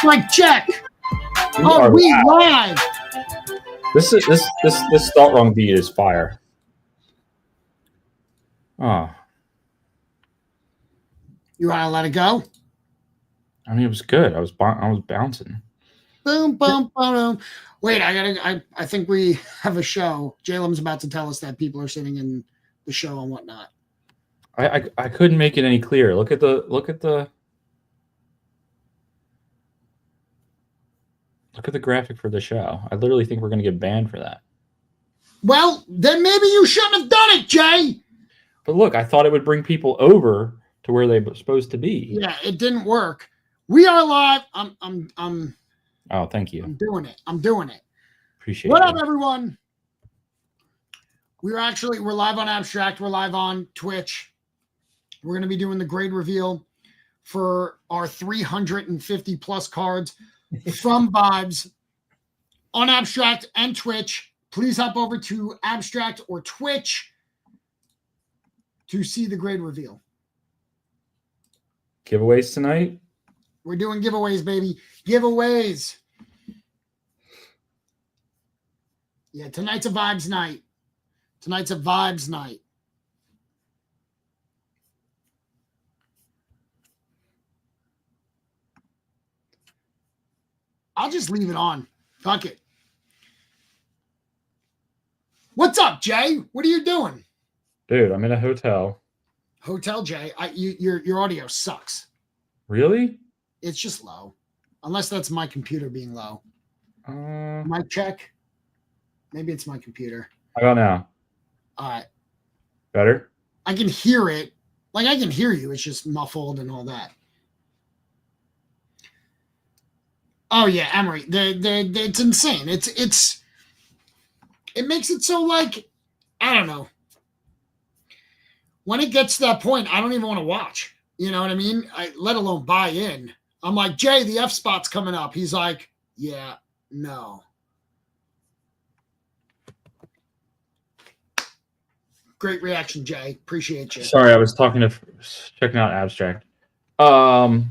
Like check. Are we live? This start wrong beat is fire. Oh, You want to let it go? I mean, it was good. I was bouncing. Boom, boom, boom. Wait, I think we have a show. Jalem's about to tell us that people are sitting in the show and whatnot. I couldn't make it any clearer. Look at the graphic for the show. I literally think we're going to get banned for that. Well, then maybe you shouldn't have done it, Jay. But look, I thought it would bring people over to where they were supposed to be. Yeah, it didn't work. We are live. Oh, thank you. I'm doing it. Appreciate it. What up, everyone? We're live on Abstract. We're live on Twitch. We're going to be doing the grade reveal for our 350 plus cards from Vibes on Abstract and Twitch. Please hop over to Abstract or Twitch to see the grade reveal. Giveaways tonight? We're doing giveaways, baby. Giveaways. Yeah, tonight's a Vibes night. I'll just leave it on. Fuck it. What's up, Jay? What are you doing? Dude, I'm in a hotel. Hotel Jay, your audio sucks. Really? It's just low. Unless that's my computer being low. Mic check. Maybe it's my computer. How about now? All right. Better? I can hear it. Like, I can hear you. It's just muffled and all that. Oh, yeah, Emery. It's insane. It makes it so, like, I don't know. When it gets to that point, I don't even want to watch. You know what I mean? Let alone buy in. I'm like, Jay, the F spot's coming up. He's like, yeah, no. Great reaction, Jay. Appreciate you. Sorry, I was checking out Abstract. Why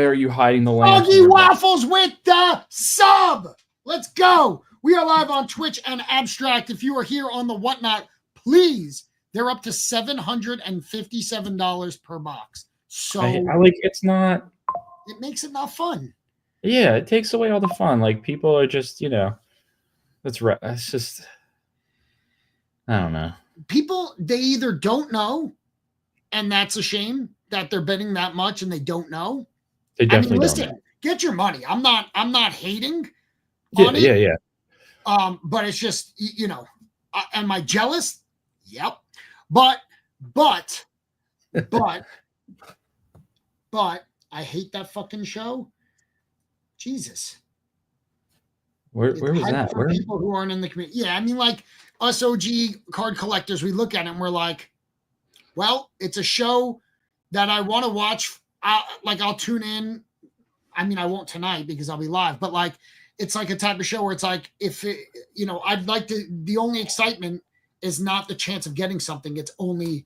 are you hiding the link? Foggy Waffles with the sub. Let's go. We are live on Twitch and Abstract. If you are here on the Whatnot, please. They're up to $757 per box. So I like it's not. It makes it not fun. Yeah, it takes away all the fun. Like people are just, that's right. It's just, I don't know. People, they either don't know, and that's a shame that they're betting that much and they don't know. They definitely listen, don't know. Get your money. I'm not hating. Yeah. But it's just, am I jealous? Yep. But I hate that fucking show. Jesus. Where was that? For people who aren't in the community. Yeah, I mean, like us OG card collectors, we look at it and we're like, well, it's a show that I want to watch. I'll tune in. I mean, I won't tonight because I'll be live, but like, it's like a type of show where it's like, I'd like to, the only excitement is not the chance of getting something. It's only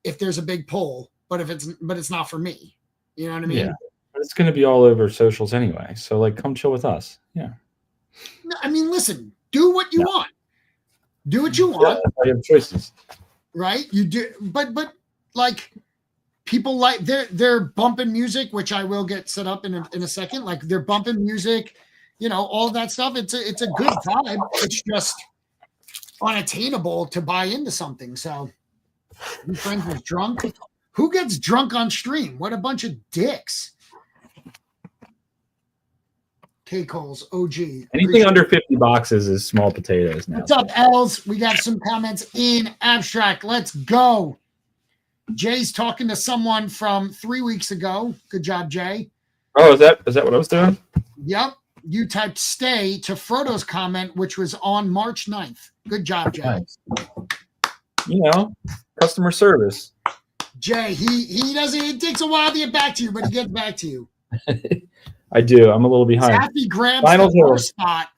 if there's a big pull, but it's not for me. You know what I mean? Yeah. But it's going to be all over socials anyway. So like, come chill with us. Yeah. No, I mean, listen, do what you want. Do what you want. Yeah, you have choices. Right? You do. But like people like they're bumping music, which I will get set up in a second. Like they're bumping music, all that stuff. It's a good vibe. It's just unattainable to buy into something. So your friend was drunk. Who gets drunk on stream? What a bunch of dicks. K Coles, OG. Anything under 50 boxes is small potatoes now. What's up, Els? We got some comments in Abstract. Let's go. Jay's talking to someone from 3 weeks ago. Good job, Jay. Oh, is that what I was doing? Yep. You typed stay to Frodo's comment, which was on March 9th. Good job, Jay. Nice. Customer service. Jay, he doesn't, it takes a while to get back to you, but he gets back to you. I do. I'm a little behind. Happy grabs the first spot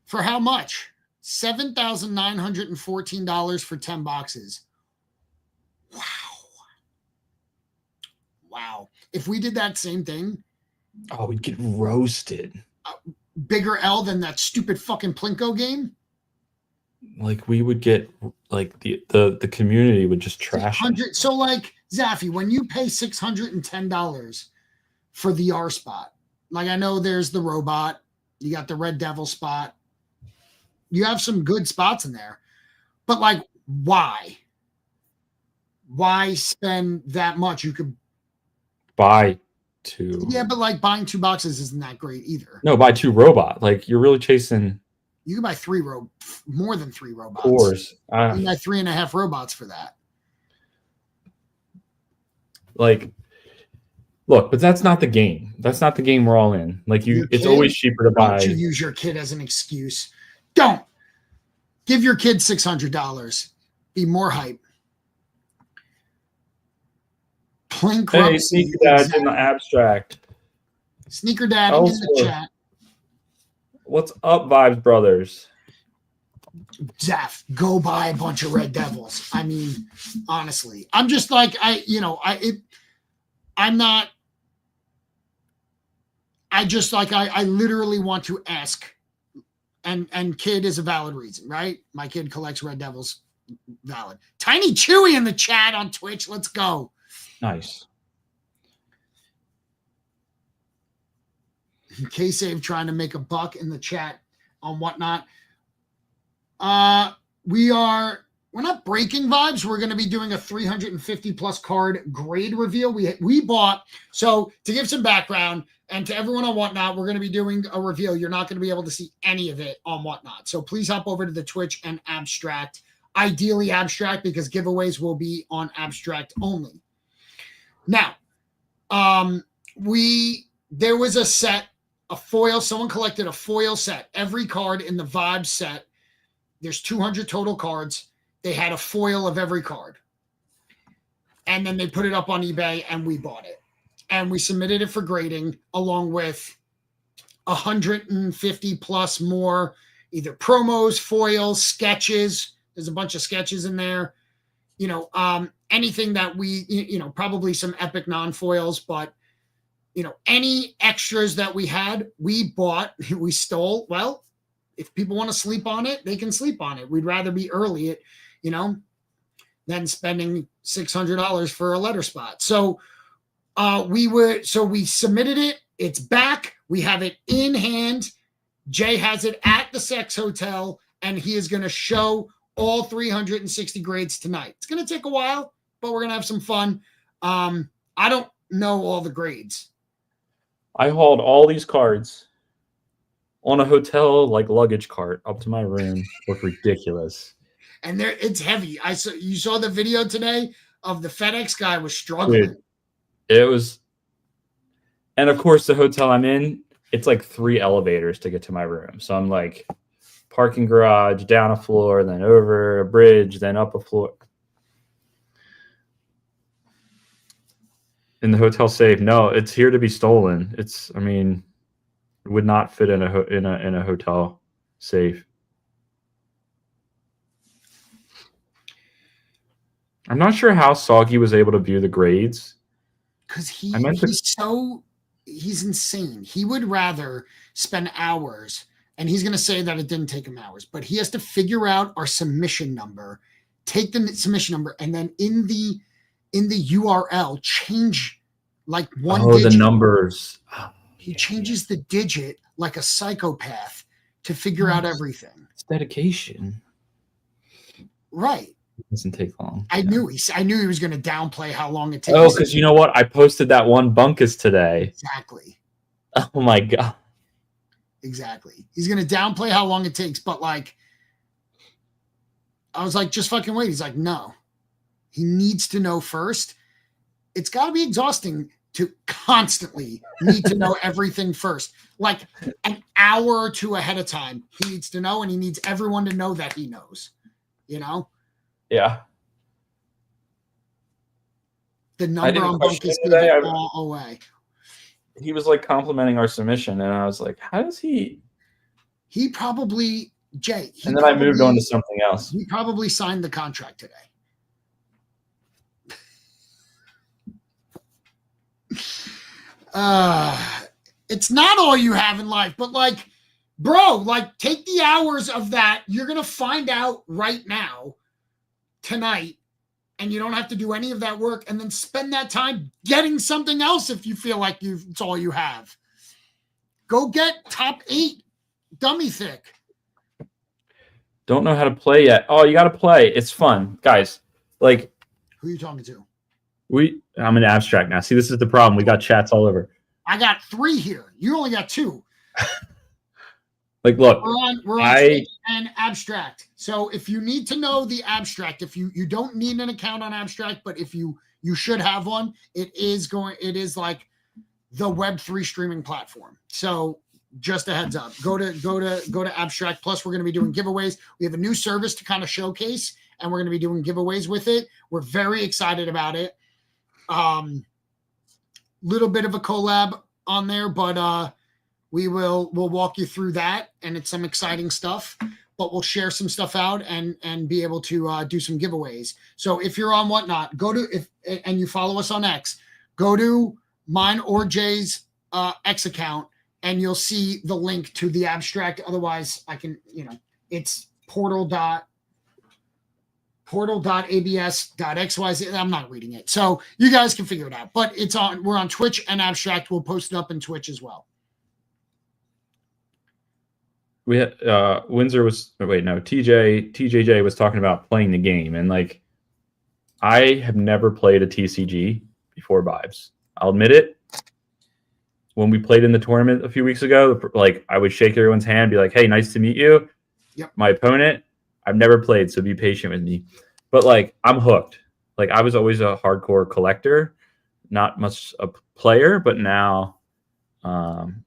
for how much? $7,914 for 10 boxes. Wow. If we did that same thing Oh, we'd get roasted. Bigger L than that stupid fucking Plinko game. Like we would get like the community would just trash us. So like Zaffy, when you pay $610 for the R spot, like I know there's the robot, you got the Red Devil spot, you have some good spots in there, but like why? Why spend that much? You could buy two. Yeah, but like buying 2 boxes isn't that great either. No, buy 2 robot. Like you're really chasing. You can buy more than 3 robots. Cores. You can buy 3.5 robots for that. Like, look, but that's not the game. That's not the game we're all in. Like it's always cheaper to buy. Don't you use your kid as an excuse. Don't give your kid $600. Be more hype. Plink Hey, Sneaker Dad in the abstract. Sneaker Dad in the chat. What's up, Vibes Brothers? Zeph, go buy a bunch of Red Devils. I mean, honestly, I'm just like I literally want to ask, and kid is a valid reason, right? My kid collects Red Devils, valid. Tiny Chewy in the chat on Twitch. Let's go. Nice. K-Save trying to make a buck in the chat on whatnot. We're not breaking Vibes. We're going to be doing a 350 plus card grade reveal. We bought, so to give some background and to everyone on whatnot, we're going to be doing a reveal. You're not going to be able to see any of it on whatnot. So please hop over to the Twitch and abstract, ideally abstract, because giveaways will be on abstract only. Now, there was a set, a foil. Someone collected a foil set. Every card in the Vibes set, there's 200 total cards. They had a foil of every card. And then they put it up on eBay and we bought it. And we submitted it for grading along with 150 plus more, either promos, foils, sketches. There's a bunch of sketches in there. Anything that we, probably some epic non-foils, but, any extras that we had, we bought, we stole. Well, if people want to sleep on it, they can sleep on it. We'd rather be early at, than spending $600 for a letter spot. So we submitted it. It's back. We have it in hand. Jay has it at the Sex Hotel, and he is going to show all 360 grades tonight. It's going to take a while, but we're going to have some fun. I don't know all the grades. I hauled all these cards on a hotel luggage cart up to my room. Looked ridiculous. And it's heavy. You saw the video today of the FedEx guy was struggling. Dude, it was, and of course the hotel I'm in, it's like 3 elevators to get to my room. So I'm like parking garage, down a floor, then over a bridge, then up a floor. In the hotel safe, no, it's here to be stolen. It would not fit in a hotel safe. I'm not sure how Soggy was able to view the grades. Because he's insane. He would rather spend hours, and he's going to say that it didn't take him hours, but he has to figure out our submission number, take the submission number, and then in the URL change like one digit. The numbers. He changes the digit like a psychopath to figure out everything. It's dedication. Right. It doesn't take long. I knew he was going to downplay how long it takes. Oh, because you know what? I posted that one bunkus today. Exactly. Oh my God. Exactly. He's going to downplay how long it takes, but I was like, just fucking wait. He's like, no. He needs to know first. It's got to be exhausting to constantly need to know everything first. Like an hour or two ahead of time, he needs to know, and he needs everyone to know that he knows, Yeah. The number on bunkus today. all away. He was complimenting our submission, and I was like, how does he? He probably, Jay. And then I moved on to something else. He probably signed the contract today. It's not all you have in life, but like, bro, like take the hours of that. You're going to find out right now, tonight, and you don't have to do any of that work, and then spend that time getting something else if you feel like it's all you have. Go get top 8 dummy thick. Don't know how to play yet. Oh, you got to play. It's fun, guys. Like, who are you talking to? I'm in abstract now. See, this is the problem. We got chats all over. I got 3 here. You only got 2. Like, look, we're on Twitch and abstract. So if you need to know the abstract, if you don't need an account on abstract, but if you should have one, it is like the Web3 streaming platform. So just a heads up, go to abstract. Plus we're going to be doing giveaways. We have a new service to kind of showcase, and we're going to be doing giveaways with it. We're very excited about it. Little bit of a collab on there, but we'll walk you through that, and it's some exciting stuff, but we'll share some stuff out and be able to do some giveaways. So if you're on Whatnot, and you follow us on X, go to mine or Jay's X account, and you'll see the link to the abstract. Otherwise, I can, it's portal.abs.xyz. I'm not reading it, so you guys can figure it out. But we're on Twitch and abstract. We'll post it up in Twitch as well. We had TJJ was talking about playing the game, and like, I have never played a TCG before Vibes. I'll admit it. When we played in the tournament a few weeks ago, like, I would shake everyone's hand, be like, "Hey, nice to meet you." Yep. My opponent, I've never played, so be patient with me. But like, I'm hooked. Like, I was always a hardcore collector, not much a player, but now I'm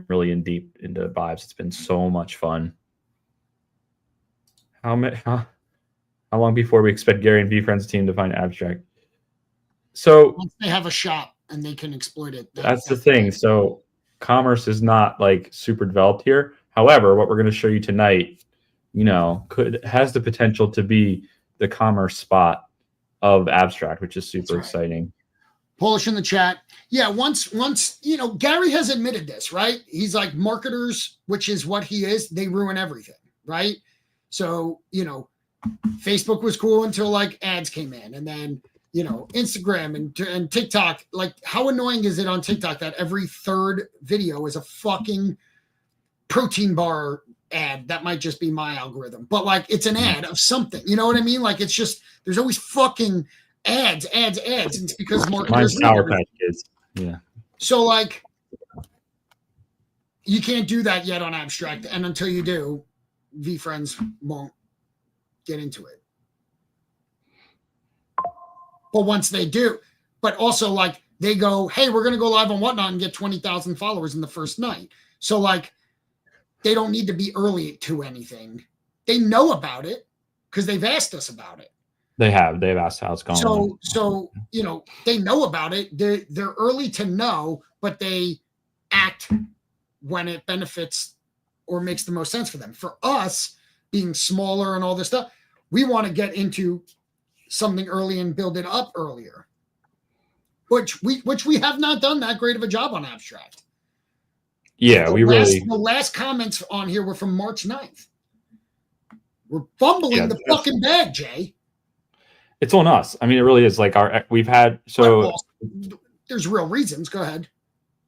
really deep into Vibes. It's been so much fun. How long before we expect Gary and V-Friends team to find abstract? So once they have a shop and they can exploit it. That's the thing. So commerce is not like super developed here. However, what we're going to show you tonight, has the potential to be the commerce spot of abstract, which is super exciting. Polish in the chat. Yeah, once Gary has admitted this, right? He's like, marketers, which is what he is, they ruin everything, right? So, Facebook was cool until like ads came in, and then Instagram and TikTok. Like, how annoying is it on TikTok that every third video is a fucking protein bar ad? That might just be my algorithm, but like, it's an ad of something. You know what I mean? Like, it's just, there's always fucking ads. And it's because marketers. Mine's Sour Patch Kids. Yeah. So like, you can't do that yet on abstract, and until you do, V-Friends won't get into it. But once they do, but also like, they go, "Hey, we're going to go live on Whatnot and get 20,000 followers in the first night." So like, they don't need to be early to anything. They know about it because they've asked us about it. They've asked how it's going. So they know about it. They're early to know, but they act when it benefits or makes the most sense for them. For us, being smaller and all this stuff, we want to get into something early and build it up earlier, which we have not done that great of a job on abstract. Yeah, the last comments on here were from March 9th. We're fumbling the fucking bag, Jay. It's on us. I mean, it really is. Like, there's real reasons. Go ahead.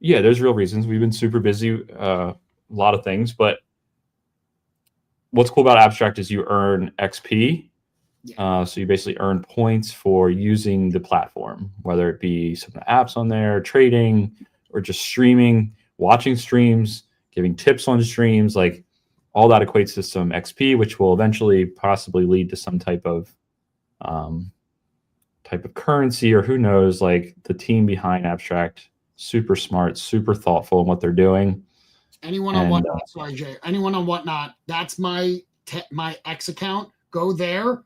Yeah, there's real reasons. We've been super busy, a lot of things, but what's cool about abstract is you earn XP. Yeah. So you basically earn points for using the platform, whether it be some apps on there, trading, or just streaming, watching streams, giving tips on streams. Like, all that equates to some XP, which will eventually possibly lead to some type of currency, or who knows. Like, the team behind abstract, super smart, super thoughtful in what they're doing. Anyone on Whatnot, sorry, Jay. Anyone on Whatnot, that's my X account. Go there,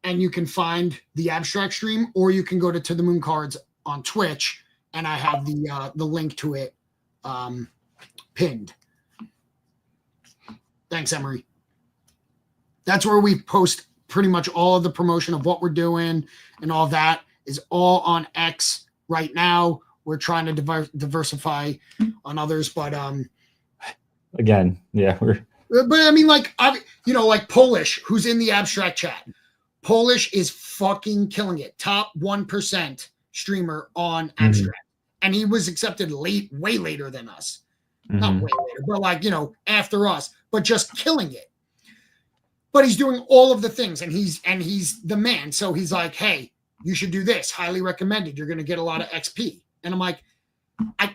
and you can find the abstract stream, or you can go to the Moon Cards on Twitch, and I have the link to it pinned. Thanks, Emery. That's where we post pretty much all of the promotion of what we're doing, and all that is all on X right now. we're trying to diversify on others, but again, yeah, but I mean, like, like Polish, who's in the abstract chat. Polish is fucking killing it. Top 1% streamer on abstract, and he was accepted way later than us. Not way later, but like, after us, but just killing it. But he's doing all of the things, and he's the man. So he's like, hey, you should do this. Highly recommended. You're going to get a lot of XP. And I'm like,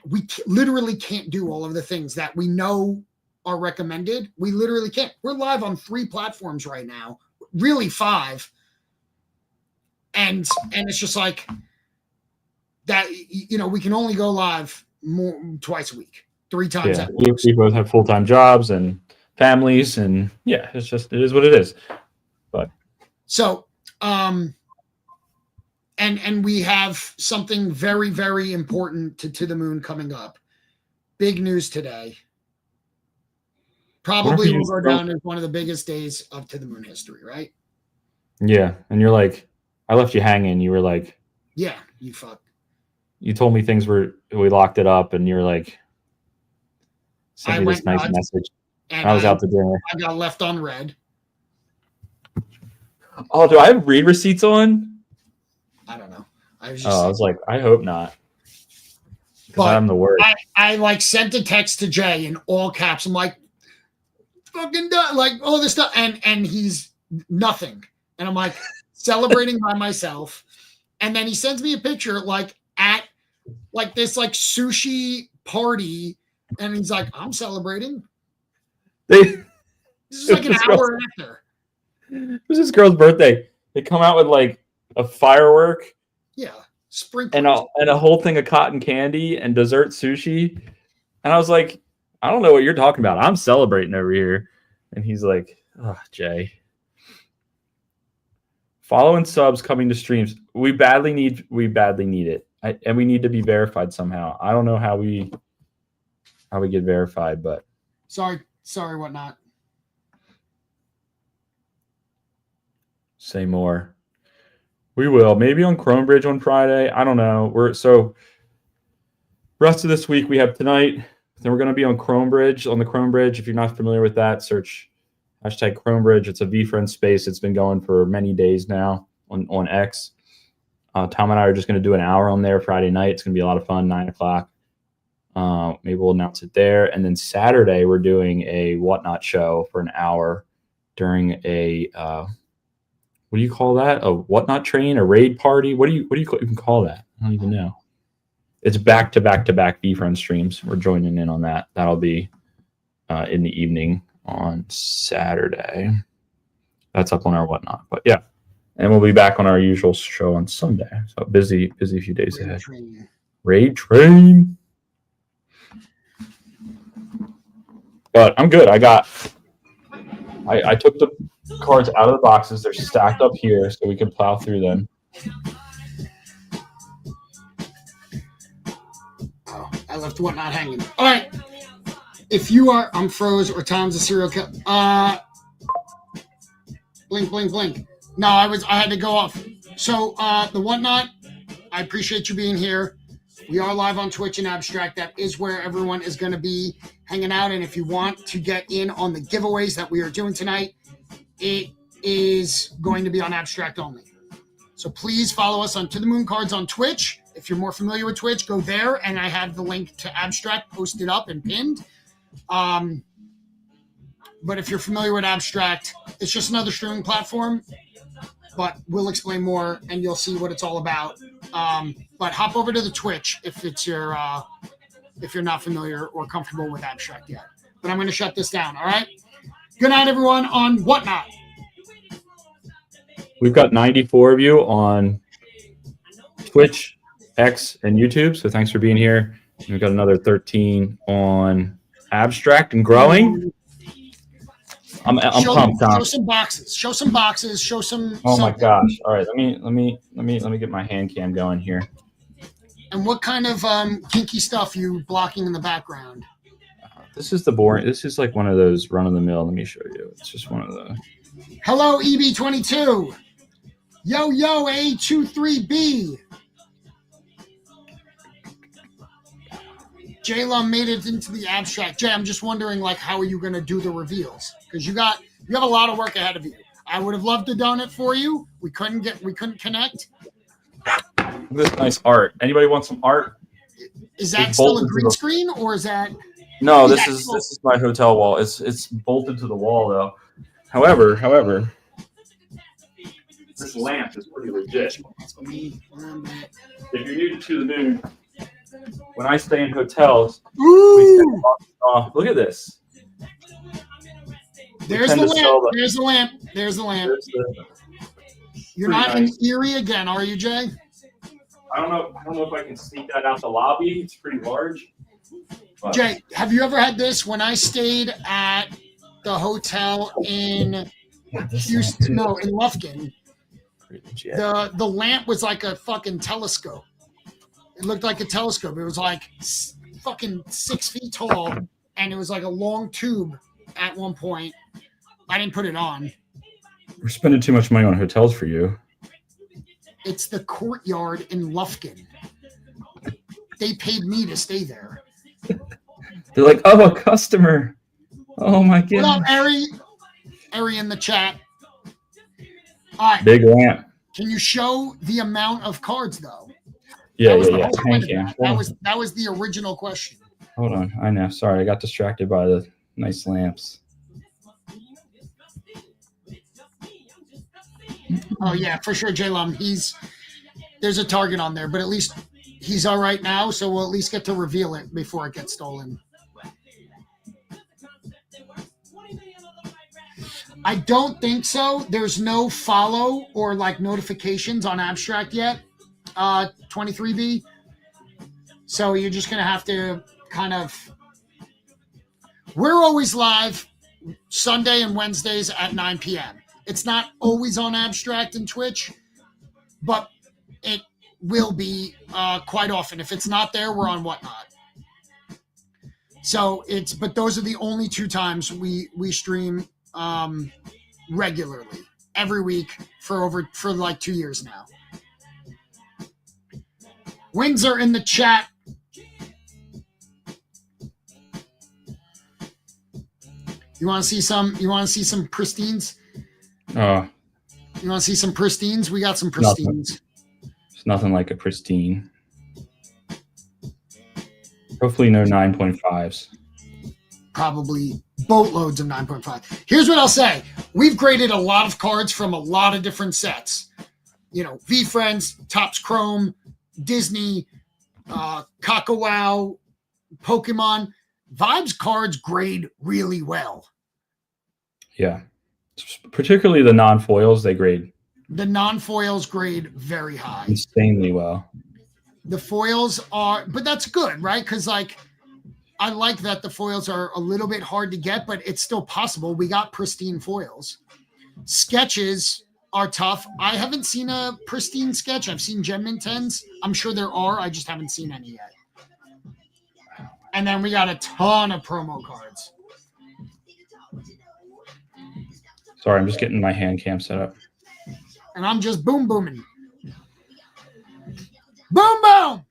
we literally can't do all of the things that we know are recommended. We literally can't. We're live on 3 platforms right now, really 5. And it's just like that, we can only go live twice a week, 3 times. Yeah, we both have full-time jobs and families, and yeah, it is what it is. But so, and we have something very, very important to the moon coming up. Big news today. Probably will go down as one of the biggest days of To the Moon history, right? Yeah, and you're like, I left you hanging. You were like, yeah, you fuck. You told me we locked it up, and you're like, sent me this nice message. And I was out to dinner. I got left on red. Oh, do I have read receipts on? I don't know. I was like, I hope not. Because I'm the worst. I like sent a text to Jay in all caps. I'm like, fucking done, like all this stuff, and he's nothing. And I'm like celebrating by myself. And then he sends me a picture like at like this like sushi party, and he's like, I'm celebrating. This is like an hour after. It was this girl's birthday. They come out with like a firework. Yeah. Sprinkles. And a whole thing of cotton candy and dessert sushi. And I was like, I don't know what you're talking about. I'm celebrating over here. And he's like, oh, Jay. Follow and subs coming to streams. We badly need it. And we need to be verified somehow. I don't know how we get verified, but sorry, whatnot. Say more. We will. Maybe on Cronebridge on Friday. I don't know. Rest of this week we have tonight. Then we're going to be on Cronebridge. On the Cronebridge, if you're not familiar with that, search hashtag Cronebridge. It's a VFriend space. It's been going for many days now on X. Tom and I are just going to do an hour on there Friday night. It's going to be a lot of fun, 9 o'clock. Maybe we'll announce it there. And then Saturday, we're doing a Whatnot show for an hour during a, what do you call that? A Whatnot train, a raid party? What do you even call that? I don't even know. It's back-to-back VFriend streams. We're joining in on that. That'll be in the evening on Saturday. That's up on our Whatnot. But yeah. And we'll be back on our usual show on Sunday. So busy few days ahead. Raid train. But I'm good. I took the cards out of the boxes. They're stacked up here so we can plow through them. Oh, I left Whatnot hanging. All right. If you are, I'm froze or Tom's a serial killer. Blink. No, I had to go off. So the Whatnot, I appreciate you being here. We are live on Twitch and Abstract. That is where everyone is going to be hanging out. And if you want to get in on the giveaways that we are doing tonight, it is going to be on Abstract only. So please follow us on To the Moon Cards on Twitch. If you're more familiar with Twitch, go there. And I have the link to Abstract posted up and pinned. But if you're familiar with Abstract, it's just another streaming platform. But we'll explain more, and you'll see what it's all about. But hop over to the Twitch if you're not familiar or comfortable with Abstract yet. But I'm going to shut this down. All right. Good night, everyone. On Whatnot. We've got 94 of you on Twitch, X, and YouTube. So thanks for being here. And we've got another 13 on Abstract and growing. I'm pumped. Show some boxes. Show some. Oh something. My gosh! All right, let me get my hand cam going here. And what kind of kinky stuff you blocking in the background? This is the boring. This is like one of those run of the mill. Let me show you. It's just one of the. Hello, EB22. Yo, A23B. J-Lum made it into the abstract. Jay, I'm just wondering, like, how are you going to do the reveals? Because you have a lot of work ahead of you. I would have loved to done it for you. We couldn't connect. This nice art. Anybody want some art? Is that still a green screen, or is that? No, this is my hotel wall. It's bolted to the wall though. However, this lamp is pretty legit. If you're new to the moon, when I stay in hotels, look at this. There's the lamp. There's the lamp. There's the lamp. You're not in Erie again, are you, Jay? I don't know if I can sneak that out the lobby. It's pretty large. But. Jay, have you ever had this? When I stayed at the hotel in Houston, no, in Lufkin, the lamp was like a fucking telescope. It looked like a telescope. It was like fucking 6 feet tall, and it was like a long tube at one point. I didn't put it on. We're spending too much money on hotels for you. It's the Courtyard in Lufkin. They paid me to stay there. They're like, oh, a customer. Oh my god. What up, Ari in the chat. All right. Big lamp. Can you show the amount of cards though? Yeah. That was the original question. Hold on. I know. Sorry, I got distracted by the nice lamps. Oh yeah, for sure, J-Lum. There's a target on there, but at least he's all right now, so we'll at least get to reveal it before it gets stolen. I don't think so. There's no follow or like notifications on Abstract yet, 23B. So you're just gonna have to kind of. We're always live Sunday and Wednesdays at 9 p.m. It's not always on Abstract and Twitch, but it will be quite often. If it's not there, we're on Whatnot. So but those are the only 2 times we stream regularly every week for like 2 years now. Windsor in the chat. You want to see some pristines? You want to see some pristines? We got some pristines. It's nothing like a pristine. Hopefully no 9.5s. Probably boatloads of 9.5. Here's what I'll say. We've graded a lot of cards from a lot of different sets. You know, V-Friends, Topps Chrome, Disney, Kakao, Pokemon. Vibes cards grade really well. Yeah. Particularly the non-foils, they grade. The non-foils grade very high. Insanely well. The foils are, but that's good, right? Because like, I like that the foils are a little bit hard to get, but it's still possible. We got pristine foils. Sketches are tough. I haven't seen a pristine sketch. I've seen Gem Mint 10s. I'm sure there are. I just haven't seen any yet. And then we got a ton of promo cards. Sorry, I'm just getting my hand cam set up. And I'm just booming. Boom, boom!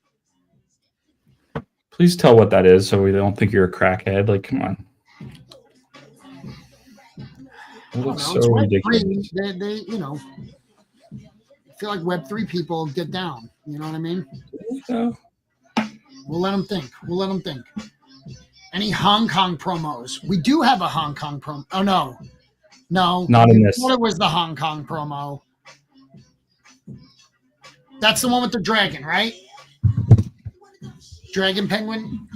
Please tell what that is so we don't think you're a crackhead. Like, come on. It looks so ridiculous. They, you know, I feel like Web3 people get down. You know what I mean? So. We'll let them think. Any Hong Kong promos? We do have a Hong Kong promo. Oh, no. No. Not in this. I thought it was the Hong Kong promo. That's the one with the dragon, right? Dragon Penguin.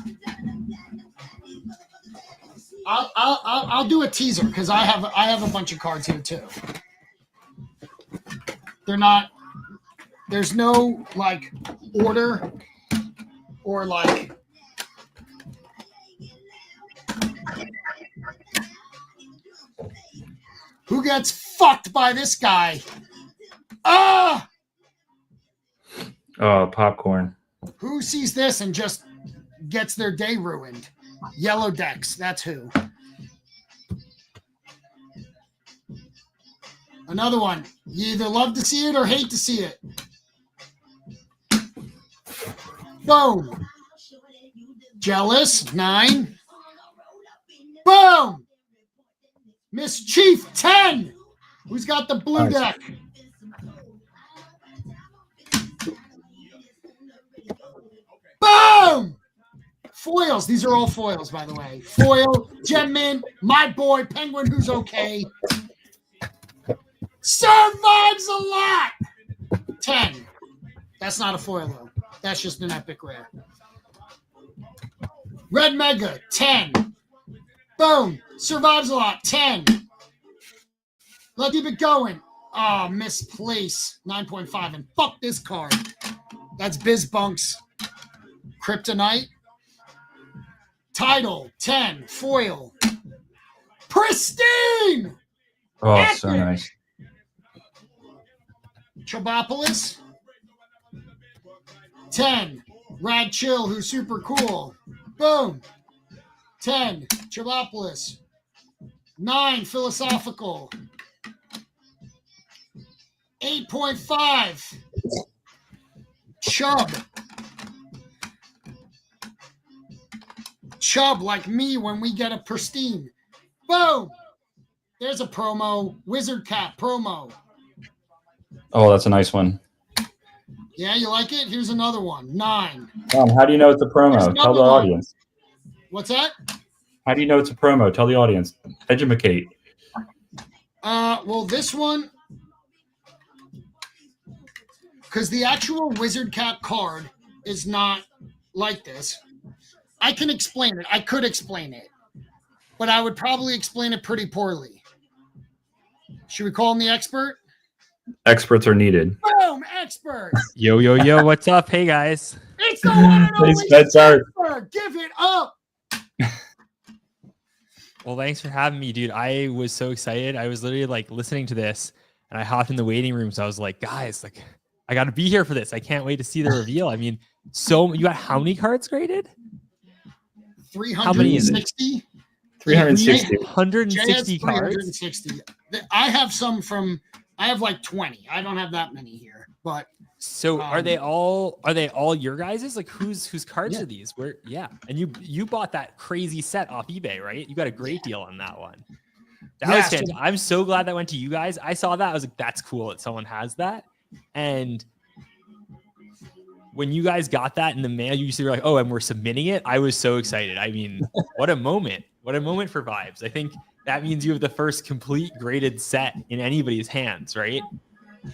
I'll do a teaser because I have a bunch of cards here too. They're not. There's no like order or like. Who gets fucked by this guy? Ah! Oh, popcorn. Who sees this and just gets their day ruined? Yellow Decks, that's who. Another one. You either love to see it or hate to see it. Boom. Jealous, 9. Boom! Mischief, 10. Who's got the blue Nice. deck? Boom! Foils. These are all foils, by the way. Foil, Gemmin, my boy, Penguin, who's okay. Survives a lot. 10. That's not a foil, though. That's just an epic rare. Red Mega, 10. Boom. Survives a lot, 10. Let's keep it going. Oh, misplace, 9.5. And fuck this card. That's Bizbunk's Kryptonite. Title, 10. Foil. Pristine! Oh, Epic. so nice. Chobopolis. 10. Rad Chill, who's super cool. Boom. 10. Chobopolis. 9. Philosophical. 8.5. Chub. Chub like me when we get a pristine. Boom. There's a promo. Wizard Cat promo. Oh, that's a nice one. Yeah, you like it? Here's another one. 9. How do you know it's a promo? There's Tell the another one. audience. What's that? How do you know it's a promo? Tell the audience. Educate. Well, this one, because the actual Wizard Cat card is not like this. I can explain it. I could explain it, but I would probably explain it pretty poorly. Should we call him the expert? Experts are needed. Boom, expert. Yo, what's up? Hey, guys. It's the one and only Spencer. expert. Give it up. Well, thanks for having me, dude. I was so excited. I was literally like listening to this and I hopped in the waiting room. So I was like, guys, like I got to be here for this. I can't wait to see the reveal. I mean, so you got how many cards graded? 360. How many is it? 360. 160 cards. 360. I have some from. I have like 20. I don't have that many here, but So are they all your guys's? Like whose cards are these? Where and you bought that crazy set off eBay, right? You got a great deal on that one. That was fantastic. I'm so glad that went to you guys. I saw that. I was like, that's cool that someone has that. And when you guys got that in the mail, you were like, oh, and we're submitting it. I was so excited. I mean, what a moment. What a moment for Vibes. I think that means you have the first complete graded set in anybody's hands, right?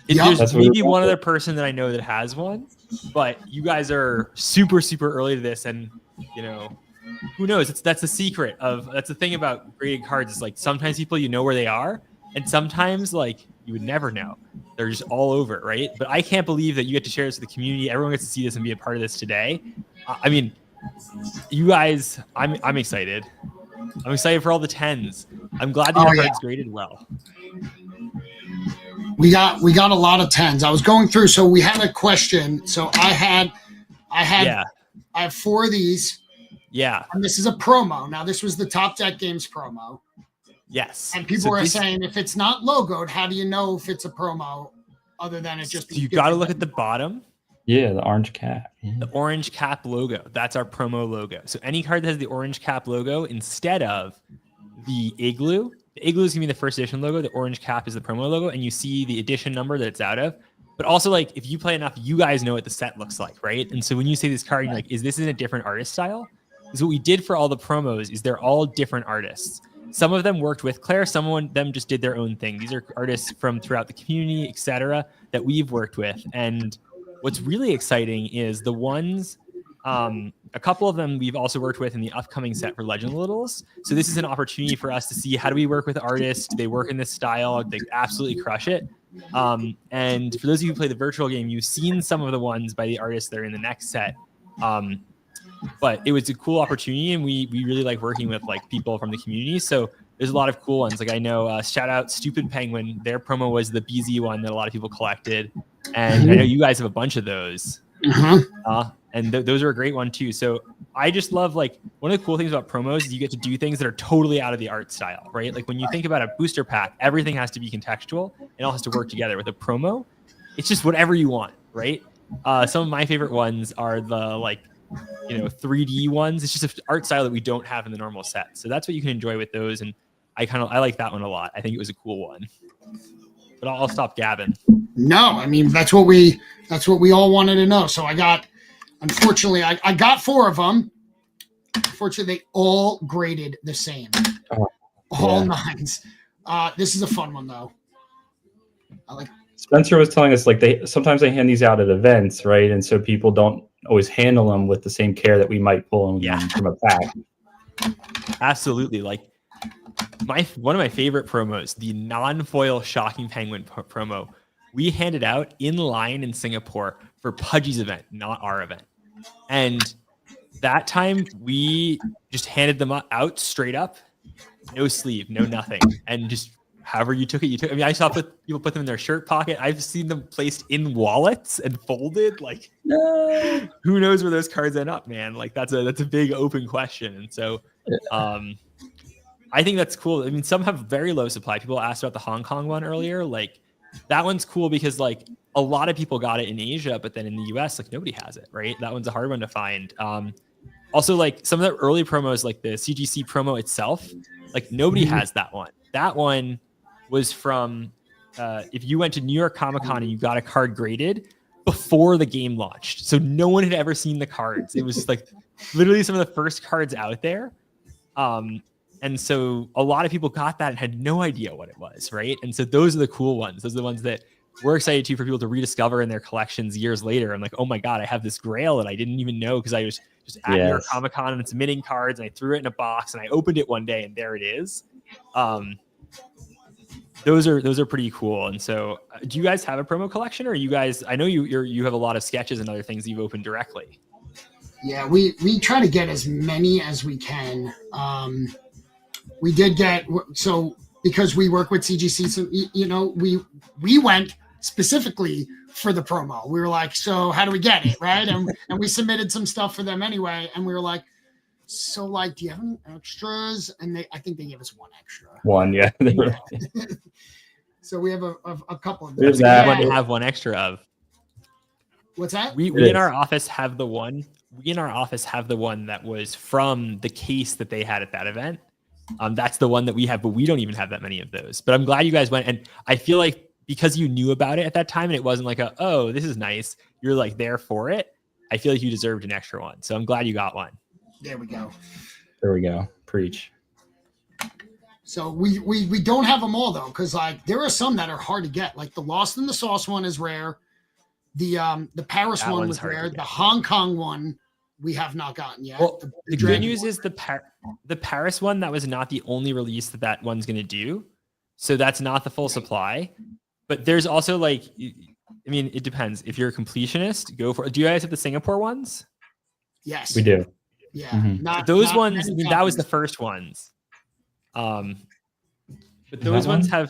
There's maybe one other person that I know that has one, but you guys are super, super early to this. And, you know, who knows? That's the secret that's the thing about graded cards. Is like sometimes people, you know where they are. And sometimes like you would never know. They're just all over, right? But I can't believe that you get to share this with the community. Everyone gets to see this and be a part of this today. I mean, you guys, I'm excited. I'm excited for all the 10s. I'm glad that your card's graded well. We got a lot of 10s. I was going through, so we had a question. So I have 4 of these. Yeah. And this is a promo. Now this was the Top Deck Games promo. Yes. And people are saying if it's not logoed, how do you know if it's a promo other than it just you got to look at the bottom. Yeah, the orange cap. Yeah. The orange cap logo. That's our promo logo. So any card that has the orange cap logo instead of the igloo, the igloo is going to be the first edition logo. The orange cap is the promo logo. And you see the edition number that it's out of. But also, like, if you play enough, you guys know what the set looks like, right? And so when you say this card, you're like, is this in a different artist style? Because what we did for all the promos is they're all different artists. Some of them worked with Claire. Some of them just did their own thing. These are artists from throughout the community, etc., that we've worked with. And what's really exciting is the ones, a couple of them we've also worked with in the upcoming set for Legend Littles. So this is an opportunity for us to see how do we work with artists? Do they work in this style? They absolutely crush it. And for those of you who play the virtual game, you've seen some of the ones by the artists that are in the next set. But it was a cool opportunity, and we really like working with like people from the community. So there's a lot of cool ones. Like I know, shout out Stupid Penguin. Their promo was the BZ one that a lot of people collected, and I know you guys have a bunch of those. And those are a great one too. So I just love like one of the cool things about promos is you get to do things that are totally out of the art style, right? Like when you think about a booster pack, everything has to be contextual. It all has to work together. With a promo, it's just whatever you want, right? Some of my favorite ones are the like 3D ones. It's just an art style that we don't have in the normal set. So that's what you can enjoy with those. And I like that one a lot. I think it was a cool one. But I'll stop gabbing. No, I mean that's what we all wanted to know. So unfortunately, I got 4 of them. Unfortunately, they all graded the same. All 9s. This is a fun one though. I like. Spencer was telling us like sometimes they hand these out at events, right? And so people don't always handle them with the same care that we might pull them from a pack. Absolutely. Like one of my favorite promos, the non-foil Shocking Penguin promo, we handed out in line in Singapore for Pudgy's event, not our event. And that time we just handed them out straight up, no sleeve, no nothing, and just however you took it, you took. I mean, I saw people put them in their shirt pocket. I've seen them placed in wallets and folded. Like, who knows where those cards end up, man? Like, that's a big open question. And so, I think that's cool. I mean, some have very low supply. People asked about the Hong Kong one earlier. Like, that one's cool because like a lot of people got it in Asia, but then in the US, like nobody has it, right? That one's a hard one to find. Also, like some of the early promos, like the CGC promo itself, like nobody has that one. That one was from if you went to New York Comic Con and you got a card graded before the game launched. So no one had ever seen the cards. It was just like literally some of the first cards out there. And so a lot of people got that and had no idea what it was, right? And so those are the cool ones. Those are the ones that we're excited for people to rediscover in their collections years later. I'm like, oh my God, I have this grail that I didn't even know because I was just at New York Comic Con and it's minting cards and I threw it in a box and I opened it one day and there it is. Those are pretty cool. And so do you guys have a promo collection or you guys, I know you have a lot of sketches and other things you've opened directly. Yeah, we try to get as many as we can. We did get, so because we work with CGC, so, we went specifically for the promo. We were like, so how do we get it, right? And we submitted some stuff for them anyway. And we were like, so like, do you have any extras? And I think they gave us 1 extra. One, yeah. So we have a couple of them. There's that. One to have 1 extra of. What's that? We in our office have the one. We in our office have the one that was from the case that they had at that event. That's the one that we have, but we don't even have that many of those. But I'm glad you guys went. And I feel like because you knew about it at that time and it wasn't like oh, this is nice. You're like there for it. I feel like you deserved an extra one. So I'm glad you got one. There we go. There we go. Preach. So we don't have them all though, because like there are some that are hard to get. Like the Lost in the Sauce one is rare. The Paris one was rare. The Hong Kong one we have not gotten yet. Well, the good news is the Paris one, that was not the only release that one's going to do. So that's not the full supply. But there's also like, I mean, it depends. If you're a completionist, go for it. Do you guys have the Singapore ones? Yes. We do. Yeah. Mm-hmm. Those ones, I mean, that was the first ones. But those ones have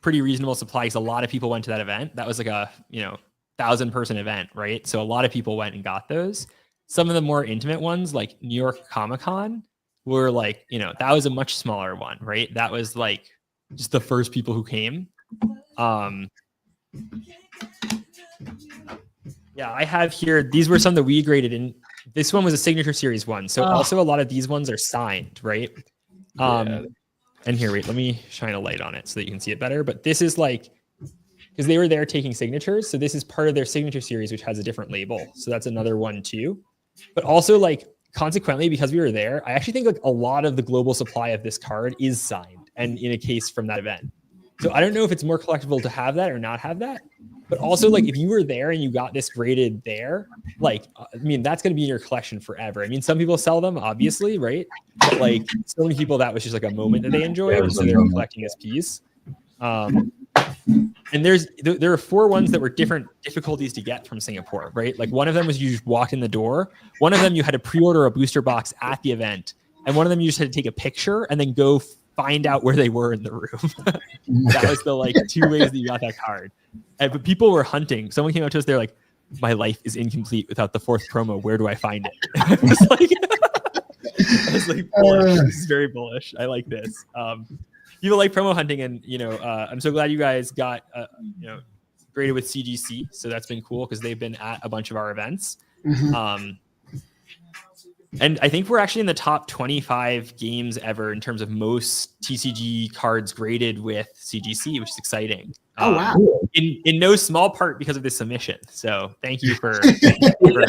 pretty reasonable supply because a lot of people went to that event. That was like a 1,000-person event, right? So a lot of people went and got those. Some of the more intimate ones, like New York Comic Con, were like, that was a much smaller one, right? That was like just the first people who came. Yeah, I have here, these were some that we graded in. This one was a signature series one. So also a lot of these ones are signed, right? And here, wait, let me shine a light on it so that you can see it better. But this is like, because they were there taking signatures. So this is part of their signature series, which has a different label. So that's another one too. But also like consequently, because we were there, I actually think like a lot of the global supply of this card is signed and in a case from that event. So I don't know if it's more collectible to have that or not have that. But also like if you were there and you got this graded there, like, I mean, that's going to be in your collection forever. I mean, some people sell them, obviously, right? But like so many people, that was just like a moment that they enjoyed. So they were collecting this piece. And there are 4 ones that were different difficulties to get from Singapore, right? Like one of them was you just walked in the door. One of them you had to pre-order a booster box at the event. And one of them you just had to take a picture and then go find out where they were in the room. That was the like 2 ways that you got that card. But people were hunting. Someone came up to us, they're like, my life is incomplete without the 4th promo. Where do I find it? I was like, this is very bullish. I like this. People like promo hunting, and I'm so glad you guys got graded with CGC. So that's been cool because they've been at a bunch of our events. Mm-hmm. And I think we're actually in the top 25 games ever in terms of most TCG cards graded with CGC, which is exciting. Oh, wow. In no small part because of this submission. So thank you for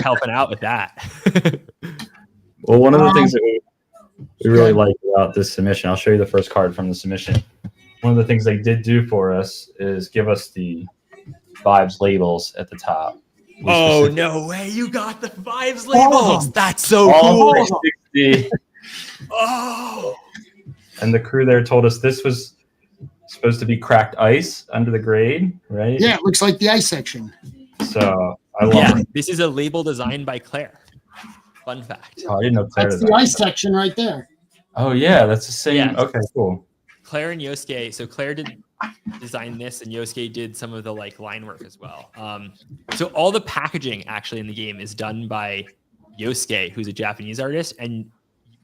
helping out with that. Well, one of the things that we really like about this submission, I'll show you the first card from the submission. One of the things they did do for us is give us the Vibes labels at the top. Oh, no way. You got the Vibes labels. That's so cool. 360. Oh. And the crew there told us this was supposed to be cracked ice under the grade, right? Yeah, it looks like the ice section. So I love it. This is a label designed by Claire. Fun fact. Oh, I didn't know Claire That's did the that. ice section right there. Oh, yeah, that's the same. Yeah. Okay, cool. Claire and Yosuke. So Claire did design this, and Yosuke did some of the like line work as well. So all the packaging actually in the game is done by Yosuke, who's a Japanese artist. And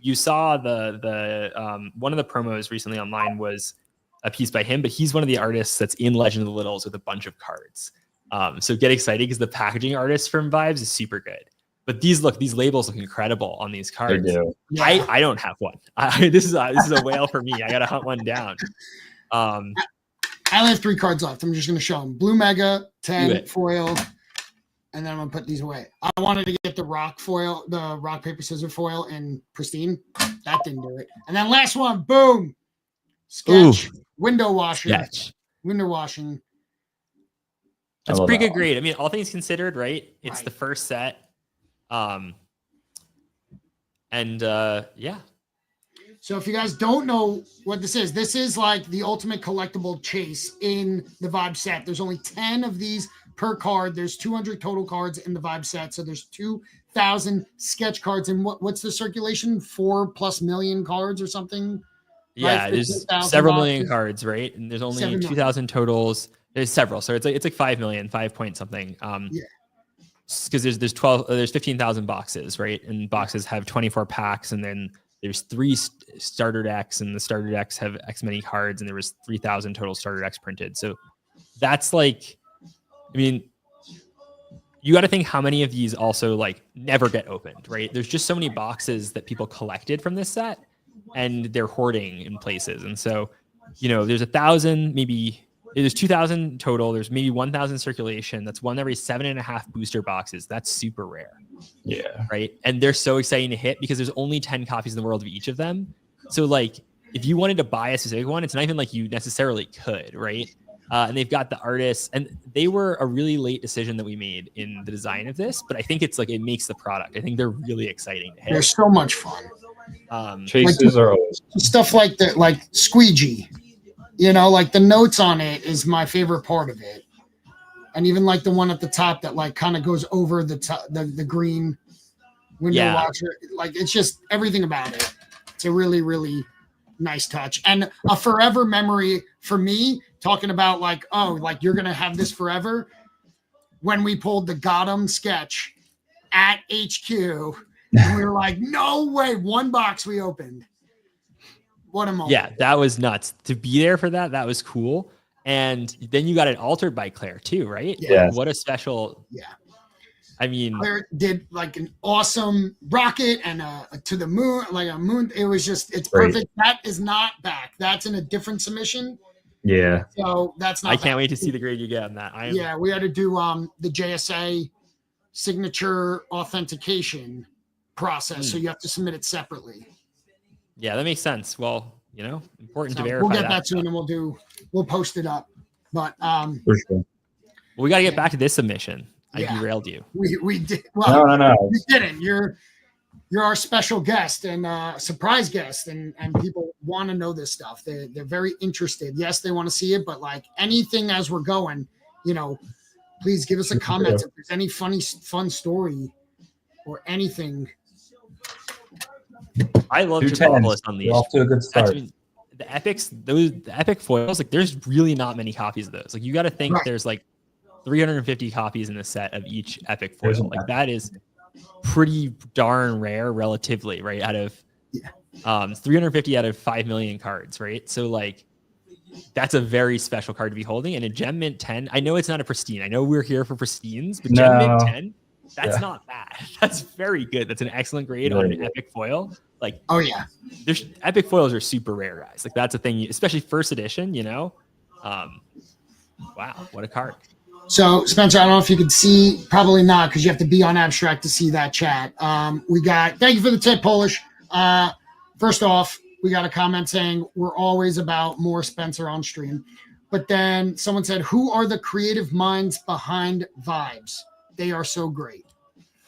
you saw the one of the promos recently online was a piece by him, but he's one of the artists that's in Legend of the Littles with a bunch of cards. So get excited because the packaging artist from Vibes is super good. But these labels look incredible on these cards. They do. Yeah. I don't have one. This is a whale for me. I gotta hunt one down. I only have 3 cards left. I'm just going to show them. Blue Mega, 10 foil, and then I'm going to put these away. I wanted to get the rock foil, the rock, paper, scissors foil in pristine. That didn't do it. And then last one, boom. Sketch. Ooh. Window washer. Sketch. Window washing. That's pretty good grade. I mean, all things considered, right? It's the first set. Yeah. So if you guys don't know what this is like the ultimate collectible chase in the Vibe set. There's only 10 of these per card. There's 200 total cards in the Vibe set. So there's 2,000 sketch cards. And what's the circulation? 4+ million cards or something? Yeah, right? there's several million cards, right? And there's only 2,000 totals. There's several. So it's like 5 million, 5 point something. Yeah. Because there's 15,000 boxes, right? And boxes have 24 packs, and then there's 3 starter decks, and the starter decks have X many cards, and there was 3,000 total starter decks printed. So that's like, I mean, you got to think how many of these also like never get opened, right? There's just so many boxes that people collected from this set, and they're hoarding in places. And so, there's 1,000, maybe there's 2,000 total. There's maybe 1,000 circulation. That's one every 7.5 booster boxes. That's super rare. Yeah. Right. And they're so exciting to hit because there's only 10 copies in the world of each of them. So like, if you wanted to buy a specific one, it's not even like you necessarily could, right? And they've got the artists, and they were a really late decision that we made in the design of this, but I think it's like, it makes the product. I think they're really exciting to hit. They're so much fun. Chases are always stuff like that, like squeegee. Like the notes on it is my favorite part of it. And even like the one at the top that like kind of goes over the top, the green window watcher. Like it's just everything about it. It's a really, really nice touch. And a forever memory for me, talking about like, oh, like you're going to have this forever. When we pulled the Gotham sketch at HQ, and we were like, no way, 1 box we opened. What a moment. Yeah, that was nuts. To be there for that was cool. And then you got it altered by Claire too, right? Yeah. Like, what a special. Yeah. I mean, Claire did like an awesome rocket and to the moon, like a moon. It was just, it's great. Perfect. That is not back. That's in a different submission. Yeah. So that's not. I can't wait to see the grade you get on that. Yeah, we had to do the JSA signature authentication process. So you have to submit it separately. Yeah, that makes sense. Well, important to verify. We'll get that soon, and we'll post it up. But for sure. Well, we got to get back to this submission. I derailed you. We did. Well, no. You didn't. You're our special guest and surprise guest, and people want to know this stuff. They're very interested. Yes, they want to see it, but like anything as we're going, please give us a comment if there's any fun story or anything. I love Chipopolis on these. Off to a good start. The epics, the epic foils, like there's really not many copies of those. Like you got to think there's like 350 copies in the set of each epic foil. Like that is pretty darn rare relatively, right? Out of 350 out of 5 million cards, right? So like that's a very special card to be holding. And a Gem Mint 10, I know it's not a pristine. I know we're here for pristines, but Gem Mint 10 That's not bad. That's very good. That's an excellent grade on an epic foil. Like, oh yeah, there's epic foils are super rare, guys. Like that's a thing, especially first edition. Wow, what a card. So Spencer, I don't know if you can see, probably not, because you have to be on Abstract to see that chat. We got, thank you for the tip, Polish. First off, we got a comment saying we're always about more Spencer on stream. But then someone said, who are the creative minds behind Vibes? They are so great.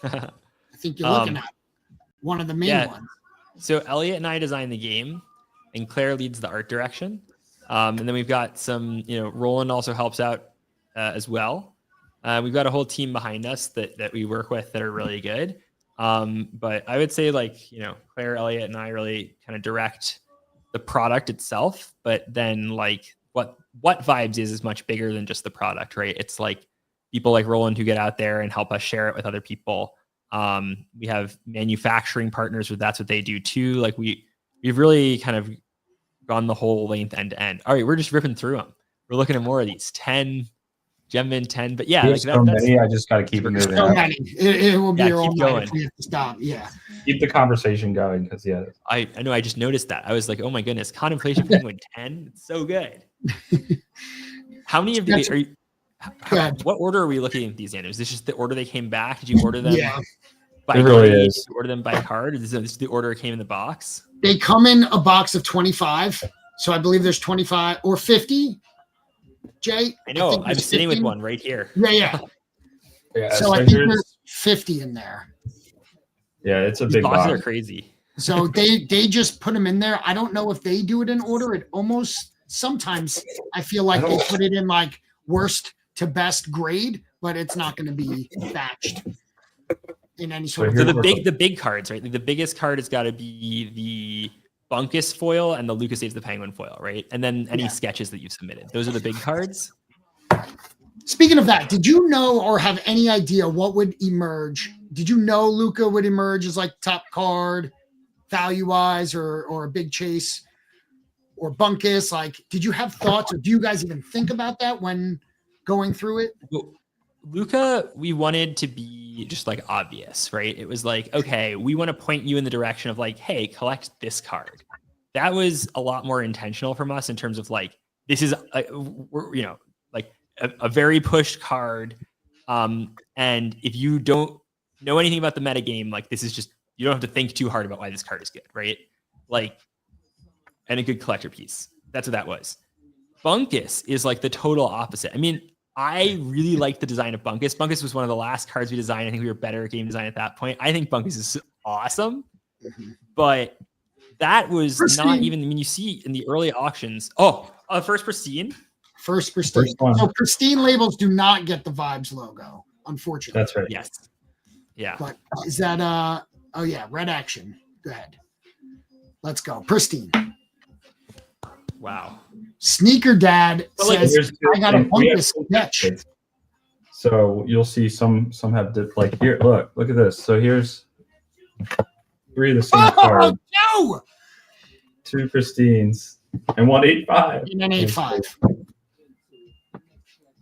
I think you're looking at one of the main ones. So Elliot and I designed the game, and Claire leads the art direction. And then we've got some, Roland also helps out as well. We've got a whole team behind us that we work with that are really good. But I would say Claire, Elliot, and I really kind of direct the product itself. But then what Vibes is much bigger than just the product, right? It's like people like Roland who get out there and help us share it with other people. We have manufacturing partners where that's what they do too. Like we've really kind of gone the whole length end to end. All right, we're just ripping through them. We're looking at more of these 10 Gemmin 10, but yeah, that's many. I just got to keep it moving. So many. It will be all going. If we have to stop. Yeah. Keep the conversation going because I know. I just noticed that. I was like, oh my goodness, Contemplation Penguin 10. It's so good. How many of these are you? What order are we looking at these in? Is this just the order they came back? Did you order them? Yeah. By it really grade? is. Did you order them by card? Is this the order it came in the box? They come in a box of 25. So I believe there's 25 or 50. Jay? I know. I'm sitting 50. with one right here. Yeah. So I think there's 50 in there. Yeah, it's a These big boxes box. are crazy. So they just put them in there. I don't know if they do it in order. It almost sometimes I feel like they put it in like worst to best grade, but it's not going to be batched in any sort of. So the big cards, right? Like the biggest card has got to be the Bunkus foil and the Lucas Saves the Penguin foil, right? And then any sketches that you've submitted. Those are the big cards. Speaking of that, did you know or have any idea what would emerge? Did you know Luca would emerge as like top card value-wise or a big chase or Bunkus? Like, did you have thoughts or do you guys even think about that when going through it? Well, Luca, we wanted to be just like obvious, right? It was like, okay, we want to point you in the direction of like, hey, collect this card. That was a lot more intentional from us in terms of like, this is, like a very pushed card. And if you don't know anything about the metagame, like this is just, you don't have to think too hard about why this card is good, right? Like, and a good collector piece. That's what that was. Bunkus is like the total opposite. I mean, I really like the design of Bunkus. Bunkus was one of the last cards we designed. I think we were better at game design at that point. I think Bunkus is awesome, but that was Pristine. not even, I mean, you see in the early auctions, first Pristine. First Pristine. So Pristine labels do not get the Vibes logo, unfortunately. That's right. Yes. Yeah. But is that, Red Action. Go ahead. Let's go. Pristine. Wow. Sneaker Dad says, I got a Bunkus sketch. So you'll see some have like here. Look at this. So here's 3 of the same card. No! 2 Pristines and 1 8-5. And an 8-5.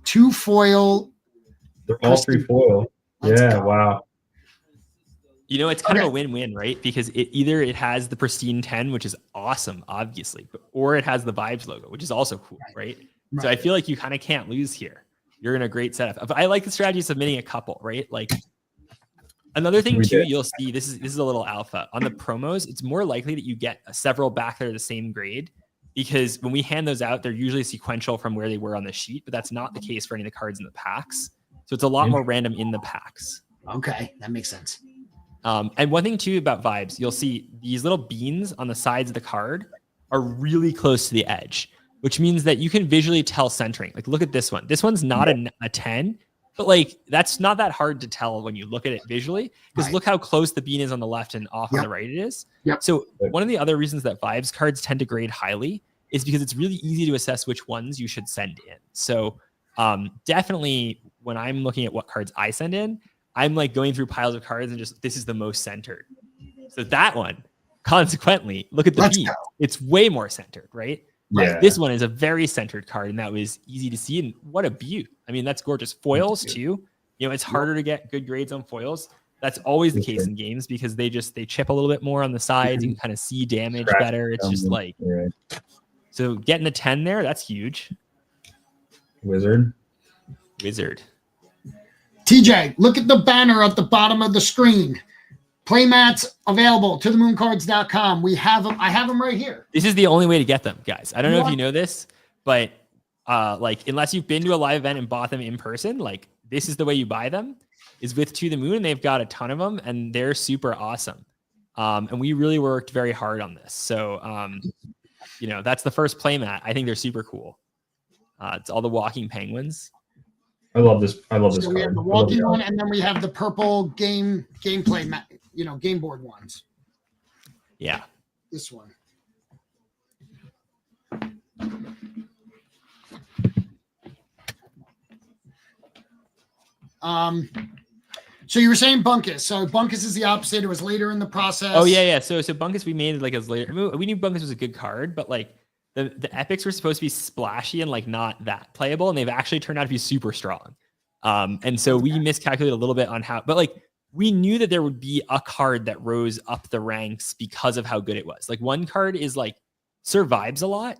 2 foil. They're all 3 foil. Let's go. Wow. You know, it's kind of a win-win, right? Because it has the Pristine 10, which is awesome, obviously, or it has the Vibes logo, which is also cool, right? So I feel like you kind of can't lose here. You're in a great setup. But I like the strategy of submitting a couple, right? Like another thing too, you'll see this is a little alpha on the promos. It's more likely that you get several back that are the same grade because when we hand those out, they're usually sequential from where they were on the sheet, but that's not the case for any of the cards in the packs. So it's a lot more random in the packs. Okay, that makes sense. And one thing too about Vibes, you'll see these little beans on the sides of the card are really close to the edge, which means that you can visually tell centering. Like look at this one. This one's not a 10, but like that's not that hard to tell when you look at it visually because look how close the bean is on the left and off on the right it is. So one of the other reasons that Vibes cards tend to grade highly is because it's really easy to assess which ones you should send in. So definitely when I'm looking at what cards I send in, I'm like going through piles of cards and just, this is the most centered. So that one, consequently, look at the bean. It's way more centered, right? Yeah. This one is a very centered card and that was easy to see. And what a beaut. I mean, that's gorgeous. Foils too. It's harder to get good grades on foils. That's always the case in games because they chip a little bit more on the sides. You can kind of see damage better. It's just like, so getting a 10 there, that's huge. Wizard. TJ, look at the banner at the bottom of the screen. Playmats available to themooncards.com. We have them. I have them right here. This is the only way to get them, guys. I don't know if you know this, but like unless you've been to a live event and bought them in person, like this is the way you buy them, is with To The Moon. They've got a ton of them and they're super awesome. And we really worked very hard on this. So, that's the first playmat. I think they're super cool. It's all the walking penguins. I love this. So we card. have the walking one, and then we have the purple gameplay mat, game board ones. Yeah. This one. So you were saying Bunkus. So Bunkus is the opposite. It was later in the process. Oh yeah. So Bunkus, we made it like as later. I mean, we knew Bunkus was a good card, but like the epics were supposed to be splashy and like not that playable, and they've actually turned out to be super strong. And so we miscalculated a little bit on how, but like we knew that there would be a card that rose up the ranks because of how good it was. Like one card is like survives a lot.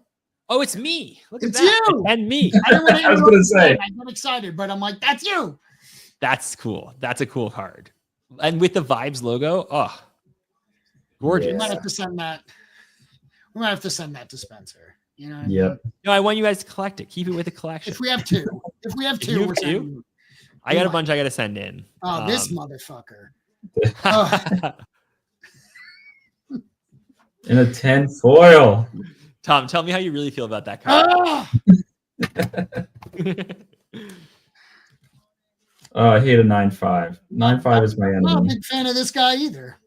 Oh, it's me. Look at that. You. And me. I was going to say. I got excited, but I'm like, that's you. That's cool. That's a cool card. And with the Vibes logo, oh, gorgeous. We might have to send that. We might have to send that to Spencer. You know. Yep. No, I want you guys to collect it. Keep it with the collection. If we have two, you have two? I got a bunch I got to send in. Oh, this motherfucker. In a 10 foil. Tom, tell me how you really feel about that card. Oh, I hate a 9/5. 9/5 is my enemy. I'm not a big fan of this guy either,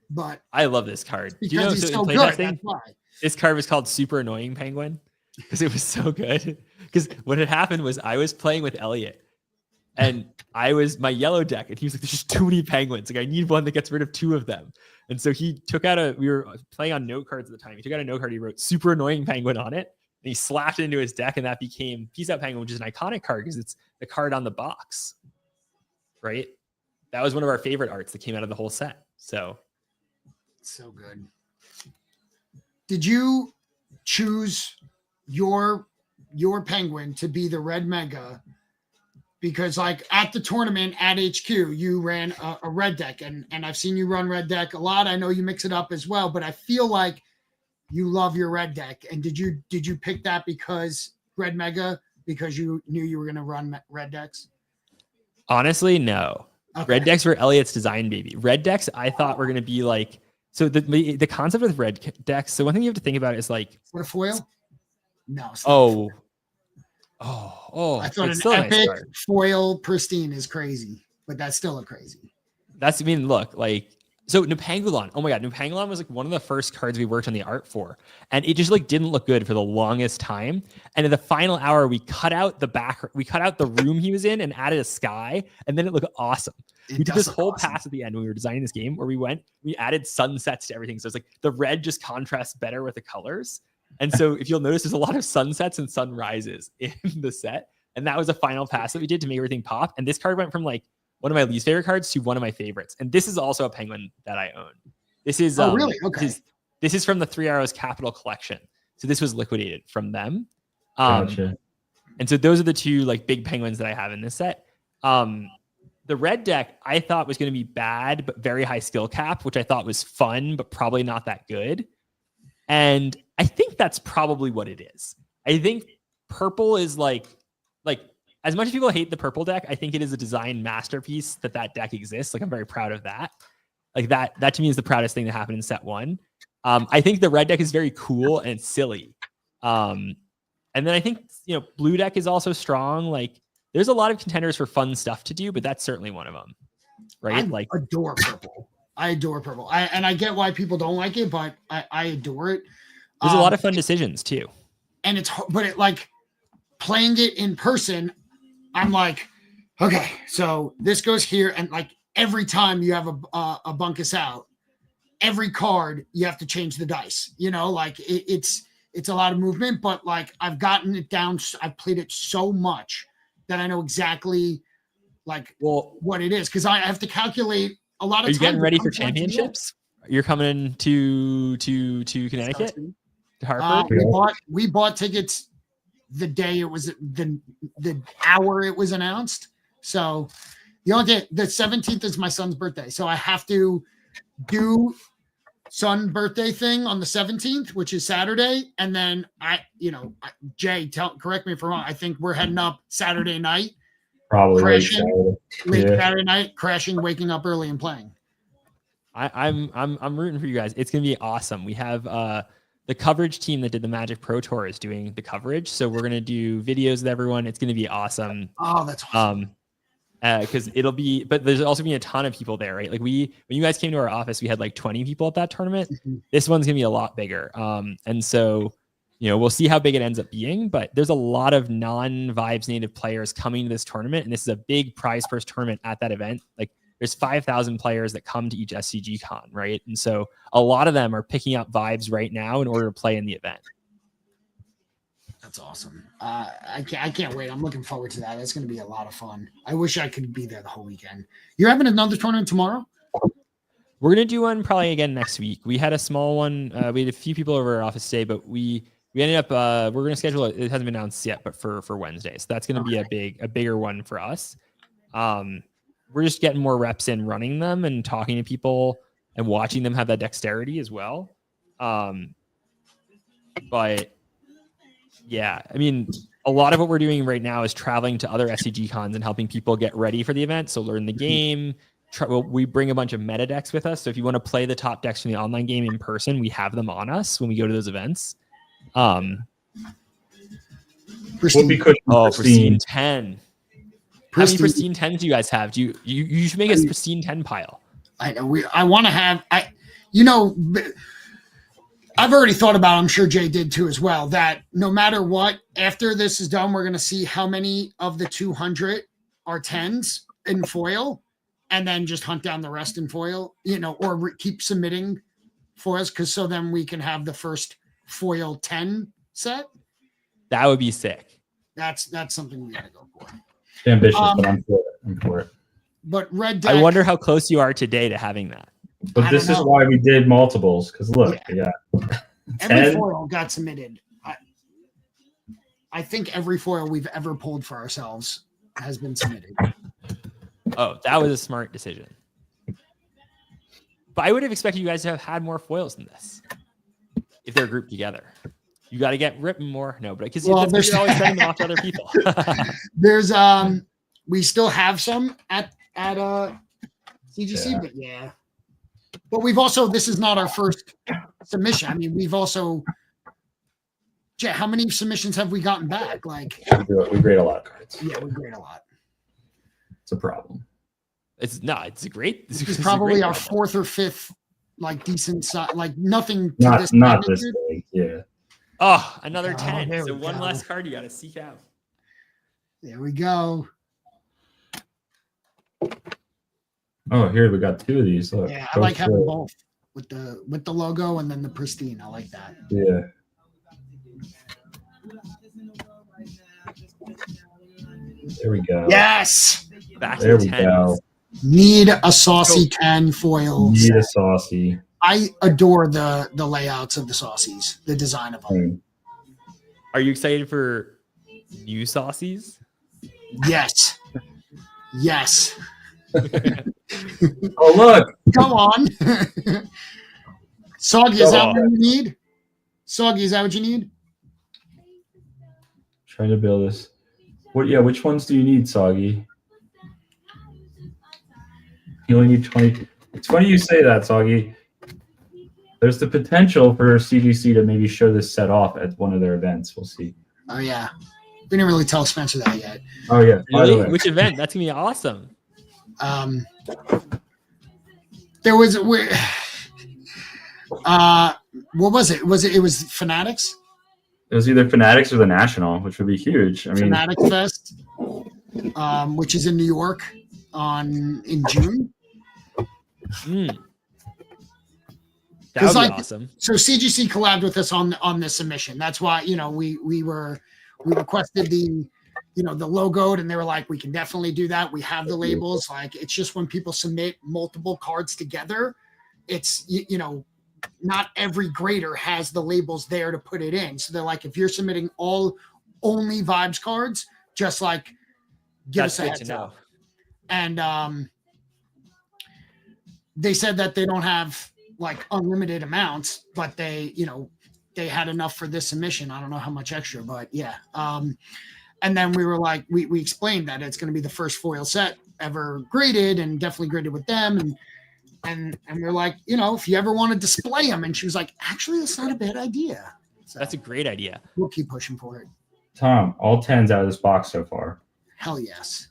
but I love this card. Because he's so good. That's why. This card was called Super Annoying Penguin because it was so good. Because what had happened was I was playing with Elliot and I was my yellow deck and he was like, there's just too many penguins. Like I need one that gets rid of 2 of them. And so he took out we were playing on note cards at the time. He took out a note card. He wrote Super Annoying Penguin on it. And he slapped it into his deck and that became Peace Out Penguin, which is an iconic card because it's the card on the box. Right? That was one of our favorite arts that came out of the whole set. So good. Did you choose your penguin to be the red mega? Because like at the tournament at HQ, you ran a red deck and I've seen you run red deck a lot. I know you mix it up as well, but I feel like you love your red deck. And did you pick that because red mega, because you knew you were going to run red decks? Honestly, no. Okay. Red decks were Elliot's design baby. Red decks I thought were going to be like, so the concept of red decks. So one thing you have to think about is like, what a foil? No. I thought an epic foil pristine is crazy, but that's still a crazy. Look, like, so Nupangulon. Oh my God. Nupangulon was like one of the first cards we worked on the art for. And it just like didn't look good for the longest time. And in the final hour, we cut out the room he was in and added a sky. And then it looked awesome. We did this whole pass at the end when we were designing this game where we added sunsets to everything. So it's like the red just contrasts better with the colors. And so if you'll notice, there's a lot of sunsets and sunrises in the set. And that was a final pass that we did to make everything pop. And this card went from like one of my least favorite cards to one of my favorites. And this is also a penguin that I own. This is really? Okay. This is from the 3 Arrows Capital collection. So this was liquidated from them. Gotcha. And so those are the 2 like big penguins that I have in this set. The red deck I thought was going to be bad, but very high skill cap, which I thought was fun, but probably not that good. And I think that's probably what it is. I think purple is like as much as people hate the purple deck, I think it is a design masterpiece that deck exists. Like I'm very proud of that. Like that to me is the proudest thing that happened in set 1. I think the red deck is very cool and silly. And then I think, blue deck is also strong. Like there's a lot of contenders for fun stuff to do, but that's certainly one of them. Right? I adore purple. I adore purple. I get why people don't like it, but I adore it. There's a lot of fun decisions too. And playing it in person, I'm like, okay, so this goes here. And like every time you have a bunkus out, every card, you have to change the dice, like it's a lot of movement, but like I've gotten it down. I've played it so much that I know exactly like Well, what it is, because I have to calculate a lot of. are you getting time ready to for come down to the end. championships? You're coming to Connecticut, to Hartford. We bought tickets the day it was the hour it was announced. So the 17th is my son's birthday, so I have to do son birthday thing on the 17th, which is Saturday, and then Jay, correct me if I'm wrong. I think we're heading up Saturday night, Probably late Saturday night, crashing, waking up early and playing. I'm rooting for you guys. It's gonna be awesome. We have the coverage team that did the Magic Pro Tour is doing the coverage, so we're gonna do videos with everyone. It's gonna be awesome. Oh, that's awesome. Because it'll be, but there's also gonna be a ton of people there, right? Like when you guys came to our office, we had like 20 people at that tournament. Mm-hmm. This one's gonna be a lot bigger. And so, we'll see how big it ends up being, but there's a lot of non-Vibes native players coming to this tournament. And this is a big prize purse tournament at that event. Like there's 5,000 players that come to each SCG con, right? And so a lot of them are picking up Vibes right now in order to play in the event. That's awesome. I can't wait. I'm looking forward to that. It's going to be a lot of fun. I wish I could be there the whole weekend. You're having another tournament tomorrow? We're going to do one probably again next week. We had a small one. We had a few people over our office today, but we ended up, we're going to schedule it. It hasn't been announced yet, but for Wednesday. So that's going to be a bigger one for us. We're just getting more reps in running them and talking to people and watching them have that dexterity as well. But yeah, I mean, a lot of what we're doing right now is traveling to other SCG cons and helping people get ready for the event. So learn the game. We bring a bunch of meta decks with us. So if you want to play the top decks from the online game in person, we have them on us when we go to those events. Pristine 10. How many pristine 10s do you guys have? You should make a pristine 10 pile. I know. I want to have. I've already thought about, I'm sure Jay did too as well, that no matter what, after this is done, we're going to see how many of the 200 are 10s in foil, and then just hunt down the rest in foil, or keep submitting foils, because so then we can have the first foil 10 set. That would be sick. That's something we got to go for. Ambitious, but I'm for it. But red deck, I wonder how close you are today to having that. But this is why we did multiples, because look, every foil got submitted. I think every foil we've ever pulled for ourselves has been submitted. Oh, that was a smart decision. But I would have expected you guys to have had more foils than this if they're grouped together. You got to get ripping more. No, but because you're always sending them off to other people. There's we still have some at CGC, but yeah. But we've also, this is not our first submission. I mean, we've also, Jay, how many submissions have we gotten back? Like, we grade a lot of cards. Yeah, we grade a lot. It's a problem. It's a great. This is probably our fourth or fifth, like decent size, like nothing. Not this big, yeah. Oh, another 10. So one less card you got to seek out. There we go. Oh, here we got two of these. Look, yeah, I like having both with the logo and then the pristine. I like that. Yeah. There we go. Yes. There we go. Need a saucy 10 foils. Need a saucy. I adore the layouts of the saucies, the design of them. Are you excited for new saucies? Yes. Yes. Oh, look. Go on. Soggy, is that what you need? Soggy, is that what you need? Trying to build this. Which ones do you need, Soggy? You only need 20. It's funny you say that, Soggy. There's the potential for CGC to maybe show this set off at one of their events. We'll see. Oh, yeah. We didn't really tell Spencer that yet. Oh, yeah. Really? Which event? That's going to be awesome. There was what was it? It was Fanatics? It was either Fanatics or the National, which would be huge. I mean, Fanatics Fest, which is in New York in June. That would be awesome. So CGC collabed with us on this submission. That's why we requested the logoed, and they were like, we can definitely do that. We have the labels. Like, it's just when people submit multiple cards together, it's, not every grader has the labels there to put it in. So they're like, if you're submitting only Vibes cards, just like give us a heads up. And they said that they don't have like unlimited amounts, but they had enough for this submission. I don't know how much extra, but yeah. And then we were like, we explained that it's going to be the first foil set ever graded, and definitely graded with them. And we're like, if you ever want to display them. And she was like, actually, that's not a bad idea. So That's a great idea. we'll keep pushing for it. Tom, all 10s out of this box so far. Hell yes.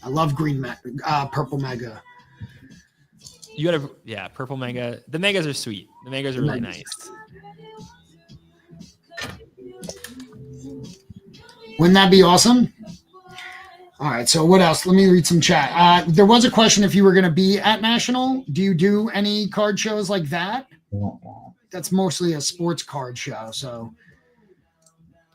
I love purple mega. You got purple mega. The megas are sweet. The megas are really nice. Wouldn't that be awesome? All right, so what else? Let me read some chat. There was a question if you were going to be at National. Do you do any card shows like that? That's mostly a sports card show. So,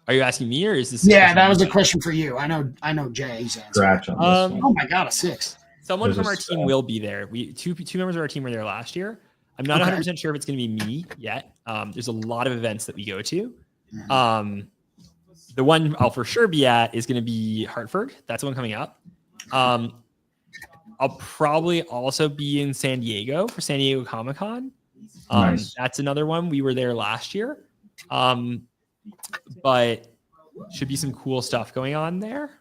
are you asking me, or is this? Yeah, that was a question for you. I know Jay's answer. Scratch on this one. Oh my God, a 6. Someone from our team will be there. Two members of our team were there last year. I'm not 100% sure if it's going to be me yet. There's a lot of events that we go to. The one I'll for sure be at is going to be Hartford. That's the one coming up. I'll probably also be in San Diego for San Diego Comic-Con. Nice. That's another one. We were there last year. But should be some cool stuff going on there.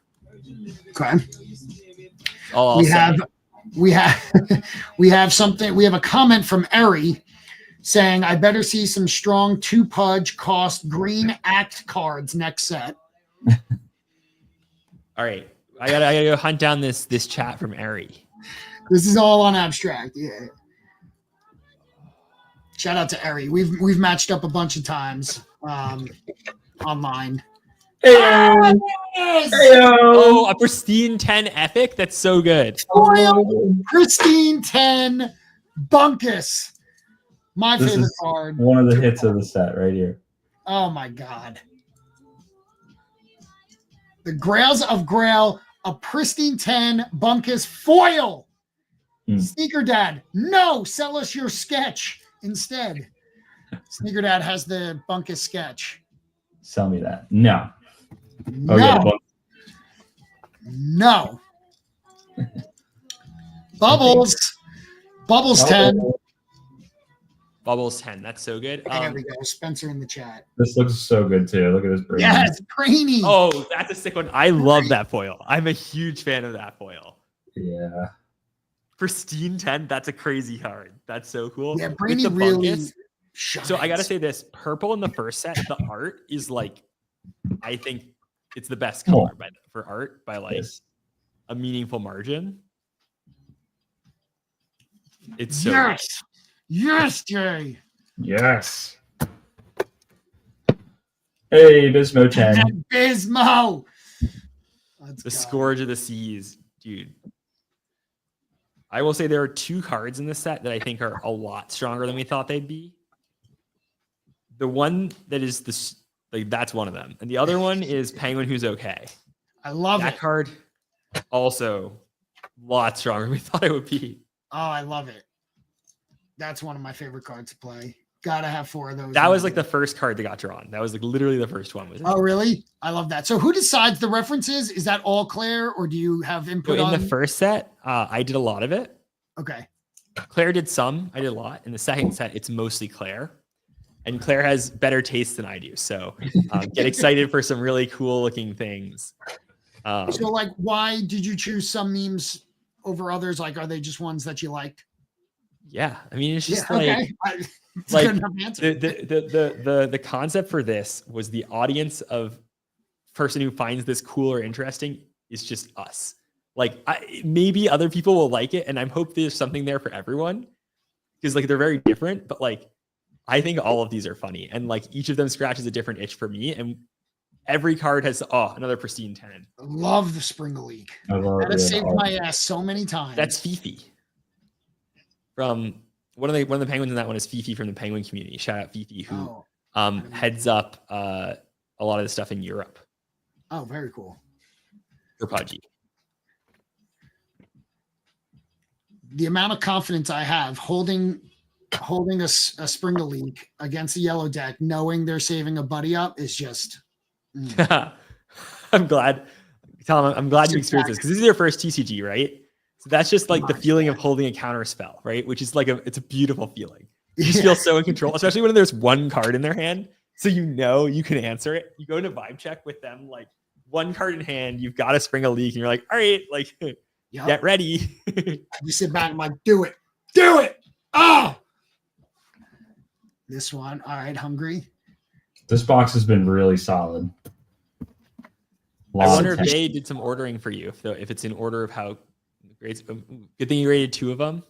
Okay. We have something. We have a comment from Eri saying, I better see some strong 2 pudge cost green act cards next set. All right. I gotta go hunt down this chat from Eri. This is all on Abstract. Yeah. Shout out to Eri. We've matched up a bunch of times online. Hey-o. Oh, a pristine 10 epic. That's so good. Pristine 10 Bunkus. My This favorite is card. One of the hits of the set right here. Oh my God. The Grails of Grail, a pristine 10 Bunkus foil. Sneaker Dad, no, sell us your sketch instead. Sneaker Dad has the Bunkus sketch. Sell me that. No. No. No. Bubbles 10. Bubbles 10. That's so good. There we go. Spencer in the chat. This looks so good too. Look at this brain. Yes, brainy. Oh, that's a sick one. I love that foil. I'm a huge fan of that foil. Yeah. Pristine 10. That's a crazy card. That's so cool. Yeah, brainy really shines. So I gotta say this: purple in the first set, the art is like, I think it's the best color for art by like a meaningful margin. It's so yes. nice. Yes, Jay. Yes. Hey, Bismo Chen. Bismo. The Scourge of the Seas, dude. I will say there are 2 cards in this set that I think are a lot stronger than we thought they'd be. The one that is that's one of them. And the other one is Penguin Who's Okay. I love that card. Also, a lot stronger than we thought it would be. Oh, I love it. That's one of my favorite cards to play. Gotta have 4 of those. That was like the first card that got drawn. That was like literally the first one. Oh, really? I love that. So who decides the references? Is that all Claire, or do you have input in the first set? I did a lot of it. Okay. Claire did some. I did a lot. In the second set, it's mostly Claire. And Claire has better taste than I do. So get excited for some really cool looking things. So like, why did you choose some memes over others? Like, are they just ones that you liked? Yeah. I mean, it's just okay. like the concept for this was the audience of person who finds this cool or interesting is just us. Like maybe other people will like it. And I hope there's something there for everyone because like, they're very different, but like, I think all of these are funny and like each of them scratches a different itch for me. And every card has, another pristine 10. I love the Springer League. That has saved my ass so many times. That's Fifi. From one of the penguins in that one is Fifi from the penguin community. Shout out Fifi who heads up a lot of the stuff in Europe Oh, very cool. for PUBG. The amount of confidence I have holding a Springer League against a yellow deck, knowing they're saving a buddy up, is just. I'm glad, Tom. I'm glad you experienced this because this is your first TCG, right? So that's just like the feeling of holding a counter spell, right? Which is like it's a beautiful feeling. You just feel so in control, especially when there's one card in their hand, so you know you can answer it. You go into vibe check with them like one card in hand. You've got to spring a leak, and you're like, all right, like get ready. You sit back and like, do it. Oh, this one. All right, hungry. This box has been really solid. I wonder if they did some ordering for you, if it's in order of how grades. Good thing you rated 2 of them.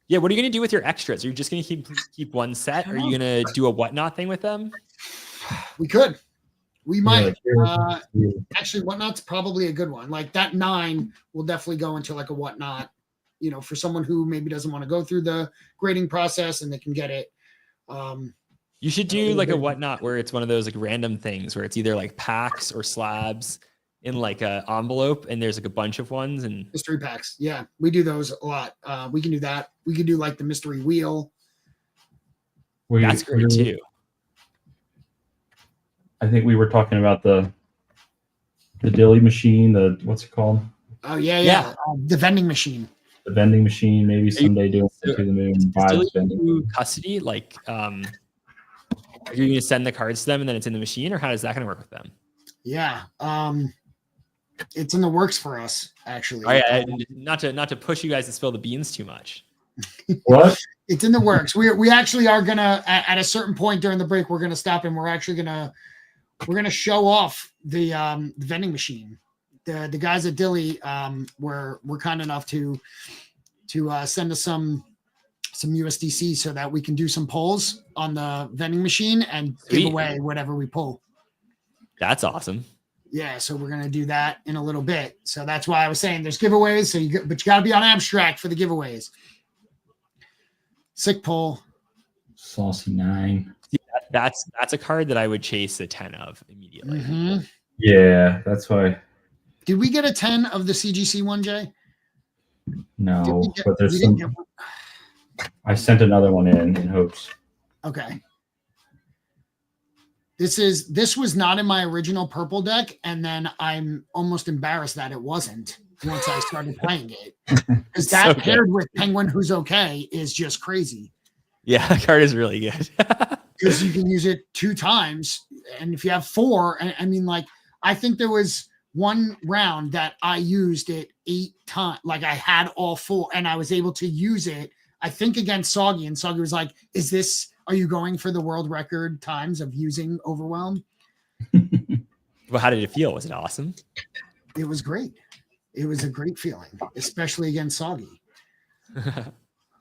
Yeah, what are you going to do with your extras? Are you just going to keep one set? Or are you going to do a whatnot thing with them? We could. We might. Yeah, Actually, whatnot's probably a good one. Like that 9 will definitely go into like a whatnot, for someone who maybe doesn't want to go through the grading process and they can get it. You should do like a whatnot where it's one of those like random things where it's either like packs or slabs in like a envelope, and there's like a bunch of ones and mystery packs. Yeah, we do those a lot. We can do that. We can do like the mystery wheel. That's great too. I think we were talking about the Dyli machine. What's it called? Oh yeah. The vending machine. The vending machine. Maybe someday doing it to the moon. Dyli vending custody. Like, are you going to send the cards to them and then it's in the machine, or how is that going to work with them? Yeah. It's in the works for us, actually. All right, not to push you guys to spill the beans too much. What? It's in the works. We actually are gonna at a certain point during the break, we're gonna stop and we're gonna show off the vending machine. The guys at Dyli were kind enough to send us some USDC so that we can do some polls on the vending machine and give away whatever we pull. That's awesome. Yeah, so we're gonna do that in a little bit. So that's why I was saying there's giveaways. But you got to be on abstract for the giveaways. Sick pull. Saucy 9. That's a card that I would chase a 10 of immediately. Mm-hmm. Yeah, that's why. Did we get a 10 of the CGC one, Jay? No, but there's some. I sent another one in hopes. Okay. This was not in my original purple deck, and then I'm almost embarrassed that it wasn't once I started playing it. Because that paired with Penguin Who's Okay is just crazy. Yeah, that card is really good. Because you can use it 2 times, and if you have 4, I think there was one round that I used it 8 times. Like I had all 4, and I was able to use it, I think, against Soggy, and Soggy was like, are you going for the world record times of using Overwhelm? Well, how did it feel? Was it awesome? It was great. It was a great feeling, especially against Soggy,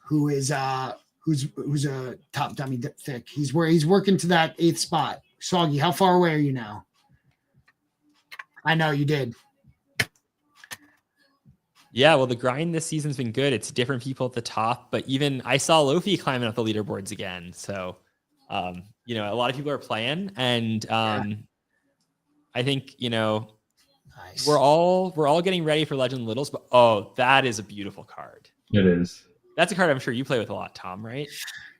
who's a top dummy thick. He's working to that 8th spot. Soggy, how far away are you now? I know you did. Yeah, well, the grind this season's been good. It's different people at the top, but even I saw Lofi climbing up the leaderboards again. So, a lot of people are playing, and I think nice. We're all getting ready for Legend Littles. But that is a beautiful card. It is. That's a card I'm sure you play with a lot, Tom. Right?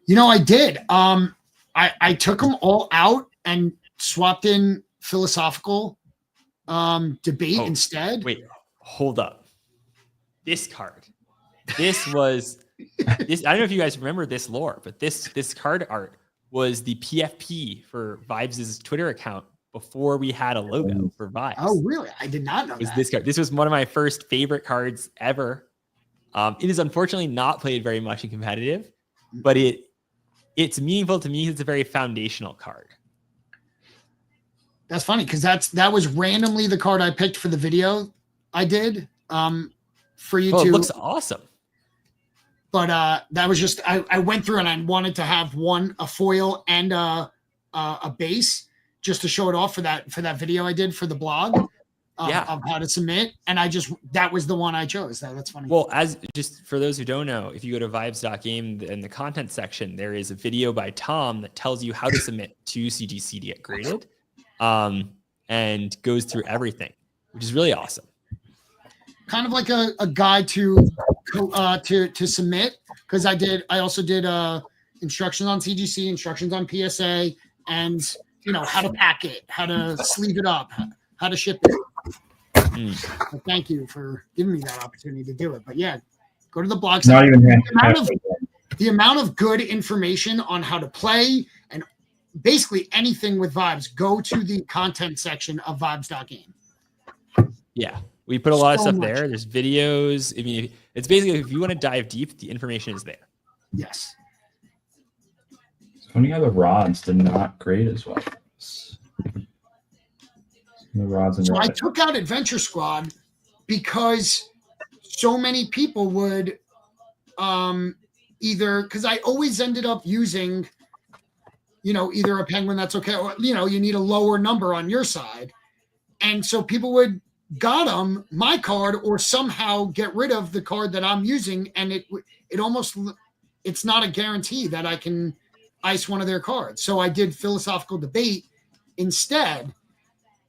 I did. I took them all out and swapped in philosophical debate instead. Wait, hold up. This card. This was this. I don't know if you guys remember this lore, but this card art was the PFP for Vibes' Twitter account before we had a logo for Vibes. Oh, really? I did not know that. This card. This was one of my first favorite cards ever. It is unfortunately not played very much in competitive, but it's meaningful to me. It's a very foundational card. That's funny because that was randomly the card I picked for the video I did. For you it looks awesome. But that was just I went through and I wanted to have a foil and a base just to show it off for that video I did for the blog of how to submit, and that was the one I chose. That's funny. Well, as just for those who don't know, if you go to vibes.game in the content section, there is a video by Tom that tells you how to submit to CGC to get graded. and goes through everything, which is really awesome. Kind of like a guide to submit, because I also did instructions on CGC, instructions on PSA, and how to pack it, how to sleeve it up, how to ship it. But thank you for giving me that opportunity to do it. But yeah, go to the blog site. The amount of good information on how to play and basically anything with Vibes, go to the content section of vibes.game. Yeah, we put a lot of stuff much. there. There's videos. I mean, it's basically, if you want to dive deep, the information is there. Yes. So many other rods did not grade as well. The rods and so I took out Adventure Squad because so many people would either, because I always ended up using, either a penguin that's okay, or you need a lower number on your side. And so people would got my card or somehow get rid of the card that I'm using, and it's not a guarantee that I can ice one of their cards. So I did Philosophical Debate instead.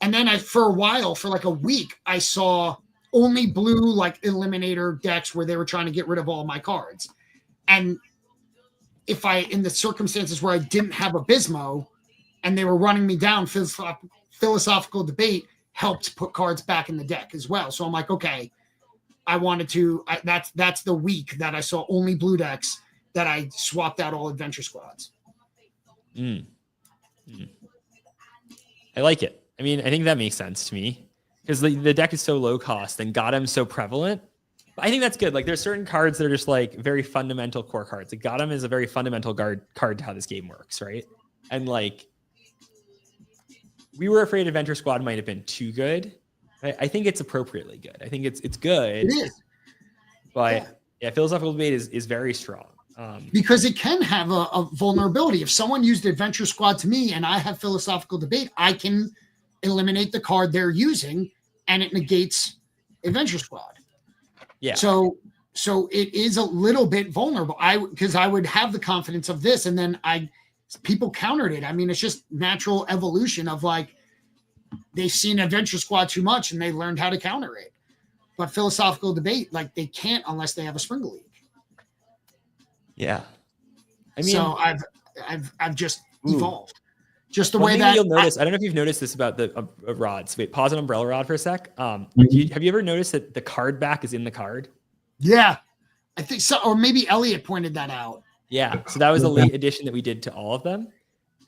And then for a while, for like a week, I saw only blue like eliminator decks where they were trying to get rid of all my cards. And in the circumstances where I didn't have a Bismo and they were running me down, Philosophical Debate helped put cards back in the deck as well. So I'm like, okay, that's the week that I saw only blue decks that I swapped out all Adventure Squads. I like it. I mean, I think that makes sense to me because the deck is so low cost and Gotham so prevalent. But I think that's good. Like there's certain cards that are just like very fundamental core cards. Like Gotham is a very fundamental card to how this game works, right? And like we were afraid Adventure Squad might have been too good. I think it's appropriately good. I think it's good. It is. But yeah, Philosophical Debate is very strong. Because it can have a vulnerability. If someone used Adventure Squad to me and I have Philosophical Debate, I can eliminate the card they're using and it negates Adventure Squad. Yeah. So it is a little bit vulnerable. Because I would have the confidence of this and then people countered it. I mean, it's just natural evolution of like they've seen Adventure Squad too much and they learned how to counter it. But Philosophical Debate, like they can't unless they have a Sprinkle League. Yeah. I mean, so I've just evolved. Just the way that you'll notice. I don't know if you've noticed this about the rods. Wait, pause an umbrella rod for a sec. Have you ever noticed that the card back is in the card? Yeah, I think so. Or maybe Elliot pointed that out. Yeah. So that was a late addition that we did to all of them.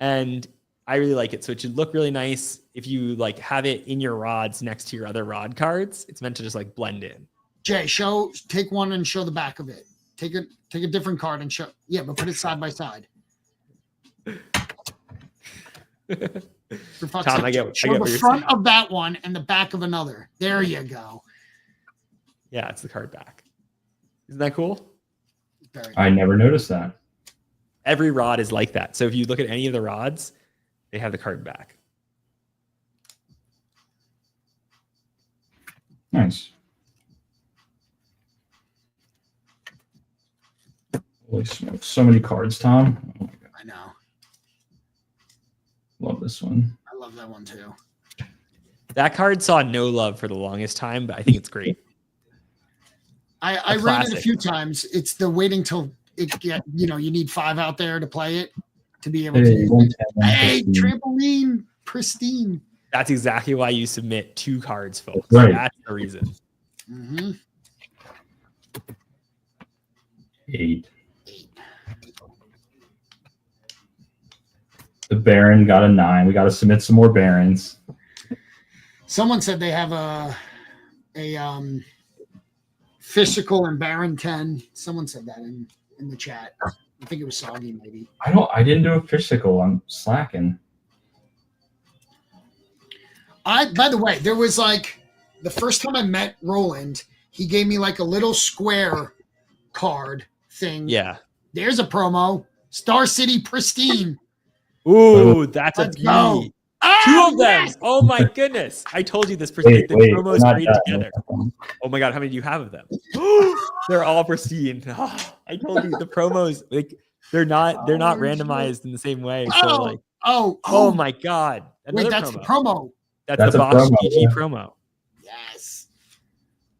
And I really like it. So it should look really nice if you like have it in your rods next to your other rod cards. It's meant to just like blend in. Jay, take one and show the back of it. Take a different card and show. Yeah, but put it side by side. For fuck's Tom, sake, I get show what the you're front saying. of that one and the back of another. There you go. Yeah, it's the card back. Isn't that cool? I never noticed that. Every rod is like that. So if you look at any of the rods, they have the card back. Nice. Holy smokes. So many cards, Tom. Oh my God. I know. Love this one. I love that one too. That card saw no love for the longest time, but I think it's great. I ran it a few times. It's the waiting till it get, you need 5 out there to play it to be able to use it. Hey, trampoline, pristine. That's exactly why you submit 2 cards, folks. Right. That's the reason. Mm-hmm. 8. The Baron got a 9. We got to submit some more Barons. Someone said they have a physical and Baron 10. Someone said that in the chat. I think it was Soggy, maybe. I didn't do a physical. I'm slacking. By the way, there was like the first time I met Roland, he gave me like a little square card thing. Yeah. There's a promo. Star City Pristine. Ooh, that's Let's a go. beauty. Ah, 2 of them. yes! Oh my goodness. I told you this. The promos not made that. together. Oh my God. How many do you have of them? They're all pristine. I told you the promos, like they're not randomized in the same way. So like Oh my God. Another wait, that's promo. the promo. That's the a Box promo, GG yeah. promo. Yes.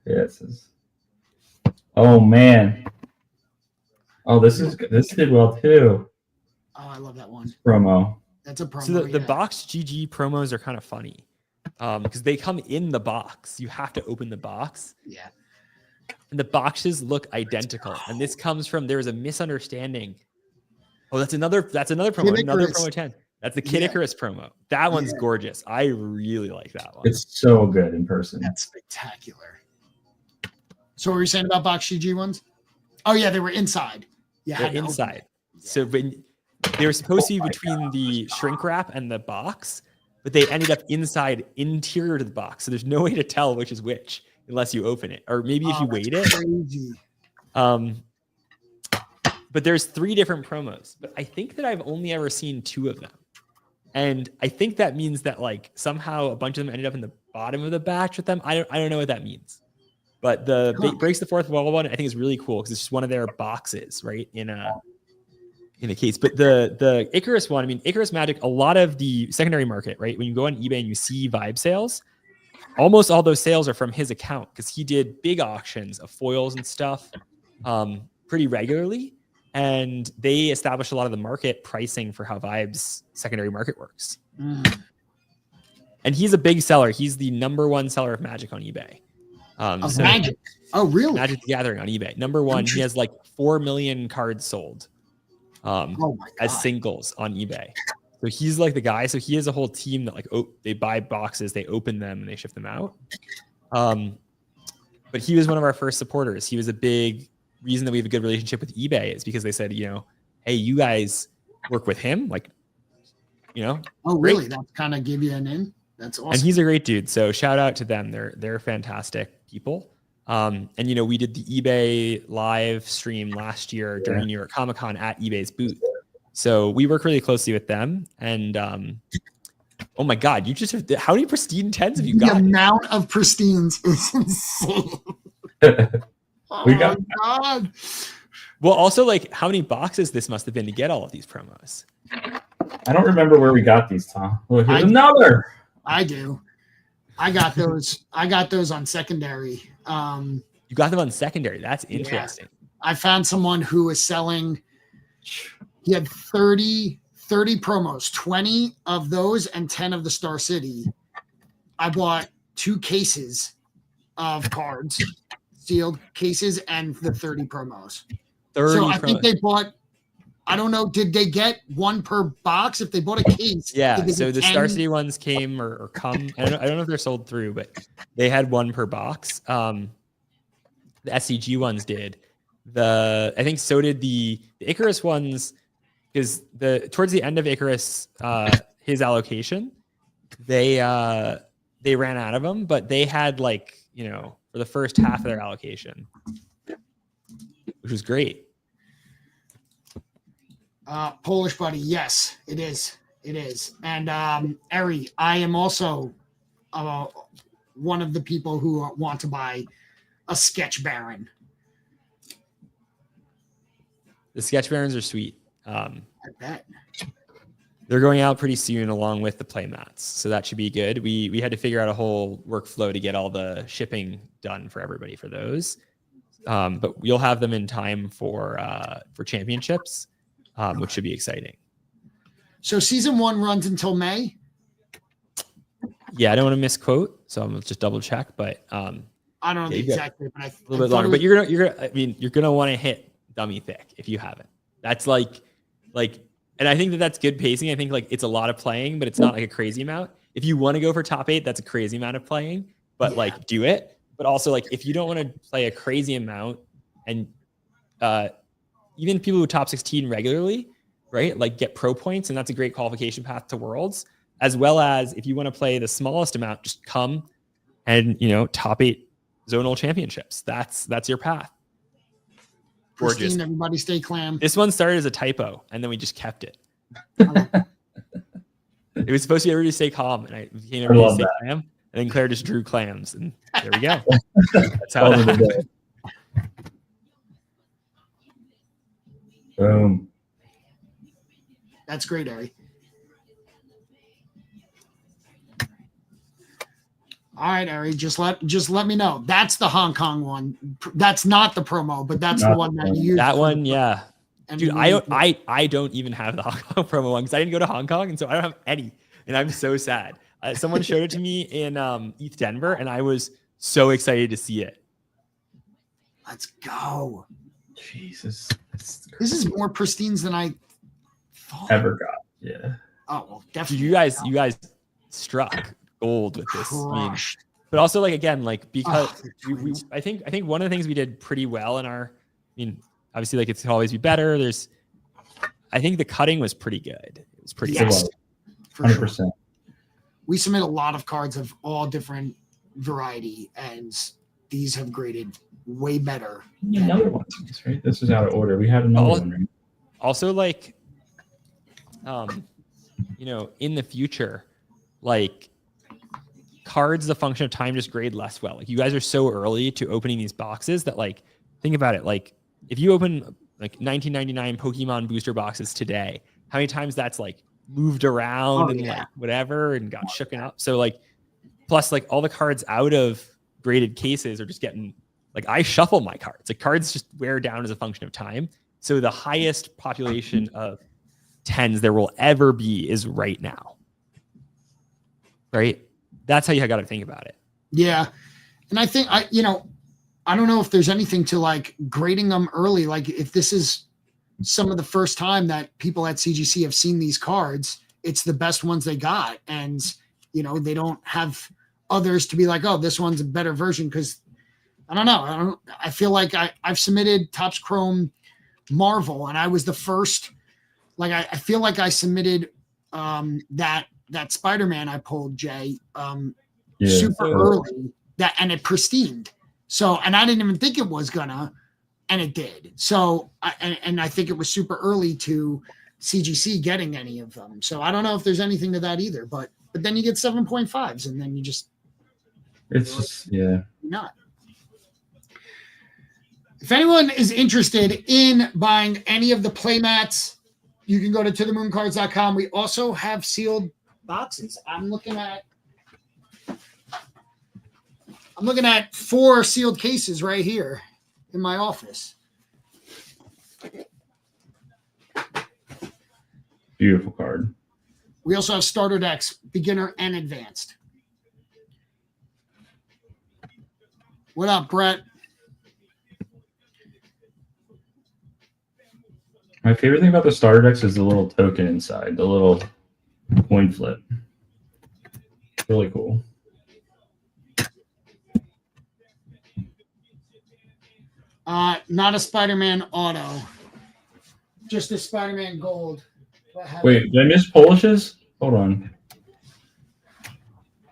Yes. Oh man. Oh, this did well too. Oh, I love that one. Promo. That's a promo. So the yeah. Box GG promos are kind of funny because they come in the box. You have to open the box. Yeah. And the boxes look identical. And this comes from there was a misunderstanding. Oh, that's another promo. Kid Another Icarus. promo 10. That's the Kid Yeah. Icarus promo. That one's Yeah. gorgeous. I really like that one. It's so good in person. That's spectacular. So what were you saying about Box GG ones? Oh yeah, they were inside. Yeah, They're inside. So when they were supposed to be between the shrink wrap and the box, but they ended up inside, interior to the box. So there's no way to tell which is which unless you open it, or maybe if you wait it. Crazy. But there's 3 different promos. But I think that I've only ever seen 2 of them, and I think that means that like somehow a bunch of them ended up in the bottom of the batch with them. I don't know what that means. But the breaks the fourth wall one I think is really cool because it's just one of their boxes, right? In a case. But the Icarus one, I mean, Icarus Magic, a lot of the secondary market, right? When you go on eBay and you see Vibe sales, almost all those sales are from his account because he did big auctions of foils and stuff pretty regularly. And they established a lot of the market pricing for how Vibe's secondary market works. And he's a big seller. He's the #1 seller of Magic on eBay. Of Magic? Oh, really? Magic the Gathering on eBay. #1, he has like 4 million cards sold as singles on eBay. So he's like the guy. So he has a whole team that like they buy boxes, they open them, and they ship them out. But he was one of our first supporters. He was a big reason that we have a good relationship with eBay is because they said, hey, you guys work with him, like, Oh, really? That kind of give you an in. That's awesome. And he's a great dude. So shout out to them. They're fantastic people. And we did the eBay live stream last year during New York Comic Con at eBay's booth. So we work really closely with them. And oh my God, you just have how many pristine 10s have you got? The amount of pristines is insane. We got God. Well, also like how many boxes this must have been to get all of these promos. I don't remember where we got these, Tom. Look, here's another. I do. I got those. I got those on secondary. You got them on secondary. That's interesting. Yeah. I found someone who was selling. He had 30 promos, 20 of those and 10 of the Star City. I bought 2 cases of cards, sealed cases, and the 30 promos. 30 so I promos. think they bought. I don't know. Did they get 1 per box? If they bought a case, yeah. So the Star City ones came or come. I don't know if they're sold through, but they had 1 per box. The SCG ones did. I think so did the Icarus ones, because towards the end of Icarus, his allocation, they ran out of them, but they had for the first half of their allocation, which was great. Polish buddy, yes, it is. It is. And Eri, I am also one of the people who want to buy a Sketch Baron. The Sketch Barons are sweet. I bet. They're going out pretty soon along with the play mats, so that should be good. We had to figure out a whole workflow to get all the shipping done for everybody for those, but you'll have them in time for championships, which should be exciting. So season 1 runs until May. Yeah, I don't want to misquote, so I'm just double check, but I don't know the exact date, but a little bit longer. But you're gonna want to hit dummy thick if you haven't. That's like, and I think that's good pacing. I think it's a lot of playing, but it's not like a crazy amount. If you want to go for top 8, that's a crazy amount of playing, but do it. But also if you don't want to play a crazy amount, and even people who top 16 regularly, right? Get pro points, and that's a great qualification path to Worlds. As well as if you want to play the smallest amount, just come and top 8 zonal championships. That's your path. Gorgeous. Christine, everybody stay clam. This one started as a typo, and then we just kept it. It was supposed to be everybody stay calm, and I became everybody stay clam, and then Claire just drew clams, and there we go. That's how it happened. Boom. That's great, Ari. All right, Ari, just let me know. That's the Hong Kong one. That's not the promo, but that's the one that you used. That for one, the- yeah. and Dude, you I don't even have the Hong Kong promo one because I didn't go to Hong Kong, and so I don't have any, and I'm so sad. Someone showed it to me in ETH Denver, and I was so excited to see it. Let's go. Jesus. This is more pristines than I thought. Ever got. Yeah. Oh well, Dude, definitely. you guys struck gold with this. I mean, Crushed. but also like again, like because Oh, we I think one of the things we did pretty well in our, I mean, obviously like it could always be better. I think the cutting was pretty good. It was pretty Yes. good. For 100%. sure. We submit a lot of cards of all different variety, and these have graded way better. Another one, right? This is out of order. We had another one, right? Also, like, in the future, like cards, the function of time just grade less well. Like you guys are so early to opening these boxes that like, think about it. Like if you open like 1999 Pokemon booster boxes today, how many times that's like moved around like whatever and got shooken up. So like, plus like all the cards out of graded cases are just getting like, I shuffle my cards. Like cards just wear down as a function of time. So the highest population of 10s there will ever be is right now. Right? That's how you got to think about it. Yeah. And I think I don't know if there's anything to like grading them early. Like if this is some of the first time that people at CGC have seen these cards, it's the best ones they got. And, they don't have others to be like, oh, this one's a better version. Cause I don't know. I feel like I've submitted Topps Chrome Marvel and I was the first, like, I feel like I submitted that Spider-Man I pulled, Jay, super early and it pristined. So, and I didn't even think it was gonna, and it did. So, and I think it was super early to CGC getting any of them. So I don't know if there's anything to that either, but then you get 7.5s and then you just, it's just, yeah. Not. If anyone is interested in buying any of the playmats, you can go to tothemooncards.com. We also have sealed boxes. I'm looking at 4 sealed cases right here in my office. Beautiful card. We also have starter decks, beginner and advanced. What up, Brett? My favorite thing about the starter decks is the little token inside, the little coin flip. Really cool. Not a Spider-Man auto, just a Spider-Man gold. Wait, did I miss Polishes? Hold on.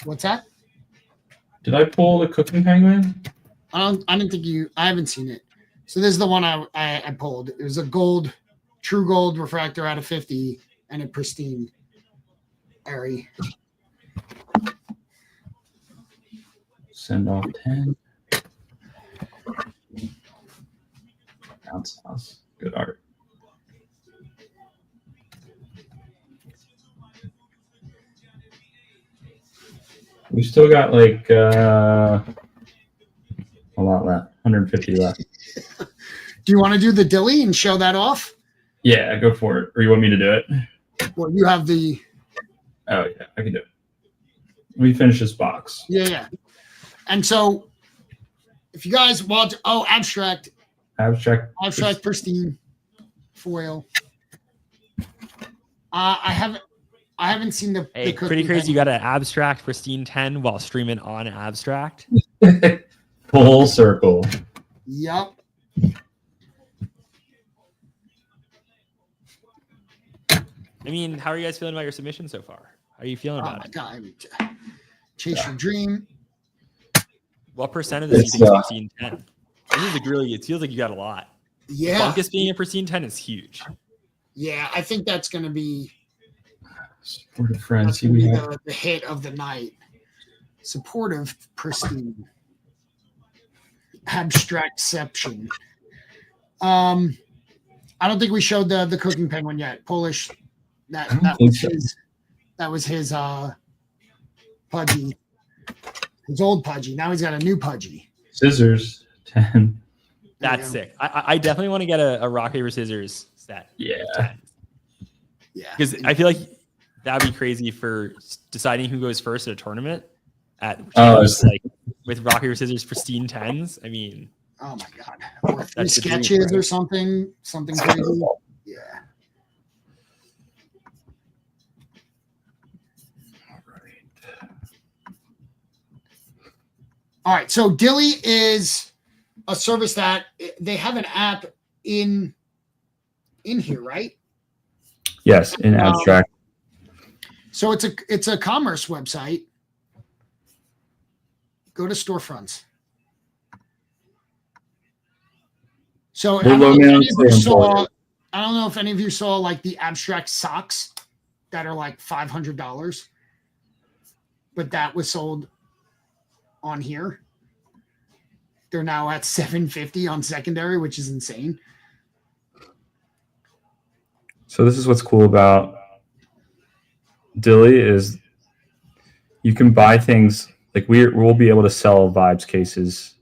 What's that? Did I pull the Cooking Penguin? I didn't think I haven't seen it. So this is the one I pulled. It was a gold, true gold refractor out of 50 and a pristine Airy. Send off 10. Bounce house. Good art. We still got like a lot left, 150 left. Do you want to do the Dyli and show that off? Yeah, go for it. Or you want me to do it? Well, you have the. Oh yeah, I can do it. Let me finish this box. Yeah. And so, if you guys want, abstract, pristine, foil. I haven't seen the. Hey, the pretty crazy. You got an abstract pristine 10 while streaming on abstract. Full circle. Yep. I mean, how are you guys feeling about your submission so far? How are you feeling about it? God, chase your dream. What percent of this do you think is pristine 10? This is really, it feels like you got a lot. Yeah. Fungus being a pristine 10 is huge. Yeah, I think that's going to be Supportive friends. the hit of the night. Supportive, pristine, abstractception. I don't think we showed the Cooking Penguin yet. Polish. That was his pudgy. His old Pudgy. Now he's got a new Pudgy. Scissors 10. That's sick. I definitely want to get a rock paper scissors set. Yeah. Yeah. Because I feel like that'd be crazy for deciding who goes first at a tournament. Like with rock paper scissors pristine 10s. I mean, oh my god. Or 3 That's the dream, sketches right? or something crazy. Yeah. All right. So Dyli is a service that they have an app in here, right? Yes, in abstract. So it's a commerce website. Go to storefronts. So I don't know if any of you saw like the abstract socks that are like $500, but that was sold on here. They're now at $750 on secondary, which is insane. So this is what's cool about Dyli is you can buy things like we'll be able to sell vibes cases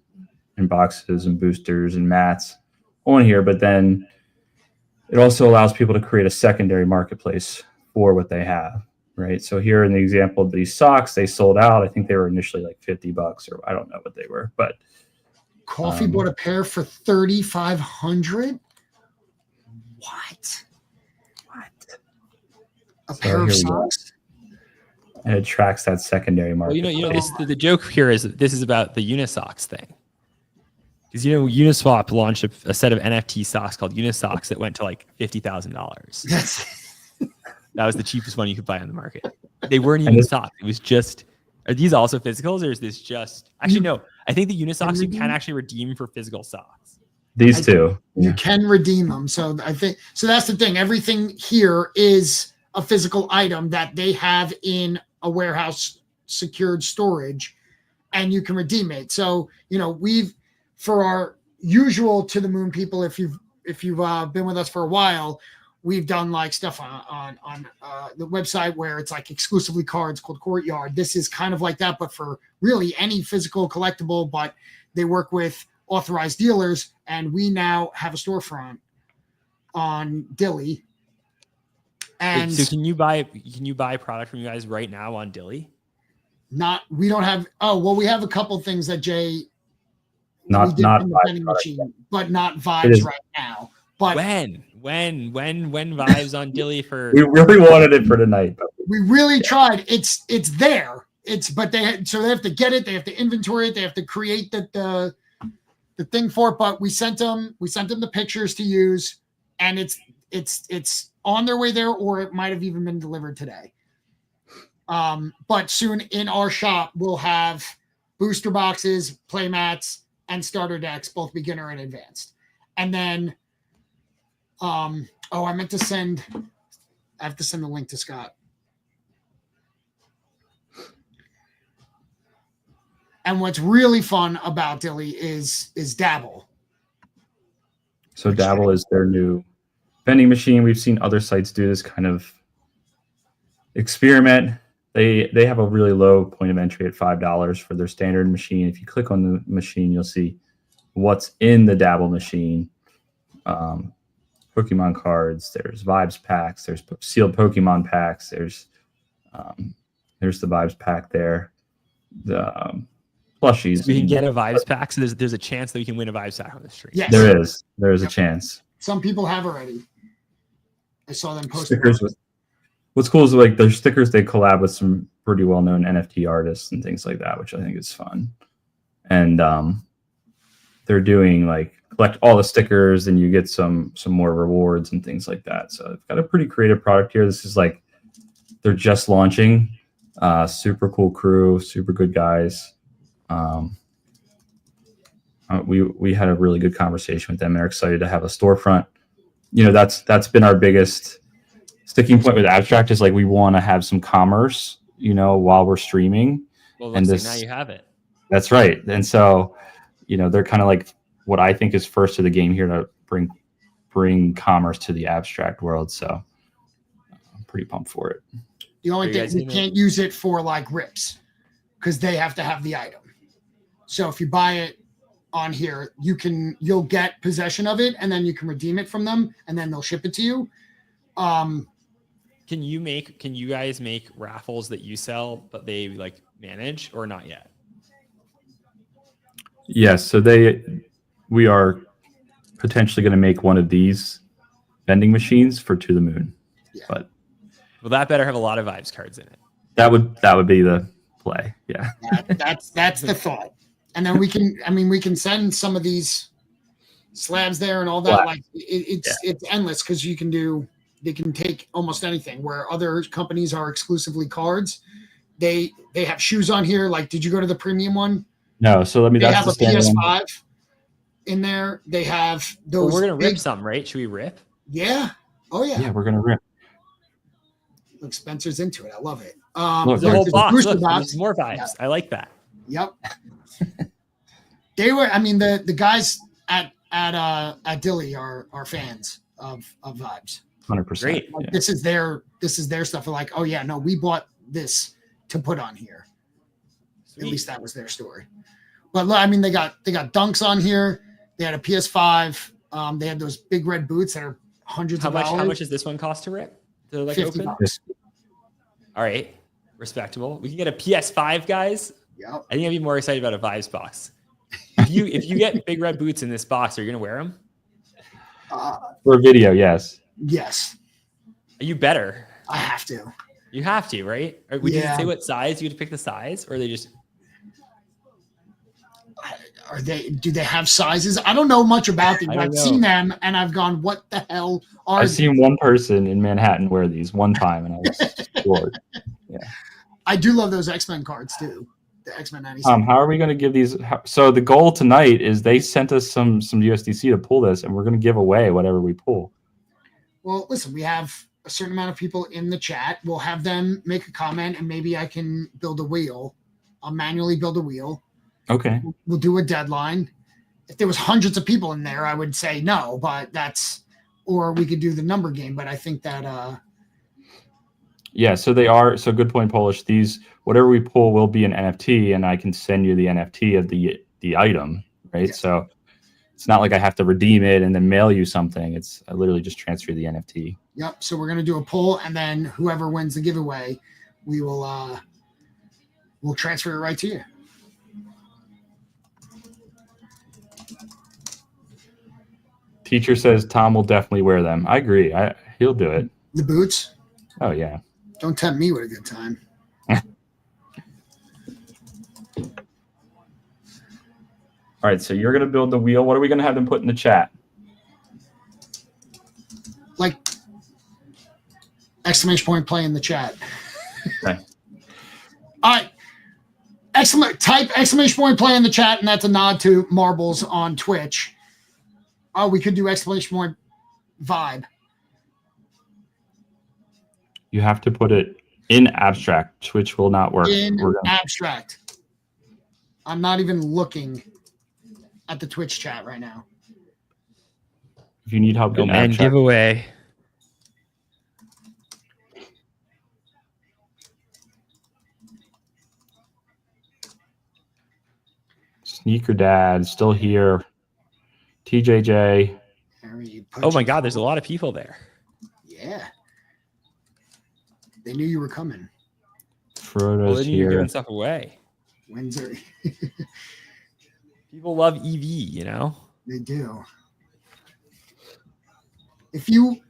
and boxes and boosters and mats on here, but then it also allows people to create a secondary marketplace for what they have, right? So here in the example of these socks, they sold out. I think they were initially like $50 or I don't know what they were, but Coffee bought a pair for $3,500. What? A pair of socks? And it tracks that secondary market. Well, the joke here is that this is about the Unisocks thing. Because Uniswap launched a set of NFT socks called Unisocks that went to like $50,000. That was the cheapest one you could buy on the market. They weren't even socks. It was just. Are these also physicals, or is this just? Actually, no. I think the Unisocks you can actually redeem for physical socks. These two. You can redeem them. So I think that's the thing. Everything here is a physical item that they have in a warehouse secured storage, and you can redeem it. So we've, for our usual To the Moon people, if you've been with us for a while, we've done like stuff on the website where it's like exclusively cards called Courtyard. This is kind of like that, but for really any physical collectible, but they work with authorized dealers, and we now have a storefront on Dyli. And so can you buy product from you guys right now on Dyli? We don't have. Oh, well, we have a couple things that Jay. Not vending machine, but not vibes right now. But when vibes on Dyli for? We really wanted it for tonight. We really tried. It's there. But they have to get it. They have to inventory it. They have to create the thing for it. But we sent them the pictures to use, and it's on their way there, or it might have even been delivered today. But soon in our shop, we'll have booster boxes, play mats, and starter decks, both beginner and advanced. And then, I have to send the link to Scott. And what's really fun about Dyli is Dabble. So Dabble is their new vending machine. We've seen other sites do this kind of experiment. They have a really low point of entry at $5 for their standard machine. If you click on the machine, you'll see what's in the Dabble machine. Pokemon cards, there's Vibes packs, there's sealed Pokemon packs, there's the Vibes pack there. The plushies. So we can get a Vibes pack, so there's a chance that we can win a Vibes pack on the stream. Yes. There is a chance. Some people have already. I saw them post stickers. What's cool is like their stickers, they collab with some pretty well-known NFT artists and things like that, which I think is fun. And they're doing like collect all the stickers and you get some more rewards and things like that. So they've got a pretty creative product here. This is like they're just launching. Super cool crew, super good guys. We had a really good conversation with them. They're excited to have a storefront. That's been our biggest sticking point with Abstract is like we want to have some commerce, while we're streaming. Well, and now you have it. That's right. And so, they're kind of like what I think is first to the game here to bring commerce to the Abstract world. So I'm pretty pumped for it. The only thing we can't use it for like rips because they have to have the item. So if you buy it on here, you'll get possession of it, and then you can redeem it from them, and then they'll ship it to you. Can you guys make raffles that you sell, but they like manage, or not yet? Yes. So we are potentially going to make one of these vending machines for To the Moon. Yeah. But Well, that better have a lot of vibes cards in it. that would be the play. Yeah. That's the thought. And then we can send some of these slabs there and all that. Wow. Like it's endless because they can take almost anything. Where other companies are exclusively cards, they have shoes on here. Like, did you go to the premium one? No. So They that's have the a standard PS5 one. in there. They have Well, those. we're gonna rip some, right? Should we rip? Yeah. Oh yeah. Yeah, we're gonna rip. Look, Spencer's into it. I love it. Look, The whole there's box. booster Look, box. there's more vibes. Yeah. I like that. Yep. The guys at Dyli are fans of vibes. 100%. Great. Like, Yeah. this is their stuff. They're like, oh yeah, no, we bought this to put on here. Sweet. At least that was their story. But look, they got dunks on here. They had a PS5. They had those big red boots that are hundreds of dollars. How much does this one cost to rip? To like $50. open? All right, respectable. We can get a PS5, guys. Yep. I think I'd be more excited about a Vibes box. If you get big red boots in this box, are you gonna wear them? For a video, yes. Yes, You better. I have to. You have to, right? Or we didn't Yeah. say what size. You have to pick the size, or they just. Do they have sizes? I don't know much about them. I don't I've know. seen them and I've gone, what the hell are I've these? seen one person in Manhattan wear these one time, and I was floored. I do love those X-Men cards too. The X-Men 97. How are we going to give these? So the goal tonight is they sent us some USDC to pull this, and we're going to give away whatever we pull. Well, listen, we have a certain amount of people in the chat. We'll have them make a comment, and maybe I can build a wheel. I'll manually build a wheel. Okay. We'll do a deadline. If there was hundreds of people in there, I would say no, but or we could do the number game. But I think that Yeah. So they are. So good point, Polish. These whatever we pull will be an NFT, and I can send you the NFT of the item, right? Yes. So it's not like I have to redeem it and then mail you something. I literally just transfer the NFT. yep. So we're gonna do a poll, and then whoever wins the giveaway, we'll transfer it right to you. Teacher says Tom will definitely wear them. I agree. He'll do it. The boots. Oh yeah. Don't tempt me with a good time. All right. So you're going to build the wheel. What are we going to have them put in the chat? Like exclamation point play in the chat. Okay. All right. Type exclamation point play in the chat, and that's a nod to Marbles on Twitch. Oh, we could do exclamation point vibe. You have to put it in abstract, which will not work. In We're gonna- abstract. I'm not even looking at the Twitch chat right now. If you need help, Oh in man, abstract, giveaway. Sneaker Dad still here. TJJ. Harry, Oh my God, there's a lot of people there. Yeah. They knew you were coming. Well, Frodo's then you're here. giving stuff away. Windsor. People love EV, you know. They do. If you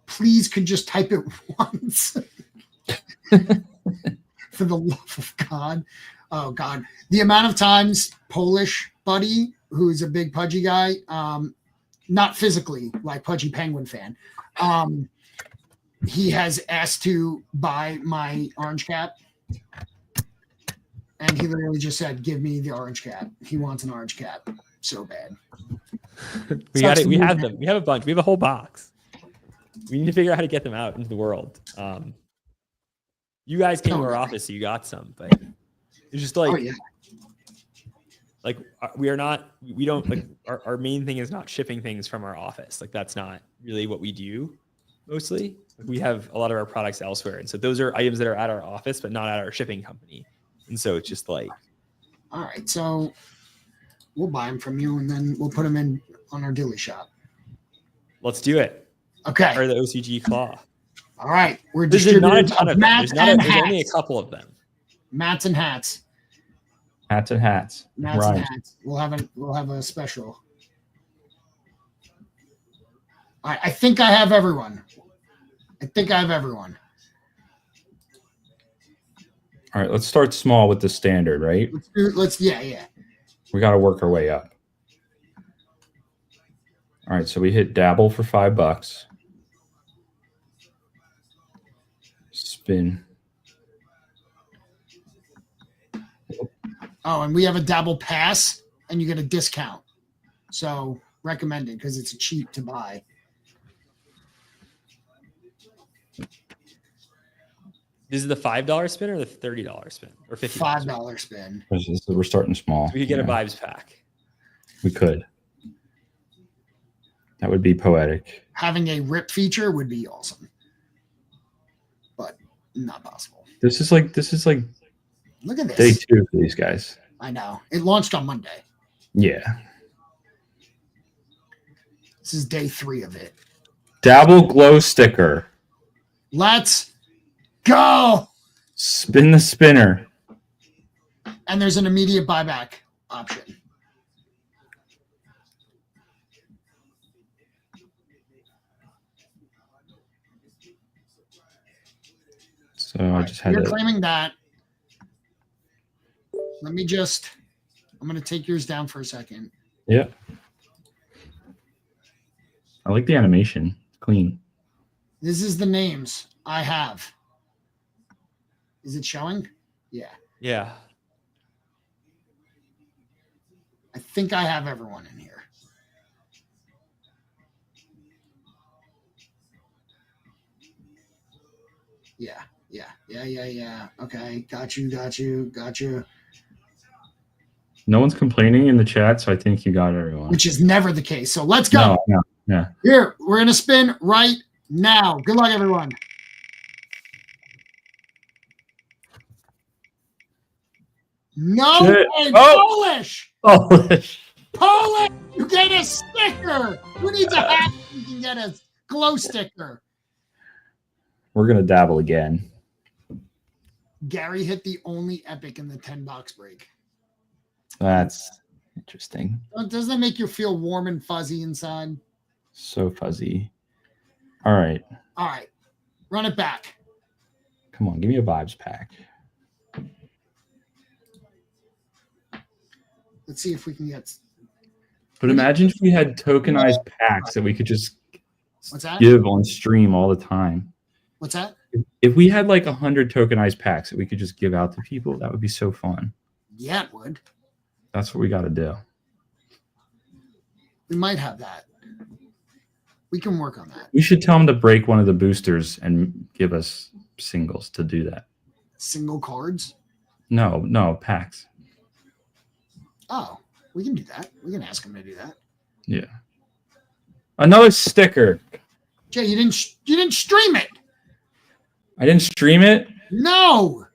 please could just type it once. For the love of God. Oh God. The amount of times Polish buddy, who's a big Pudgy guy, not physically like Pudgy Penguin fan, he has asked to buy my orange cap. And he literally just said, give me the orange cap. He wants an orange cap so bad. We Sucks got it. to We lose have them. them. We have a bunch. We have a whole box. We need to figure out how to get them out into the world. You guys came to our office, so you got some, but it's just like, Oh yeah. like we don't like our main thing is not shipping things from our office. Like that's not really what we do mostly. Like, we have a lot of our products elsewhere. And so those are items that are at our office, but not at our shipping company. And so it's just like, All right, so we'll buy them from you, and then we'll put them in on our Dyli shop. let's do it. Okay. Or the OCG claw. All right. We're There's not a ton of them. mats There's, and there's hats. only a couple of them. Mats and hats. Hats and hats. Mats Right. and hats. We'll have a special. All right. I think I have everyone. All right, let's start small with the standard, right? Yeah. We got to work our way up. All right, so we hit dabble for $5. Spin. Oh, and we have a dabble pass, and you get a discount. So recommended because it's cheap to buy. This is the $5 spin or the $30 spin or $50 $5 spin. We're starting small. So we could get a vibes pack. We could. That would be poetic. Having a rip feature would be awesome, but not possible. This is like Look at this. day 2 for these guys. I know. It launched on Monday. Yeah. This is day 3 of it. Dabble glow sticker. Let's go. Spin the spinner. And there's an immediate buyback option. So I just had You're to. claiming that. I'm going to take yours down for a second. Yeah. I like the animation. Clean. This is the names I have. Is it showing? Yeah. Yeah. I think I have everyone in here. Yeah. Okay. Got you. No one's complaining in the chat, so I think you got everyone. Which is never the case. So let's go. No. Yeah. Here, we're going to spin right now. Good luck, everyone. No Shit. way. Oh. Polish. Polish. Polish. You get a sticker. Who needs a hat? You can get a glow sticker. We're gonna dabble again. Gary hit the only epic in the 10 box break. That's interesting. Doesn't that make you feel warm and fuzzy inside? So fuzzy. All right. Run it back. Come on, give me a vibes pack. Let's see if we can get. But imagine if we had tokenized packs that we could just What's that? give on stream all the time. What's that? If we had like 100 tokenized packs that we could just give out to people, that would be so fun. Yeah, it would. That's what we got to do. We might have that. We can work on that. We should tell them to break one of the boosters and give us singles to do that. Single cards? No, packs. Oh, we can do that. We can ask them to do that. Yeah. Another sticker. Jay, you didn't stream it. I didn't stream it. No.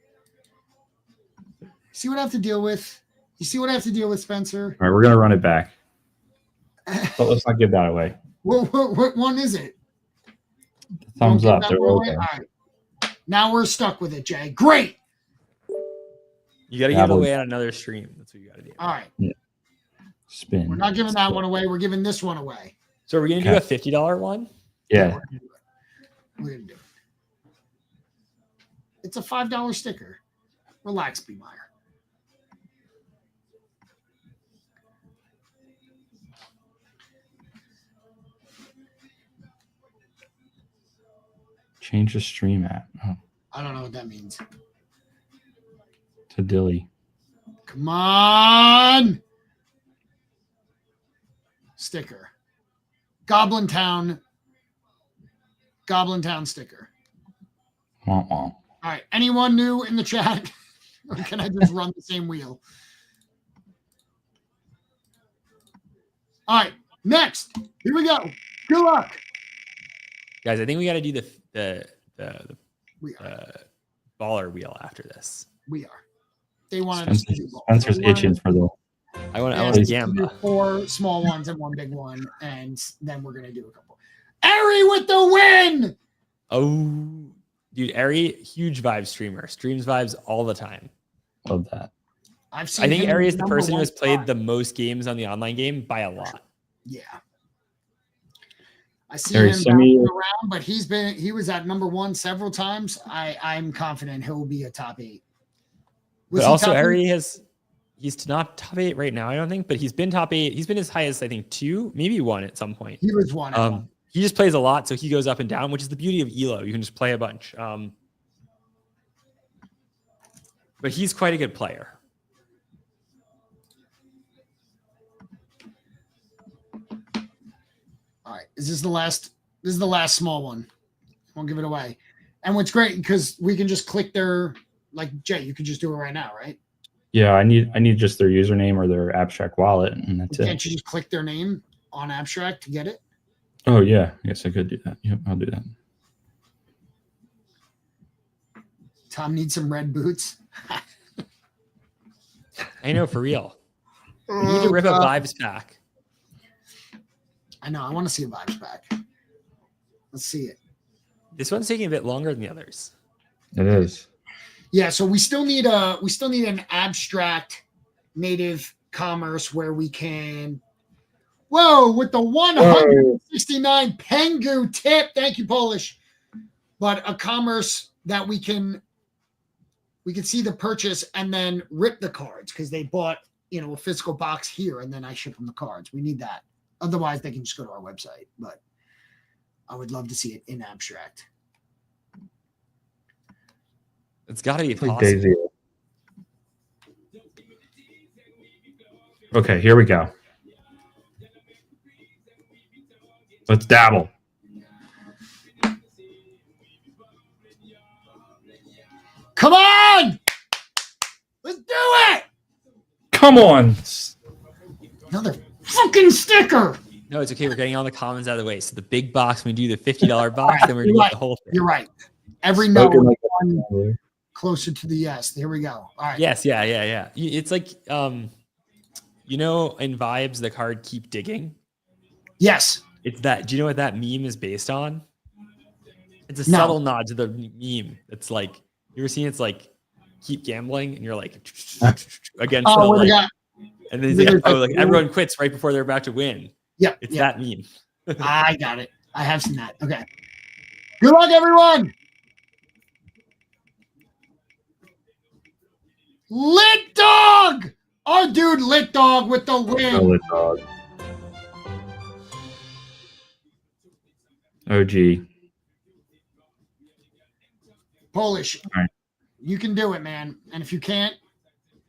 See what I have to deal with? You see what I have to deal with, Spencer? All right, we're gonna run it back. But let's not give that away. What one is it? Thumbs Don't up. give They're that one away? okay. All right. Now we're stuck with it, Jay. Great. You got to give it away on another stream. That's what you got to do. All right. Yeah. Spin. We're not giving that one away. We're giving this one away. So we're going to do a $50 one? Yeah. We're going to do it. It's a $5 sticker. Relax, B. Meyer. Change the stream app. Oh, I don't know what that means. to Dyli. Come on. Sticker. Goblin Town sticker. Wah, wah. All right. Anyone new in the chat? Or can I just run the same wheel? All right. Next. Here we go. Good luck. Guys, I think we got to do the We are. baller wheel after this. We are. they wanted us to do both. Spencer's We wanted itching for the. I want to to do Gamba. 4 small ones and 1 big one, and then we're gonna do a couple. Ari with the win. Oh, dude, Ari, huge vibe streamer. Streams vibes all the time. Love that. I've seen. I think him Ari is the number person who one has played spot. the most games on the online game by a lot. Yeah. I see Ari, him send me- bouncing around, but he was at number 1 several times. I'm confident he'll be a top 8. Was But he also, top 8? Ari he's not top 8 right now, I don't think, but he's been top 8. He's been as high as I think 2, maybe 1 at some point. He was 1. At one. He just plays a lot, so he goes up and down, which is the beauty of Elo. You can just play a bunch. But he's quite a good player. All right. Is this the last? This is the last small one. Won't give it away. And what's great because we can just click their Jay. You could just do it right now, right? Yeah, I need just their username or their abstract wallet, and that's it. Can't you just click their name on abstract to get it? Oh yeah, I guess I could do that. Yep, I'll do that. Tom needs some red boots. I know, for real. We need to rip a vibes pack. I know. I want to see a vibes pack. Let's see it. This one's taking a bit longer than the others. It is. Yeah, so we still need an abstract native commerce where we can. Whoa, with the 169 Pengu tip. Thank you, Polish. But a commerce that we can see the purchase and then rip the cards because they bought, a physical box here and then I ship them the cards. We need that. Otherwise, they can just go to our website. But I would love to see it in abstract. It's got to be Like possible. Daisy. Okay, here we go. Let's dabble. Come on! Let's do it! Come on. Another fucking sticker. No, it's okay. We're getting all the comments out of the way. So the big box, when we do the $50 box, then we're going to You're get the whole thing. You're right. Every no Spoken is like one closer to the yes. Here we go. All right. Yes, yeah. It's like, in Vibes, the card Keep Digging. Yes. It's that. Do you know what that meme is based on? It's a No. subtle nod to the meme. It's like, you ever seen it's like, keep gambling, and you're like, against the, Oh, we like, got. and then there's like, like- everyone quits right before they're about to win. Yeah. It's yeah. that meme. I got it. I have seen that. Okay. Good luck, everyone. Lit Dog. Our dude Lit Dog with the win. Solid dog. OG. Polish. All right. You can do it, man. And if you can't,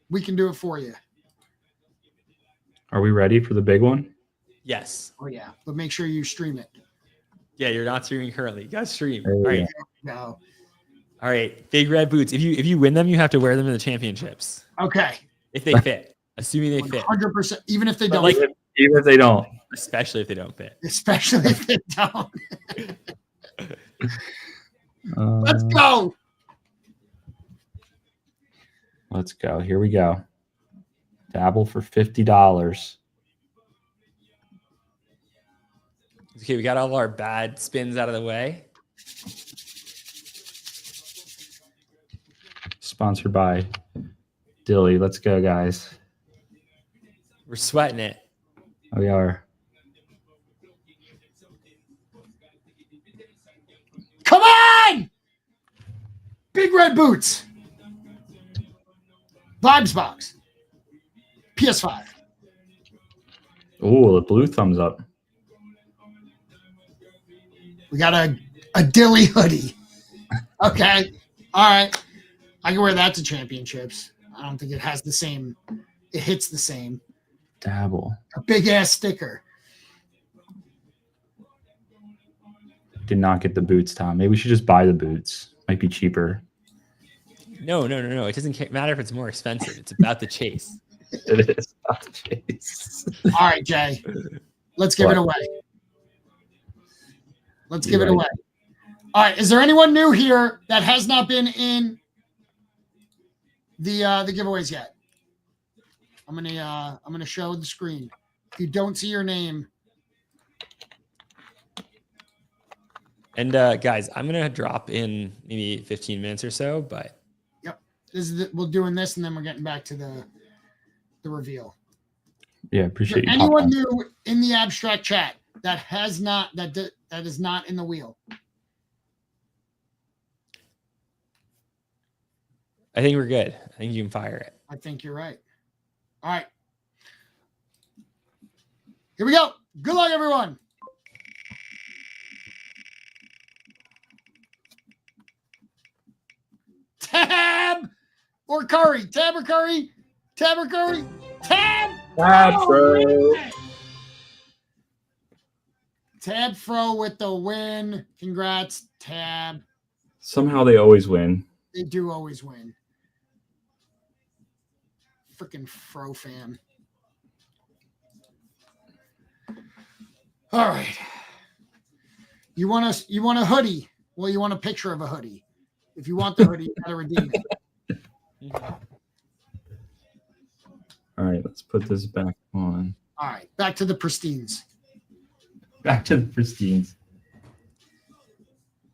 we can do it for you. Are we ready for the big one? Yes. Oh, yeah. But make sure you stream it. Yeah, you're not streaming currently. You got to stream. Oh, All right. yeah. No. All right. Big red boots. If you win them, you have to wear them in the championships. Okay. If they fit. Assuming they fit. 100%. Even if they But don't. like- Even if they don't. Especially if they don't fit. Especially if they don't. Uh, Let's go. Let's go. Here we go. Dabble for $50. Okay, we got all our bad spins out of the way. Sponsored by Dyli. Let's go, guys. We're sweating it. We are. Come on! Big red boots. Vibes box. PS5. Oh, the blue thumbs up. We got a Dyli hoodie. Okay. All right. I can wear that to championships. I don't think it has the same. It hits the same. Dabble. A big ass sticker. Did not get the boots, Tom. Maybe we should just buy the boots. Might be cheaper. No. It doesn't matter if it's more expensive. It's about the chase. It is. Jeez. All right, Jay. Let's give it away. Let's give it away. All right. Is there anyone new here that has not been in the giveaways yet. I'm gonna show the screen. If you don't see your name, And guys, I'm gonna drop in maybe 15 minutes or so, but we're doing this, and then we're getting back to the reveal. Yeah, appreciate you. Anyone new in the abstract chat that has not that is not in the wheel? I think we're good. I think you can fire it. I think you're right. All right. Here we go. Good luck, everyone. Tab or Curry? Tab or Curry? Tab or Curry? Tab! Fro. Tab Fro with the win. Congrats, Tab. Somehow they always win. They do always win. Freaking Fro fam. All right. You want a hoodie? Well, you want a picture of a hoodie. If you want the hoodie, you gotta redeem it. All right, let's put this back on. All right, back to the pristines. Back to the pristines.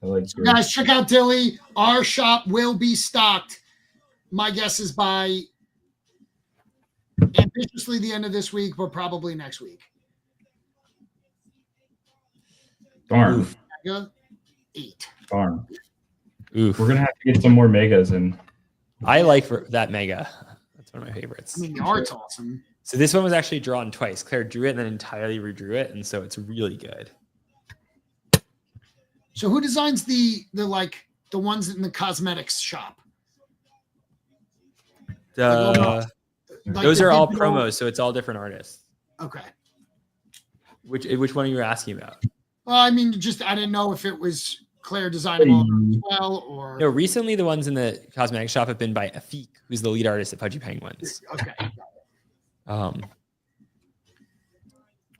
I like So guys, check out Dyli. Our shop will be stocked. My guess is by ambitiously the end of this week, but probably next week. Darn. Mega 8. Darn. Oof. We're gonna have to get some more megas in. I like that mega. That's one of my favorites. I mean, the art's awesome. So this one was actually drawn twice. Claire drew it and then entirely redrew it, and so it's really good. So who designs the ones in the cosmetics shop? Like Those the are all digital- promos, so it's all different artists. Okay. Which one are you asking about? Well, I mean, I didn't know if it was Claire designing all of them as well, or No, recently the ones in the cosmetic shop have been by Afik, who's the lead artist at Pudgy Penguins. okay.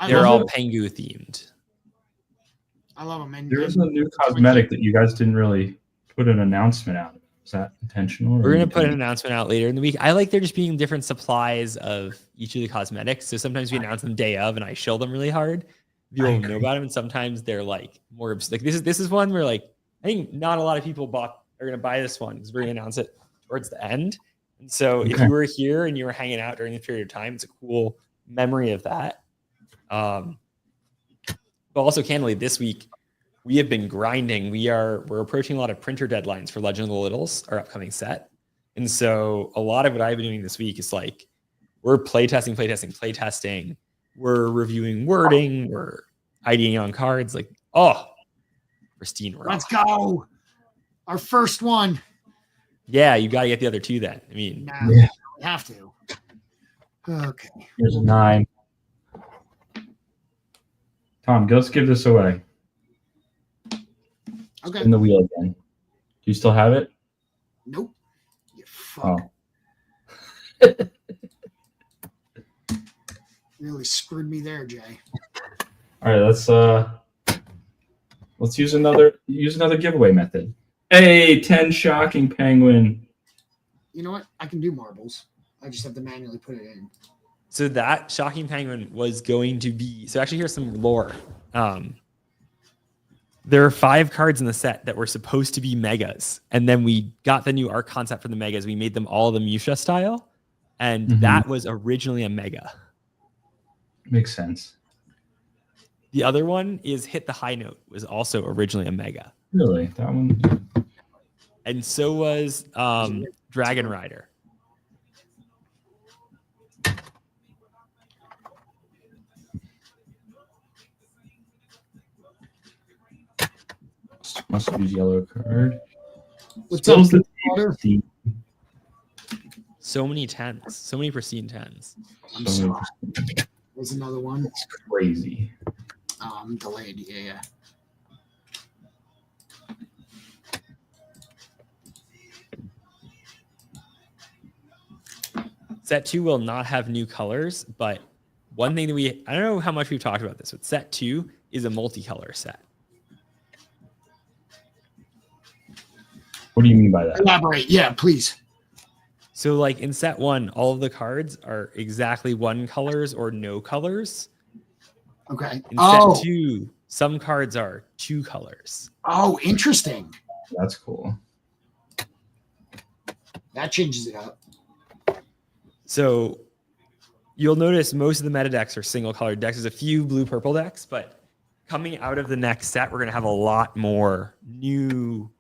They're all Pengu themed. I love them. And There's a new cosmetic that you guys didn't really put an announcement out. Is that intentional? We're gonna put an announcement out later in the week. I like there just being different supplies of each of the cosmetics. So sometimes we announce them day of, and I shill them really hard. People know about them, and sometimes they're like more like this is one where like I think not a lot of people are gonna buy this one because we're gonna announce it towards the end. And so if you were here and you were hanging out during the period of time, it's a cool memory of that. But also candidly, this week we have been grinding. We're approaching a lot of printer deadlines for Legend of the Littles, our upcoming set. And so a lot of what I've been doing this week is like we're playtesting. We're reviewing wording. We're IDing on cards. Like, pristine work. Let's go. Our first one. Yeah, you got to get the other two then. I mean, we have to. Okay. Here's a 9. Tom, let's give this away. Okay. In the wheel again. Do you still have it? Nope. You fuck. Oh. Really screwed me there, Jay. All right, let's use another giveaway method. Hey, 10 shocking penguin. You know what? I can do marbles. I just have to manually put it in. so that Shocking Penguin was going to be. So actually, here's some lore. There are 5 cards in the set that were supposed to be megas, and then we got the new art concept for the megas. We made them all the Musha style, and that was originally a mega. Makes sense. The other one is Hit the High Note, was also originally a mega. Really? That one? And so was Dragon Rider. Must use yellow card. What's Spills up, the Water? tea. So many 10s. So many pristine 10s. I'm sorry. There's another one. It's crazy. Delayed. Yeah. Set 2 will not have new colors, but one thing that I don't know how much we've talked about this, but set 2 is a multicolor set. What do you mean by that? Elaborate. Yeah, please. So like in set 1, all of the cards are exactly 1 colors or no colors. Okay. In set 2, some cards are 2 colors. Oh, interesting. That's cool. That changes it up. So you'll notice most of the meta decks are single colored decks. There's a few blue purple decks, but coming out of the next set, we're going to have a lot more new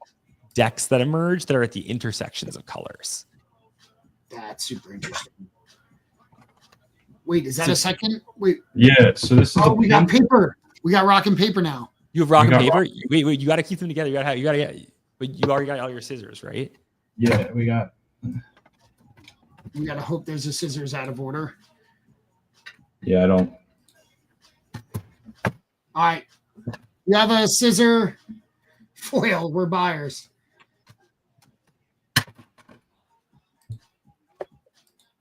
decks that emerge that are at the intersections of colors. That's super interesting. Wait, is that a second? Wait. Yeah. So this is. We got paper. We got rock and paper now. You have rock and paper. Wait. You got to keep them together. You got to get. But you already got all your scissors, right? Yeah, we got. We got to hope there's a scissors out of order. Yeah, I don't. All right. We have a scissor foil. We're buyers.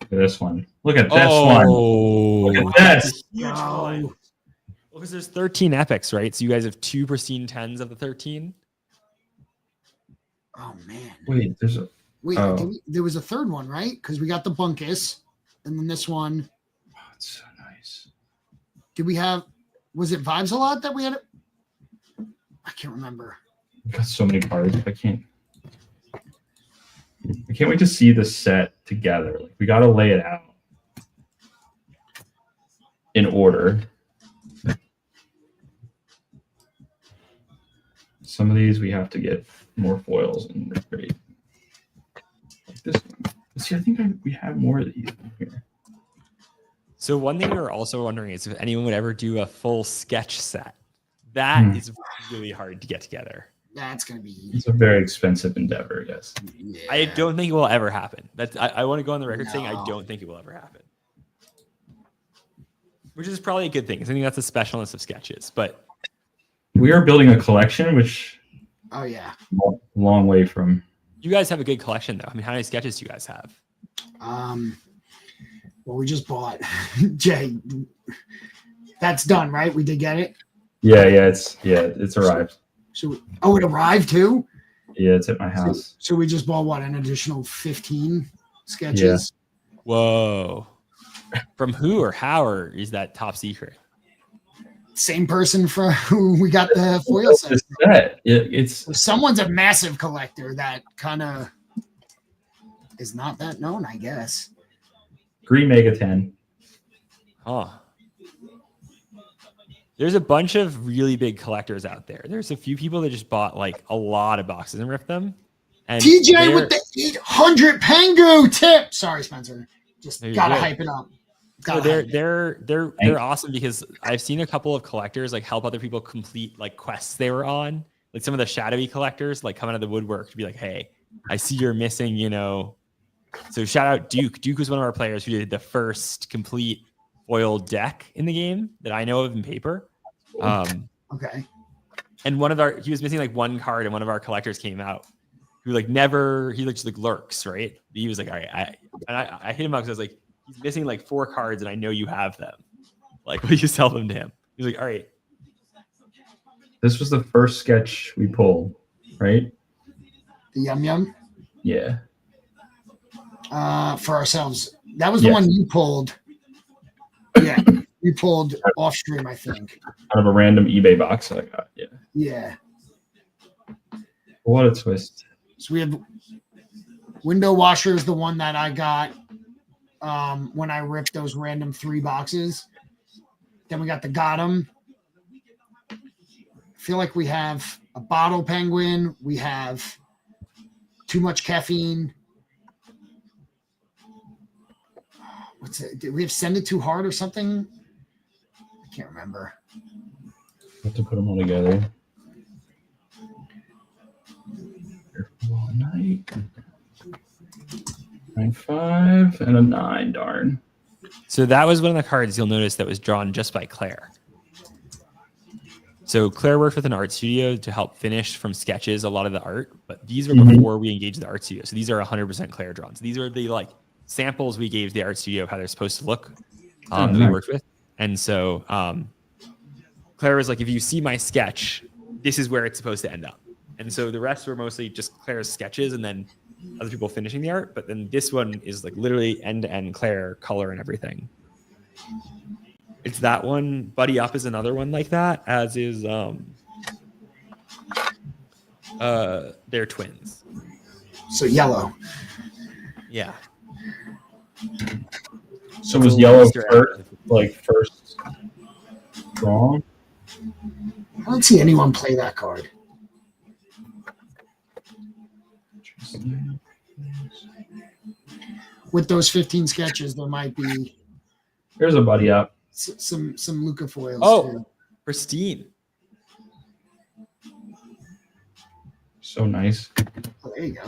This one. Look at this one. Look at this. Huge one. Well, because there's 13 epics, right? So you guys have 2 pristine 10s of the 13. Oh man. Wait, there's a. Wait, there was a third one, right? Because we got the Bunkus, and then this one. Oh, it's so nice. Did we have? Was it Vibes a lot that we had? I can't remember. We got so many cards. I can't wait to see the set together. Like we got to lay it out in order. Some of these we have to get more foils, and they're great. Like this one. See, I think we have more of these here. So one thing we were also wondering is if anyone would ever do a full sketch set. That is really hard to get together. That's gonna be. It's a very expensive endeavor, yes. Yeah. I don't think it will ever happen. I want to go on the record saying I don't think it will ever happen. Which is probably a good thing. I think that's the specialness of sketches. But we are building a collection, which long way from. You guys have a good collection, though. I mean, how many sketches do you guys have? Well, we just bought Jay. That's done, right? We did get it. Yeah, it's arrived. So it arrived too. Yeah, it's at my house. So we just bought an additional 15 sketches. Yeah. Whoa. From who or how, or is that top secret? Same person for who we got the foil set. It's someone's a massive collector that kind of is not that known, I guess. Green Mega 10. Huh. There's a bunch of really big collectors out there. There's a few people that just bought like a lot of boxes and ripped them. And TJ with the 800 Pengu tip. Sorry, Spencer. Just gotta hype it up. They're awesome because I've seen a couple of collectors like help other people complete like quests they were on. Like some of the shadowy collectors like come out of the woodwork to be like, hey, I see you're missing, So shout out Duke. Duke was one of our players who did the first complete foil deck in the game that I know of in paper. Okay. And he was missing like one card, and one of our collectors came out who he just like lurks, right? He was like, all right, I hit him up because I was like, he's missing like 4 cards, and I know you have them. Like, will you sell them to him? He's like, all right. This was the first sketch we pulled, right? The Yum Yum? Yeah. For ourselves. That was the one you pulled. Yeah. You pulled off stream, I think. Out of a random eBay box that I got. Yeah. Yeah. What a twist. So we have window washer is the one that I got when I ripped those random 3 boxes. Then we got the Gotham. I feel like we have a bottle penguin. We have too much caffeine. What's it? Did we have send it too hard or something? I can't remember. Have to put them all together. All night. 9-5 and a 9. Darn. So that was one of the cards you'll notice that was drawn just by Claire. So Claire worked with an art studio to help finish from sketches a lot of the art, but these were before we engaged the art studio. So these are 100% Claire drawn. So these are the like samples we gave the art studio of how they're supposed to look that we worked with. And so Claire was like, if you see my sketch, this is where it's supposed to end up. And so the rest were mostly just Claire's sketches. And then other people finishing the art, but then this one is like literally end to end Claire color and everything. It's that one. Buddy Up is another one like that, as is they're twins. So yellow. Yeah. So was yellow first wrong? I don't see anyone play that card. With those 15 sketches, there might be Here's a Buddy Up. some Luca foils. Oh, too. pristine. So nice. Oh, there you go.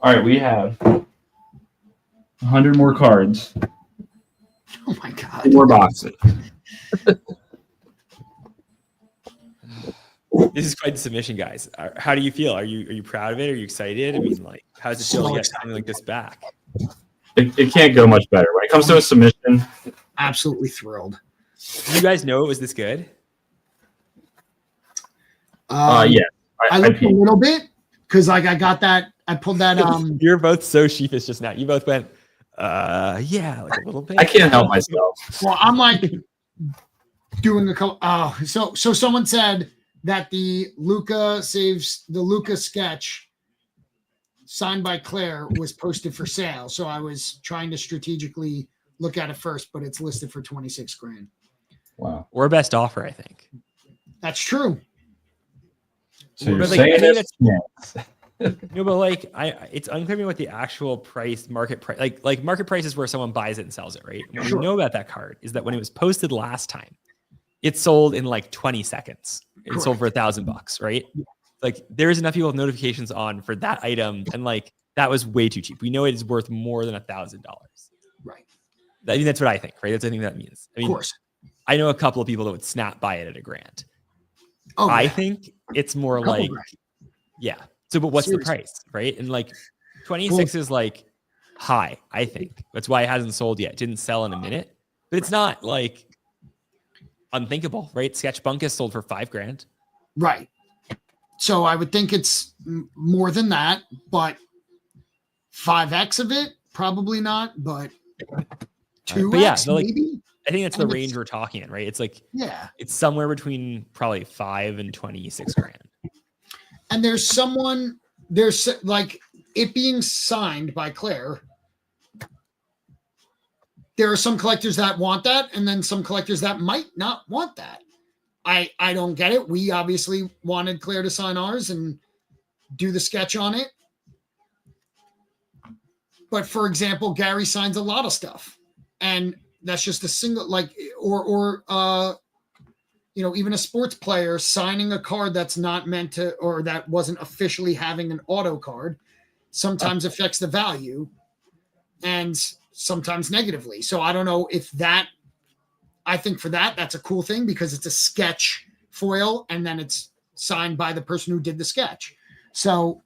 All right, we have 100 more cards. Oh my god. 2 more boxes. This is quite the submission, guys. How do you feel? Are you proud of it? Are you excited? I mean, like, how does it feel to get something like this back? It can't go much better. When it comes to a submission, Absolutely thrilled. Did you guys know it was this good? yeah. I looked a little bit because like I got that. I pulled that. You're both so sheepish just now. You both went, yeah, like a little bit. I can't help myself. Well, I'm like doing a couple. Oh, so someone said that the Luca sketch signed by Claire was posted for sale. So I was trying to strategically look at it first, but it's listed for 26 grand. Wow. Or best offer, I think. That's true. So you're But, like, saying I think this? Yes. No, but like it's unclear to me what the actual market price, like market price is where someone buys it and sells it, right? What Sure. we know about that card is that when it was posted last time, it sold in like 20 seconds. It sold for $1,000, right? Like there's enough people with notifications on for that item, and like that was way too cheap. We know it is worth more than $1,000. Right. I mean, that's what I think, right? That's what I think that means. I mean, Of course. I know a couple of people that would snap buy it at $1,000. Oh, I yeah. think it's more Couple like, grand. yeah. So, but what's Seriously. the price, right? And like 26 is like high, I think. That's why it hasn't sold yet. It didn't sell in a minute, but it's not like unthinkable, right? Sketch Bunkus sold for $5,000. Right. So I would think it's more than that, but 5x of it, probably not, but 2x But yeah, so like, maybe. I think that's the And range it's- we're talking in, right? It's like, Yeah. it's somewhere between probably 5 and 26 grand. And there's like it being signed by Claire. There are some collectors that want that, and then some collectors that might not want that. I don't get it. We obviously wanted Claire to sign ours and do the sketch on it. But for example, Gary signs a lot of stuff, and that's just a single, like, or even a sports player signing a card that's not meant to, or that wasn't officially having an auto card, sometimes affects the value and sometimes negatively. So I don't know if that, I think for that's a cool thing because it's a sketch foil and then it's signed by the person who did the sketch. So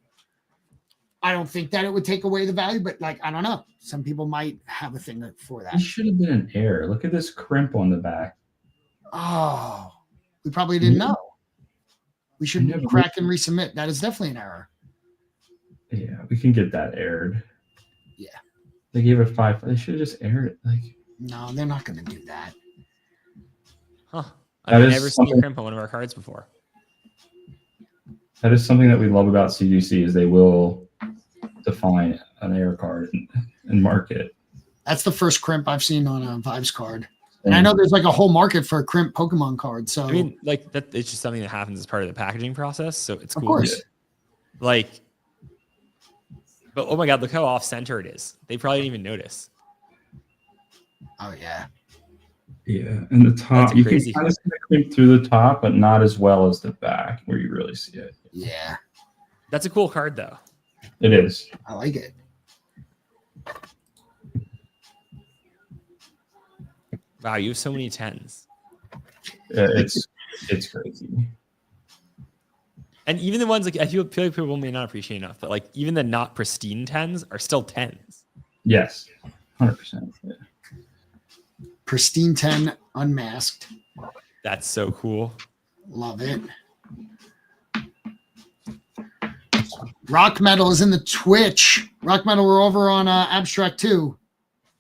I don't think that it would take away the value, but like, I don't know. Some people might have a thing for that. It should have been an error. Look at this crimp on the back. Oh, we probably didn't know. We should never crack and resubmit. That is definitely an error. Yeah, we can get that aired. Yeah. They gave it 5. They should have just aired it. Like, No, they're not going to do that. Huh. That I've is never seen a something- crimp on one of our cards before. that is something that we love about CGC is they will define an error card and mark it. That's the first crimp I've seen on a Vibes card. And I know there's like a whole market for a crimp Pokemon card. So I mean, like that, it's just something that happens as part of the packaging process. So it's of cool. course. Like, but oh my God, look how off center it is. They probably didn't even notice. Oh yeah. Yeah, and the top, That's you can crazy. kind of see the crimp through the top, but not as well as the back where you really see it. Yeah. That's a cool card though. It is. I like it. Wow, you have so many 10s. It's crazy. And even the ones like I feel like people may not appreciate enough, but like even the not pristine 10s are still 10s. Yes, 100%. Yeah. Pristine 10 unmasked. That's so cool. Love it. Rock Metal is in the Twitch. Rock Metal, we're over on Abstract 2.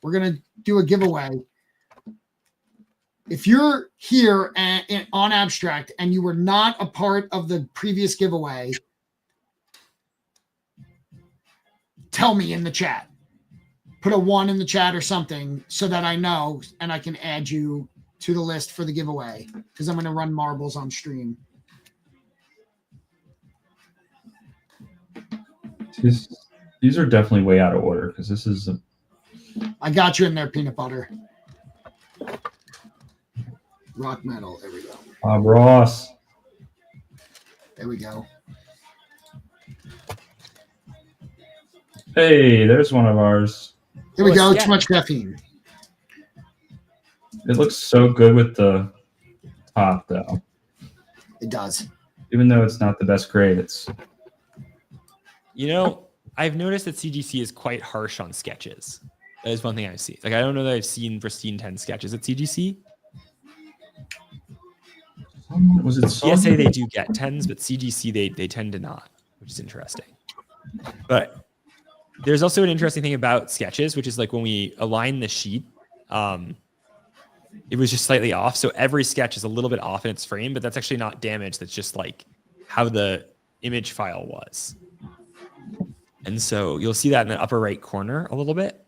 We're going to do a giveaway. If you're here on Abstract and you were not a part of the previous giveaway, tell me in the chat. Put a 1 in the chat or something so that I know and I can add you to the list for the giveaway because I'm going to run marbles on stream. These are definitely way out of order because this is I got you in there, peanut butter. Rock Metal. There we go. Ross. There we go. Hey, there's one of ours. Here we go. Yeah. Too much caffeine. It looks so good with the top, though. It does. Even though it's not the best grade, it's... You know, I've noticed that CGC is quite harsh on sketches. That is one thing I've seen. Like, I don't know that I've seen pristine 10 sketches at CGC. Was it CSA, they do get 10s, but CGC, they tend to not, which is interesting. But there's also an interesting thing about sketches, which is like when we align the sheet, it was just slightly off. So every sketch is a little bit off in its frame, but that's actually not damage. That's just like how the image file was. And so you'll see that in the upper right corner a little bit.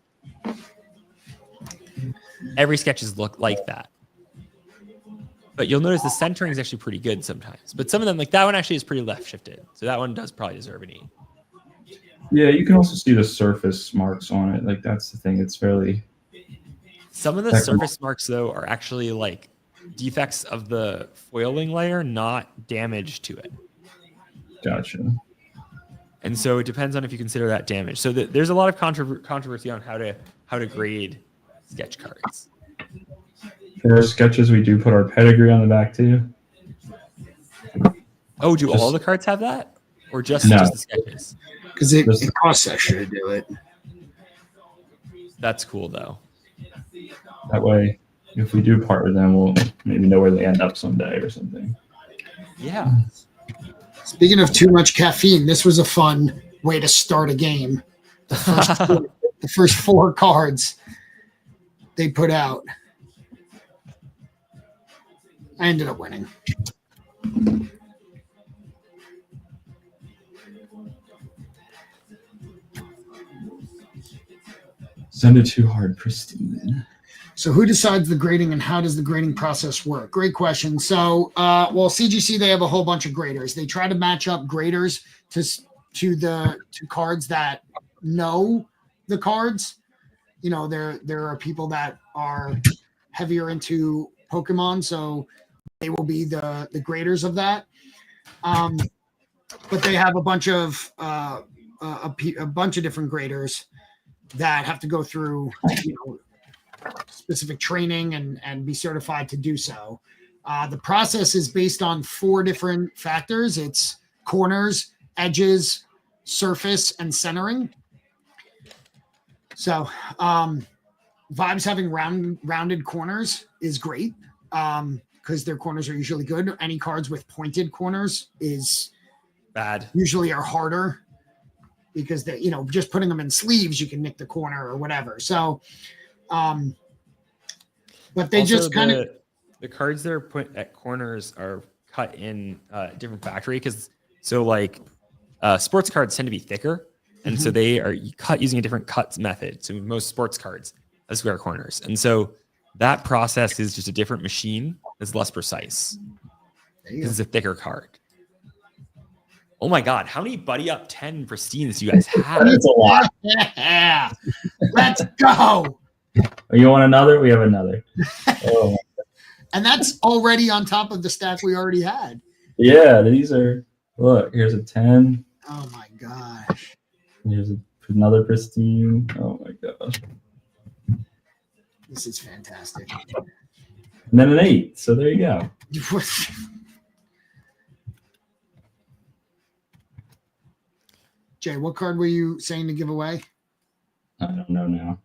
Every sketches look like that. But you'll notice the centering is actually pretty good sometimes. But some of them, like that one actually is pretty left shifted. So that one does probably deserve an E. Yeah, you can also see the surface marks on it. Like that's the thing. It's fairly... Some of the surface marks, though, are actually like defects of the foiling layer, not damage to it. Gotcha. And so it depends on if you consider that damage. So there's a lot of controversy on how to grade sketch cards. For our sketches, we do put our pedigree on the back too. Oh, do all the cards have that, or just the sketches? Because it costs extra to do it. That's cool, though. That way, if we do part with them, we'll maybe know where they end up someday or something. Yeah. Speaking of too much caffeine, this was a fun way to start a game. The first four cards they put out. I ended up winning. Send it too hard, pristine. So who decides the grading and how does the grading process work? Great question. So, well, CGC, they have a whole bunch of graders. They try to match up graders to cards that know the cards. You know, there are people that are heavier into Pokemon, so they will be the graders of that. But they have a bunch of different graders that have to go through, specific training and be certified to do so. The process is based on 4 different factors. It's corners, edges, surface, and centering. So Vibes having rounded corners is great because their corners are usually good. Any cards with pointed corners is bad. Usually are harder because they, just putting them in sleeves, you can nick the corner or whatever. So, but they also just kind of the cards that are put at corners are cut in different factory because sports cards tend to be thicker, and so they are cut using a different cut method. So most sports cards have square corners, and so that process is just a different machine that's less precise because it's a thicker card. Oh my God, how many Buddy Up 10 pristines do you guys have? That's a lot. Yeah. Let's go. You want another? We have another. Oh. And that's already on top of the stack we already had. Yeah, these are, look, here's a 10. Oh my gosh. Here's another pristine. Oh my gosh. This is fantastic. And then an 8. So there you go. Jay, what card were you saying to give away? I don't know now.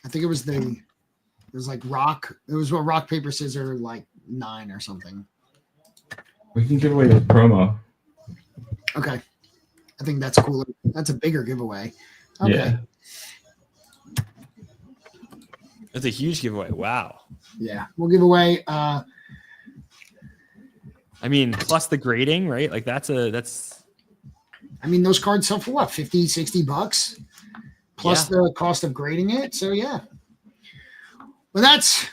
I think it was like rock. It was what rock, paper, scissors, like 9 or something. We can give away the promo. Okay. I think that's cooler. That's a bigger giveaway. Okay. Yeah. That's a huge giveaway. Wow. Yeah. We'll give away I mean, plus the grading, right? Like that's I mean, those cards sell for what, 50, 60 bucks? Plus the cost of grading it. So yeah. Well, that's,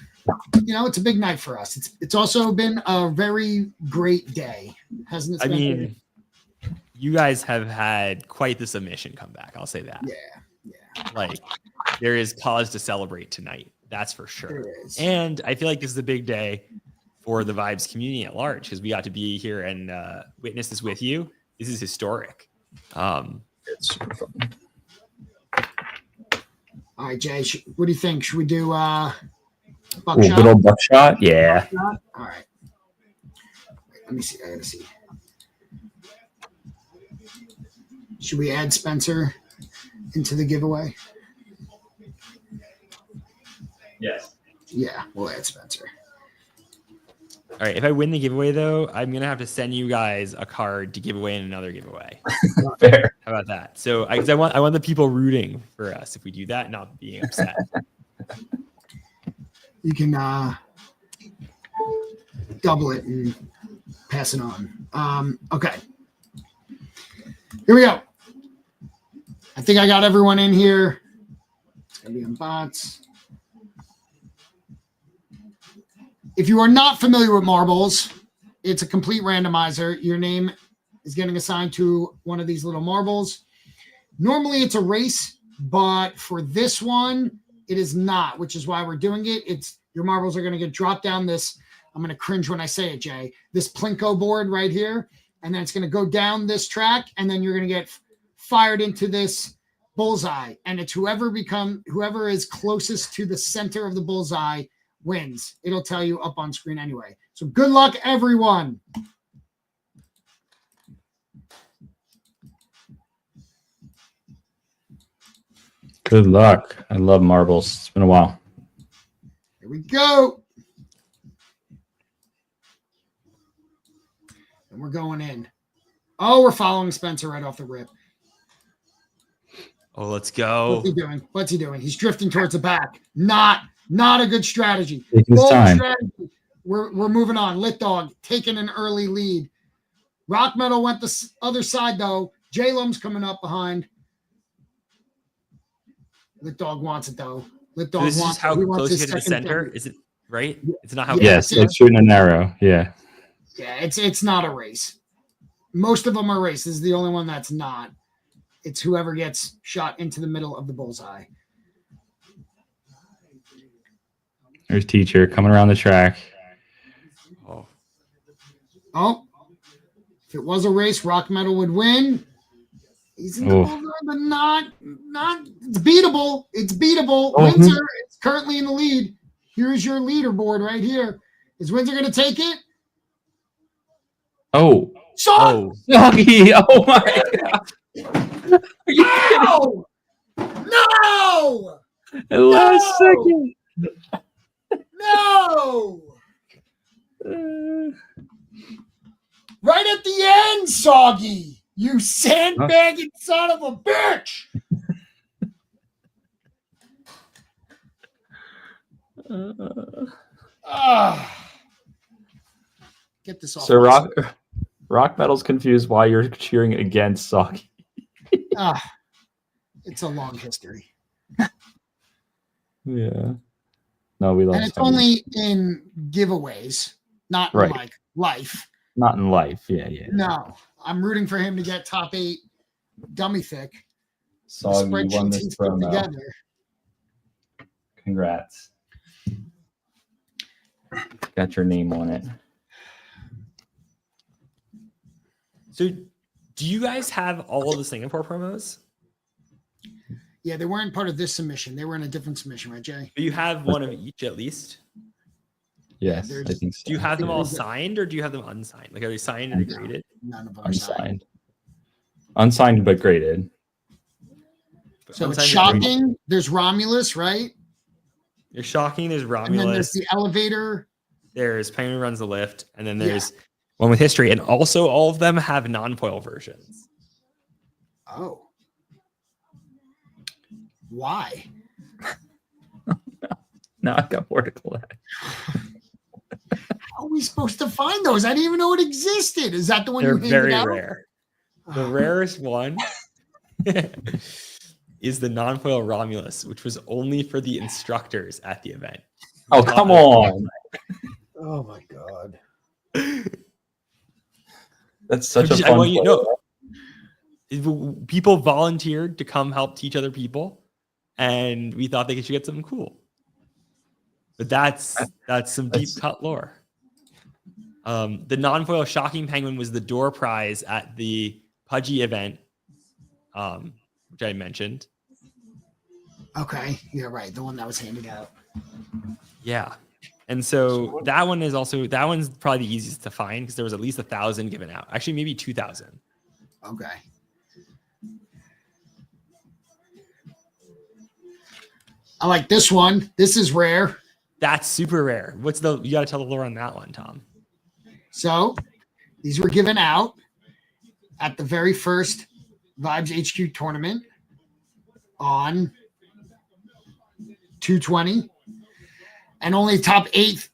it's a big night for us. It's also been a very great day, hasn't it? I mean, you guys have had quite the submission comeback. I'll say that. Yeah. Like there is cause to celebrate tonight. That's for sure. There is. And I feel like this is a big day for the Vibes community at large because we got to be here and witness this with you. This is historic. It's super fun. All right, Jay, what do you think? Should we do buckshot? Good old buckshot? Yeah. Buckshot? All right. Wait, let me see. I gotta see. Should we add Spencer into the giveaway? Yes. Yeah, we'll add Spencer. All right. If I win the giveaway, though, I'm going to have to send you guys a card to give away in another giveaway. Fair. How about that? So I want the people rooting for us if we do that, not being upset. You can double it and pass it on. Okay. Here we go. I think I got everyone in here. It's going to be on bots. If you are not familiar with marbles, it's a complete randomizer. Your name is getting assigned to one of these little marbles. Normally it's a race, but for this one, it is not, which is why we're doing it. It's your marbles are going to get dropped down this. I'm going to cringe when I say it, Jay. This Plinko board right here, and then it's going to go down this track, and then you're going to get fired into this bullseye. And it's whoever is closest to the center of the bullseye wins. It'll tell you up on screen anyway. So good luck, everyone. Good luck. I love marbles. It's been a while. Here we go. And we're going in. Oh, we're following Spencer right off the rip. Oh, let's go. What's he doing? He's drifting towards the back. Not a good strategy. Taking his time. Strategy. We're moving on. Lit Dog taking an early lead. Rock Metal went the other side though. J Lum's coming up behind. Lit Dog wants it though. Lit Dog So this wants is how he wants close you his get to the second center. thing. Is it right? It's not how. Yes, Yeah. it's shooting an arrow. Yeah. Yeah, it's not a race. Most of them are races. This is the only one that's not. It's whoever gets shot into the middle of the bullseye. There's teacher coming around the track. Oh, if it was a race, Rock Metal would win. He's in the bullseye, but not. It's beatable. It's beatable. Windsor is currently in the lead. Here's your leaderboard right here. Is Windsor going to take it? Oh. Shot! Doggy. Oh my God. Are you kidding? No! At the last second. No! Right at the end, Soggy. You sandbagging son of a bitch. Get this off. So Rock Metal's confused why you're cheering against Soggy. It's a long history. Yeah. No, we love And it's Soggy. only in giveaways, not in like life. Not in life. Yeah. No, I'm rooting for him to get top 8 dummy thick. Soggy won this he's put promo. together. Congrats. Got your name on it. So, do you guys have all of the Singapore promos? Yeah, they weren't part of this submission. They were in a different submission, right, Jay? Do you have one of each at least? Yes, Yeah, I think so. Do you have them all signed or do you have them unsigned? Like, are they signed and graded? None of them are signed. Unsigned. Unsigned but graded. So it's Unsigned and graded. shocking. There's Romulus, right? You're shocking. There's And then there's Romulus. the elevator. There's Penguin Runs the Lift. And then there's one with history. And also, all of them have non-foil versions. Oh. Why? Now I got more to collect. How are we supposed to find those? I didn't even know it existed. Is that the one They're you handed very out? rare. The rarest one is the non-foil Romulus, which was only for the instructors at the event. Oh, come on. Oh my god. That's such a I fun want you player. know, people volunteered to come help teach other people, and we thought they should get something cool. But that's some deep cut lore. The non-foil Shocking Penguin was the door prize at the Pudgy event, which I mentioned. Okay, you're right. The one that was handed out. Yeah. And so that one's probably the easiest to find because there was at least 1,000 given out. Actually, maybe 2,000. Okay. I like this one. This is rare. That's super rare. You got to tell the lore on that one, Tom. So these were given out at the very first Vibes HQ tournament on 220, and only the top eight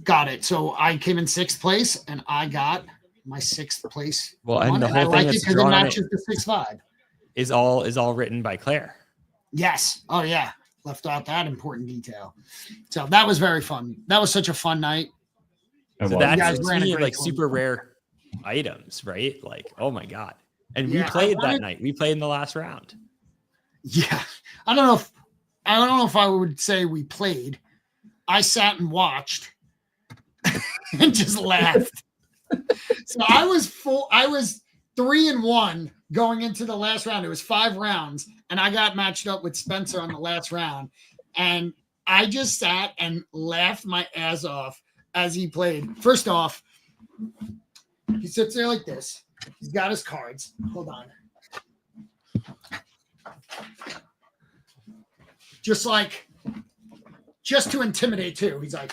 got it. So I came in 6th place, and I got my 6th place. Well, and one, the and whole I thing like it that's because it drawn on matches the 6-5. is all written by Claire. Yes. Oh yeah. Left out that important detail. So that was very fun. That was such a fun night. So guys that's ran a like great super tournament. rare items, right? Like, oh my god! And Yeah, we played that night. We played in the last round. Yeah. I don't know if I would say we played. I sat and watched and just laughed. So I was 3-1 going into the last round. It was 5 rounds, and I got matched up with Spencer on the last round. And I just sat and laughed my ass off as he played. First off, he sits there like this. He's got his cards. Hold on. Just to intimidate too. He's like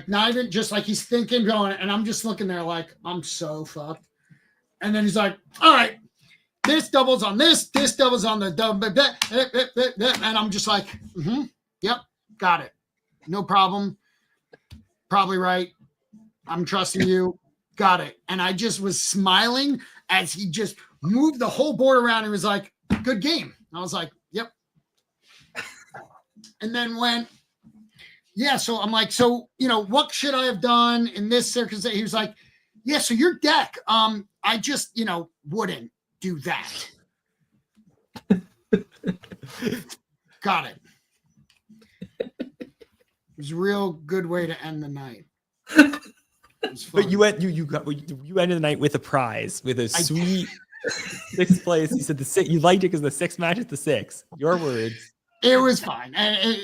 not even just like he's thinking, going, and I'm just looking there like I'm so fucked. And then he's like, all right, this doubles on this doubles on the double, and I'm just like, yep, got it. No problem. Probably right. I'm trusting you. Got it. And I just was smiling as he just moved the whole board around and was like, good game. I was like, yep. And then went, yeah. So I'm like, so, what should I have done in this circumstance? He was like, yeah, so your deck, I just, wouldn't do that. Got it. It was a real good way to end the night. But you ended the night with a prize, with a sweet 6th place. You said you liked it because the 6 matches the 6. Your words. It was fine. And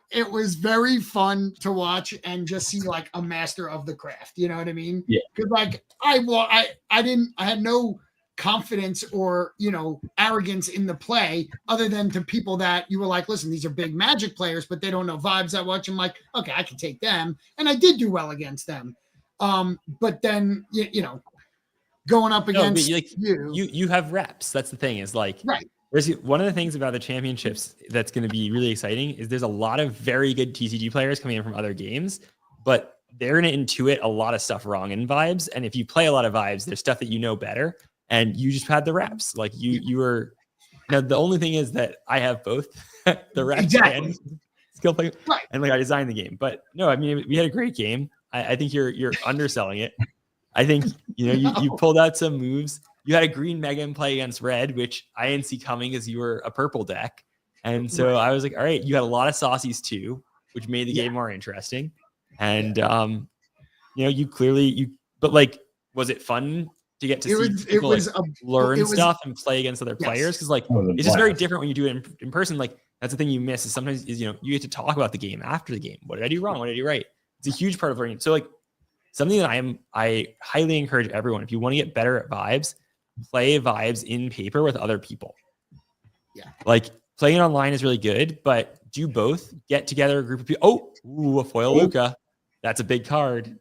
it was very fun to watch and just see like a master of the craft. You know what I mean? Yeah. Because like I had no confidence or arrogance in the play other than to people that you were like, listen, these are big Magic players, but they don't know Vibes that much. I'm like, okay, I can take them, and I did do well against them. But then going up against you have reps. That's the thing. Is like right. There's one of the things about the championships that's going to be really exciting is there's a lot of very good TCG players coming in from other games, but they're going to intuit a lot of stuff wrong in Vibes. And if you play a lot of Vibes, there's stuff that you know better, and you just had the reps. Like you were. Now the only thing is that I have both the reps and skill play, right. And like I designed the game. But no, I mean we had a great game. I think you're underselling it. I think you pulled out some moves. You had a green Mega in play against red, which I didn't see coming because you were a purple deck. And so I was like, all right, you had a lot of saucies too, which made the game more interesting. And you clearly but like, was it fun to get to see people learn stuff and play against other players? Because like it's just very different when you do it in person. Like that's the thing you miss is sometimes you get to talk about the game after the game. What did I do wrong? What did I do right? It's a huge part of learning. So like something that I highly encourage everyone, if you want to get better at Vibes, play Vibes in paper with other people. Yeah. Like playing online is really good, but do both. Get together a group of people. A foil Luca. That's a big card.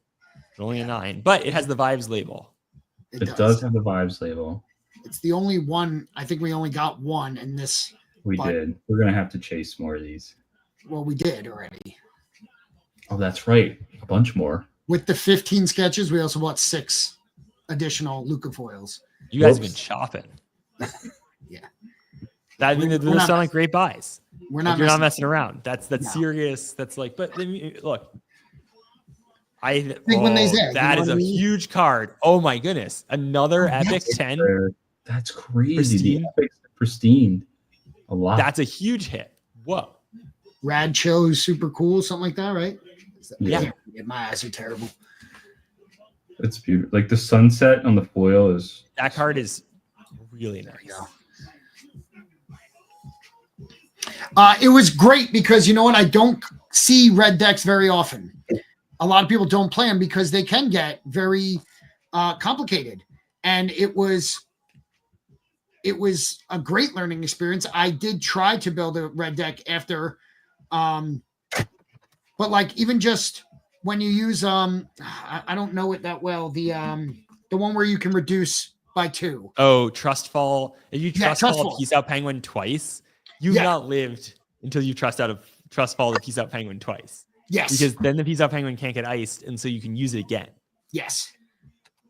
Only a 9, but it has the Vibes label. It does have the Vibes label. It's the only one. I think we only got one in this. We did. We're going to have to chase more of these. Well, we did already. Oh, that's right. A bunch more. With the 15 sketches, we also bought 6 additional Luca foils. You guys have been shopping. Yeah. I mean, those sound like great buys. We're not. Like, you're not messing around. That's No. serious. That's like, but I mean, look. I think when they say, that is a huge card. Oh my goodness. Another Epic 10. That's crazy. Pristine. The Epic's pristine. A lot. That's a huge hit. Whoa. Rad Chill, who's super cool, something like that, right? Yeah. My eyes are terrible. It's beautiful. Like the sunset on the foil is. That card is really nice. It was great because you know what? I don't see red decks very often. A lot of people don't play them because they can get very complicated. And it was a great learning experience. I did try to build a red deck after, but like even just when you use I don't know it that well, the one where you can reduce by 2. Oh, Trustfall. If you Trustfall a Peace Out Penguin twice, you've not lived until you Trustfall the Peace Out Penguin twice. Yes. Because then the Peace Out Penguin can't get iced, and so you can use it again. Yes.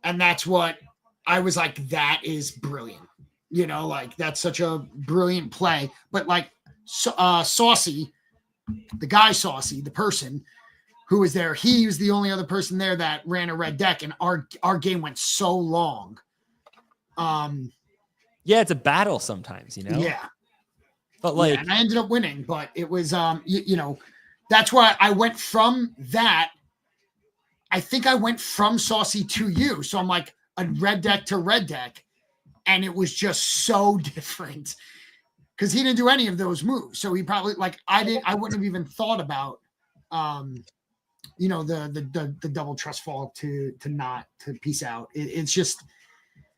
And that's what I was like, that is brilliant. You know, like that's such a brilliant play. But like Saucy, the guy Saucy, the person who was there, he was the only other person there that ran a red deck, and our game went so long. Yeah, it's a battle sometimes, you know? Yeah. But like, and I ended up winning, but it was you know, that's why I went from that. I think I went from Saucy to you. So I'm like a red deck to red deck. And it was just so different because he didn't do any of those moves. So he probably like, I wouldn't have even thought about, you know, the double trust fall to peace out. It's just,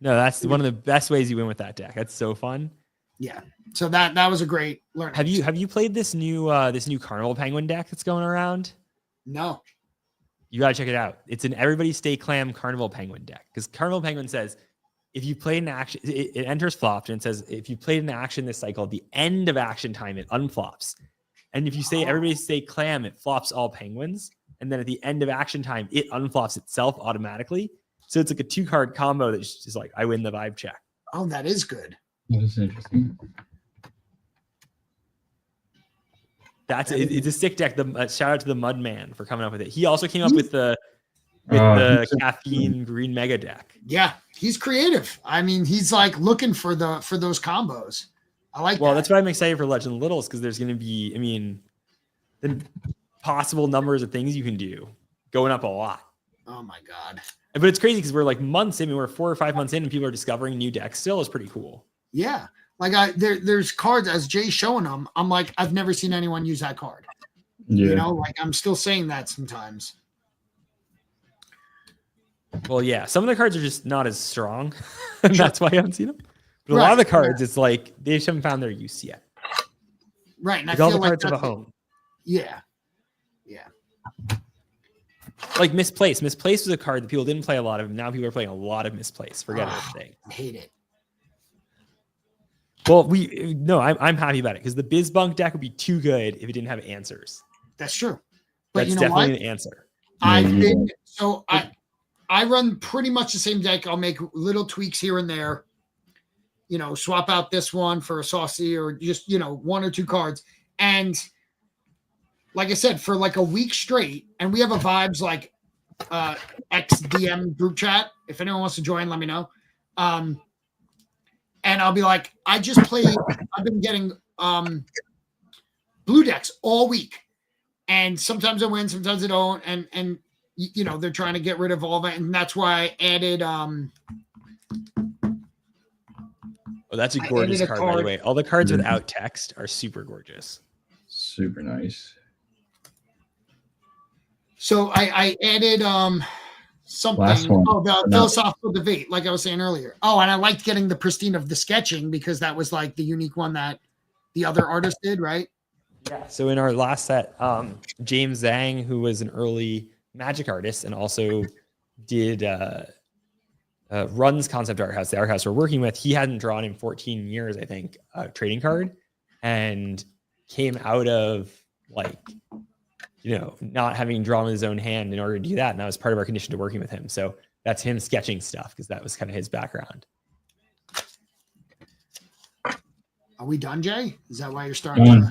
no, that's one of the best ways you win with that deck. That's so fun. Yeah. So that was a great learning. Have you played this new Carnival Penguin deck that's going around? No. You gotta check it out. It's an Everybody Stay Clam Carnival Penguin deck. Because Carnival Penguin says if you played an action, it enters flopped, and it says if you played an action this cycle, at the end of action time, it unflops. And if you say Everybody Stay Clam, it flops all penguins. And then at the end of action time, it unflops itself automatically. So it's like a 2-card combo that's just like, I win the vibe check. Oh, that is good. That is interesting. It's a sick deck. Shout out to the Mudman for coming up with it. He also came up with the caffeine green mega deck. Yeah, he's creative. I mean, he's like looking for those combos. I like. Well, that's why I'm excited for Legend of Littles, because there's going to be, I mean, the possible numbers of things you can do going up a lot. Oh my god! But it's crazy because we're like months in. We're 4 or 5 months in, and people are discovering new decks. Still, is pretty cool. Yeah. Like there's cards as Jay's showing them. I'm like, I've never seen anyone use that card. Yeah. You know, like I'm still saying that sometimes. Well, yeah, some of the cards are just not as strong. And that's why I haven't seen them. But a lot of the cards, it's like they just haven't found their use yet. Right. And like I all feel the like cards of a home. Yeah. Yeah. Like Misplaced. Misplaced was a card that people didn't play a lot of. Now people are playing a lot of Misplaced. Forget everything. I hate it. Well, I'm happy about it because the Bizbunk deck would be too good if it didn't have answers. That's true. But that's you know definitely what? an answer. I run pretty much the same deck. I'll make little tweaks here and there. You know, swap out this one for a Saucy or just, you know, 1 or 2 cards. And like I said, for like a week straight, and we have a Vibes like XDM group chat. If anyone wants to join, let me know. And I'll be like, I've been getting blue decks all week. And sometimes I win, sometimes I don't. And you know, they're trying to get rid of all that. And that's why I added that's a gorgeous card, by the way. All the cards without text are super gorgeous. Super nice. So I added something. Oh, the philosophical debate, like I was saying earlier. Oh, and I liked getting the pristine of the sketching because that was like the unique one that the other artist did, right? Yeah. So in our last set, James Zhang, who was an early magic artist and also did runs Concept Art House, the art house we're working with. He hadn't drawn in 14 years, I think, a trading card, and came out of like, not having drawn with his own hand in order to do that. And that was part of our condition to working with him. So that's him sketching stuff because that was kind of his background. Are we done, Jay? Is that why you're starting?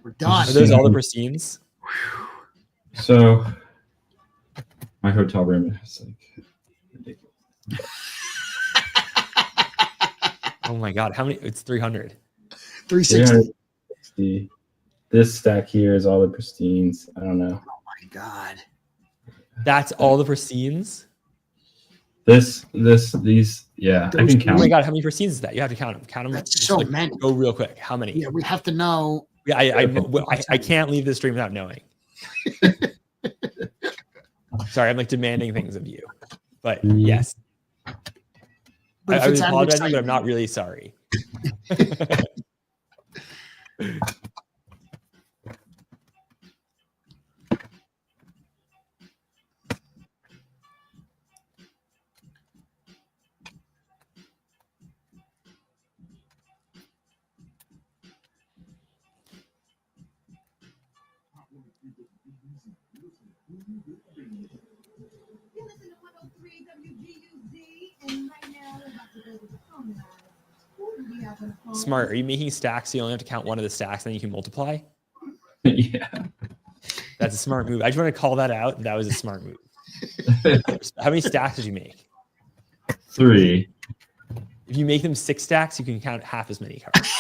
We're done. Are those all the pristines? So my hotel room is like ridiculous. Oh my God. How many? It's 300. 360. This stack here is all the pristines. I don't know. Oh my God. That's all the pristines? These, yeah, I can Oh count. my God. How many pristines is that? You have to count them. Count them. That's so many. Go real quick. How many? Yeah, we have to know. Yeah, I can't leave this stream without knowing. Sorry, I'm like demanding things of you. But yes. But I was it's out of apologizing, but I'm excitement. not really sorry. Smart. Are you making stacks so you only have to count one of the stacks and then you can multiply? Yeah. That's a smart move. I just want to call that out. That was a smart move. How many stacks did you make? 3. If you make them 6 stacks, you can count half as many cards.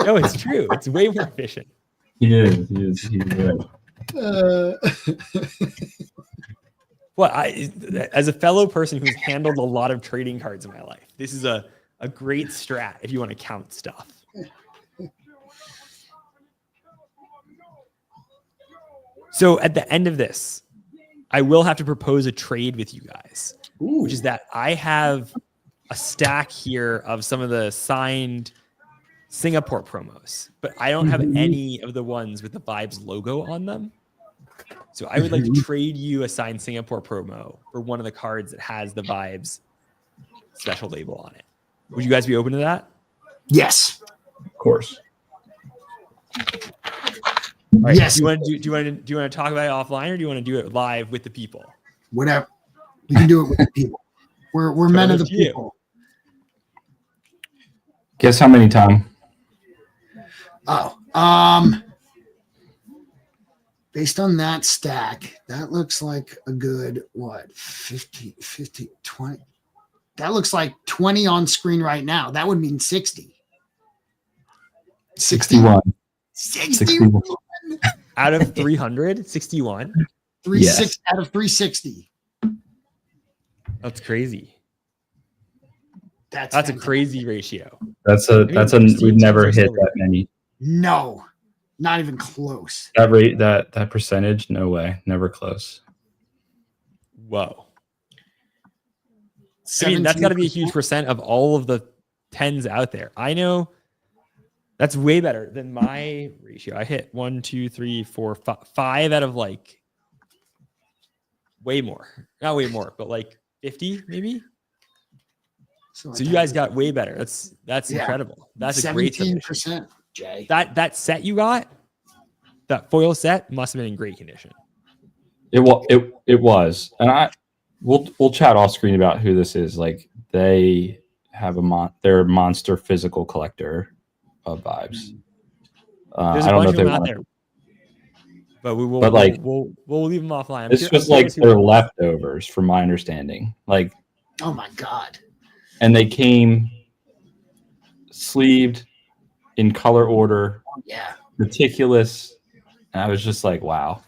No, it's true. It's way more efficient. He is. He's right. Well, as a fellow person who's handled a lot of trading cards in my life, this is a great strat if you want to count stuff. So at the end of this, I will have to propose a trade with you guys, which is that I have a stack here of some of the signed Singapore promos, but I don't have any of the ones with the Vibes logo on them. So I would like to trade you a signed Singapore promo for one of the cards that has the Vibes special label on it. Would you guys be open to that? Yes. Of course. All right. Yes. Do you want to talk about it offline, or do you want to do it live with the people? Whatever. We can do it with the people. We're men of the people. Guess how many, Tom? Based on that stack, that looks like a good, 50, 20. That looks like 20 on screen right now. That would mean 60. 61. 61. Out of 300, 61. 36 out of 360. That's crazy. That's a crazy ratio. We've never hit that many. No, not even close. That percentage, no way, never close. Whoa. I mean, that's got to be a huge percent of all of the 10s out there. I know that's way better than my ratio. I hit 1, 2, 3, 4, 5 out of like way more. Not way more, but like 50 maybe. So you guys got way better. That's incredible. That's a great 17%, Jay. That set you got, that foil set, must have been in great condition. It was, and we'll chat off screen about who this is. Like, they have they're a monster physical collector of Vibes. There's a bunch of them out there, but we'll leave them offline. This was like their leftovers, from my understanding. Like, oh my God. And they came sleeved in color order. Yeah. Meticulous. And I was just like, wow.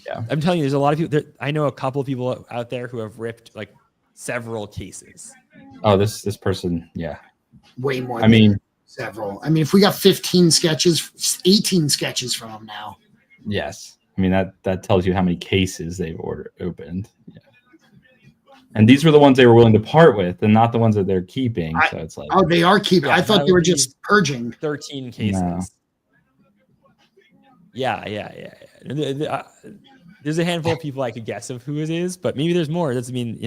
Yeah. I'm telling you, there's a lot of people. I know a couple of people out there who have ripped like several cases. Oh, this person, yeah. Way more. I mean, several. I mean, if we got 15 sketches, 18 sketches from them now. Yes. I mean, that tells you how many cases they've opened. Yeah. And these were the ones they were willing to part with, and not the ones that they're keeping. So it's like, oh, they are keeping. Yeah, I thought they were just purging 13 cases. No. Yeah. there's a handful of people I could guess of who it is, but maybe there's more. It doesn't mean,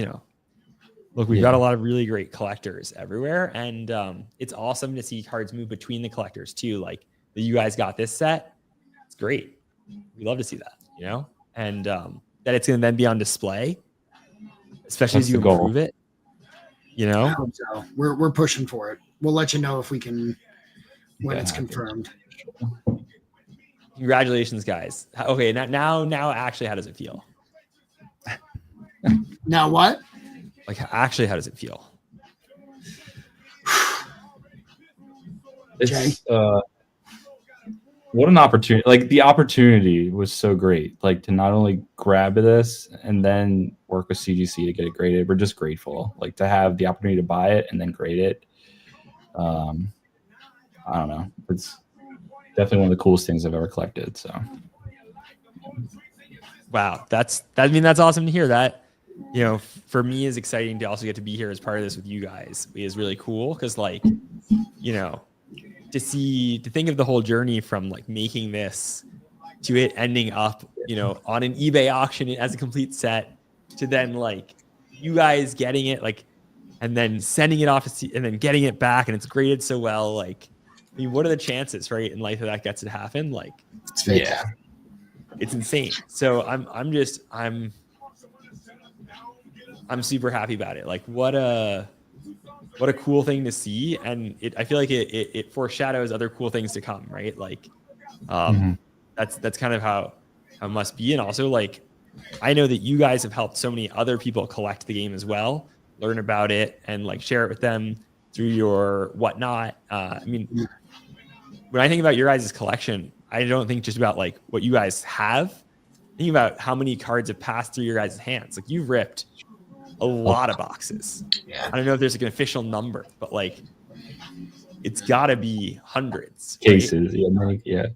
look, we've got a lot of really great collectors everywhere. And it's awesome to see cards move between the collectors too. Like that you guys got this set. It's great. We love to see that, and that it's going to then be on display, especially as you improve it, I hope so. We're pushing for it. We'll let you know if we can, when it's confirmed. Congratulations, guys. Okay, now, actually, how does it feel? Now what? Like, actually, how does it feel? It's what an opportunity! Like the opportunity was so great. Like to not only grab this and then work with CGC to get it graded. We're just grateful. Like to have the opportunity to buy it and then grade it. I don't know. It's definitely one of the coolest things I've ever collected. So, wow, that's awesome to hear. That for me is exciting to also get to be here as part of this with you guys is really cool because to think of the whole journey from like making this to it ending up on an eBay auction as a complete set to then like you guys getting it like and then sending it off and then getting it back and it's graded so well. Like, I mean, what are the chances, right, in life that gets to happen? Like, it's insane. So I'm super happy about it. Like, what a cool thing to see, and I feel like it foreshadows other cool things to come, right? Like, that's kind of how it must be, and also like I know that you guys have helped so many other people collect the game as well, learn about it, and like share it with them through your whatnot. I mean, when I think about your guys' collection, I don't think just about like what you guys have. Think about how many cards have passed through your guys' hands. Like you've ripped a lot of boxes. Yeah. I don't know if there's like an official number, but like it's got to be hundreds cases. Right? Yeah.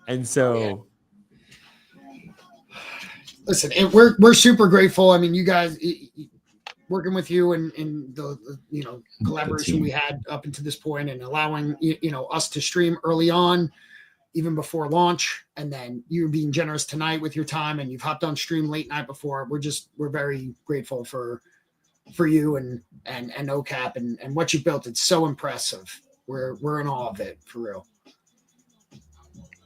And so, listen, we're super grateful. I mean, you guys working with you and the collaboration we had up until this point and allowing us to stream early on, even before launch, and then you being generous tonight with your time, and you've hopped on stream late night before. We're very grateful for you and OCAP and what you built. It's so impressive. We're in awe of it, for real.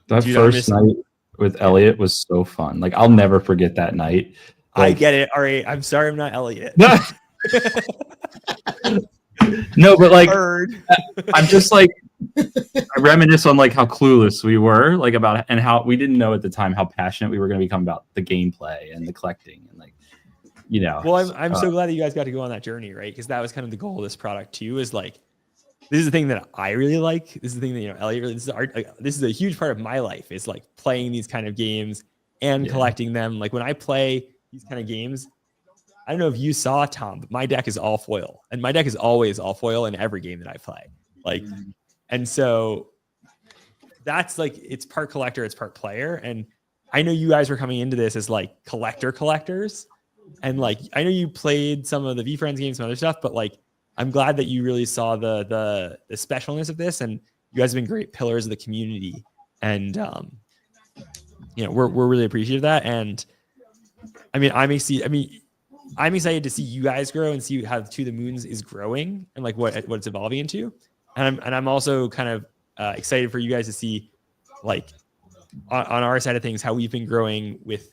That first night with Elliot was so fun. Like I'll never forget that night. Like, I get it. All right, I'm sorry I'm not Elliot. No, but like I'm just like I reminisce on like how clueless we were like about and how we didn't know at the time how passionate we were going to become about the gameplay and the collecting and like Well, I'm so glad that you guys got to go on that journey, right? Because that was kind of the goal of this product too. Is like this is the thing that I really like. This is the thing that Elliot really. This is a huge part of my life. Is like playing these kind of games and collecting them. Like when I play these kind of games, I don't know if you saw, Tom, but my deck is all foil, and my deck is always all foil in every game that I play. Like, and so that's like it's part collector, it's part player. And I know you guys were coming into this as like collectors, and like I know you played some of the VFriends games and other stuff, but like I'm glad that you really saw the specialness of this, and you guys have been great pillars of the community, and we're really appreciative of that. And I mean, I'm excited to see you guys grow and see how To the Moons is growing and like what it's evolving into. And I'm also kind of excited for you guys to see like on our side of things how we've been growing with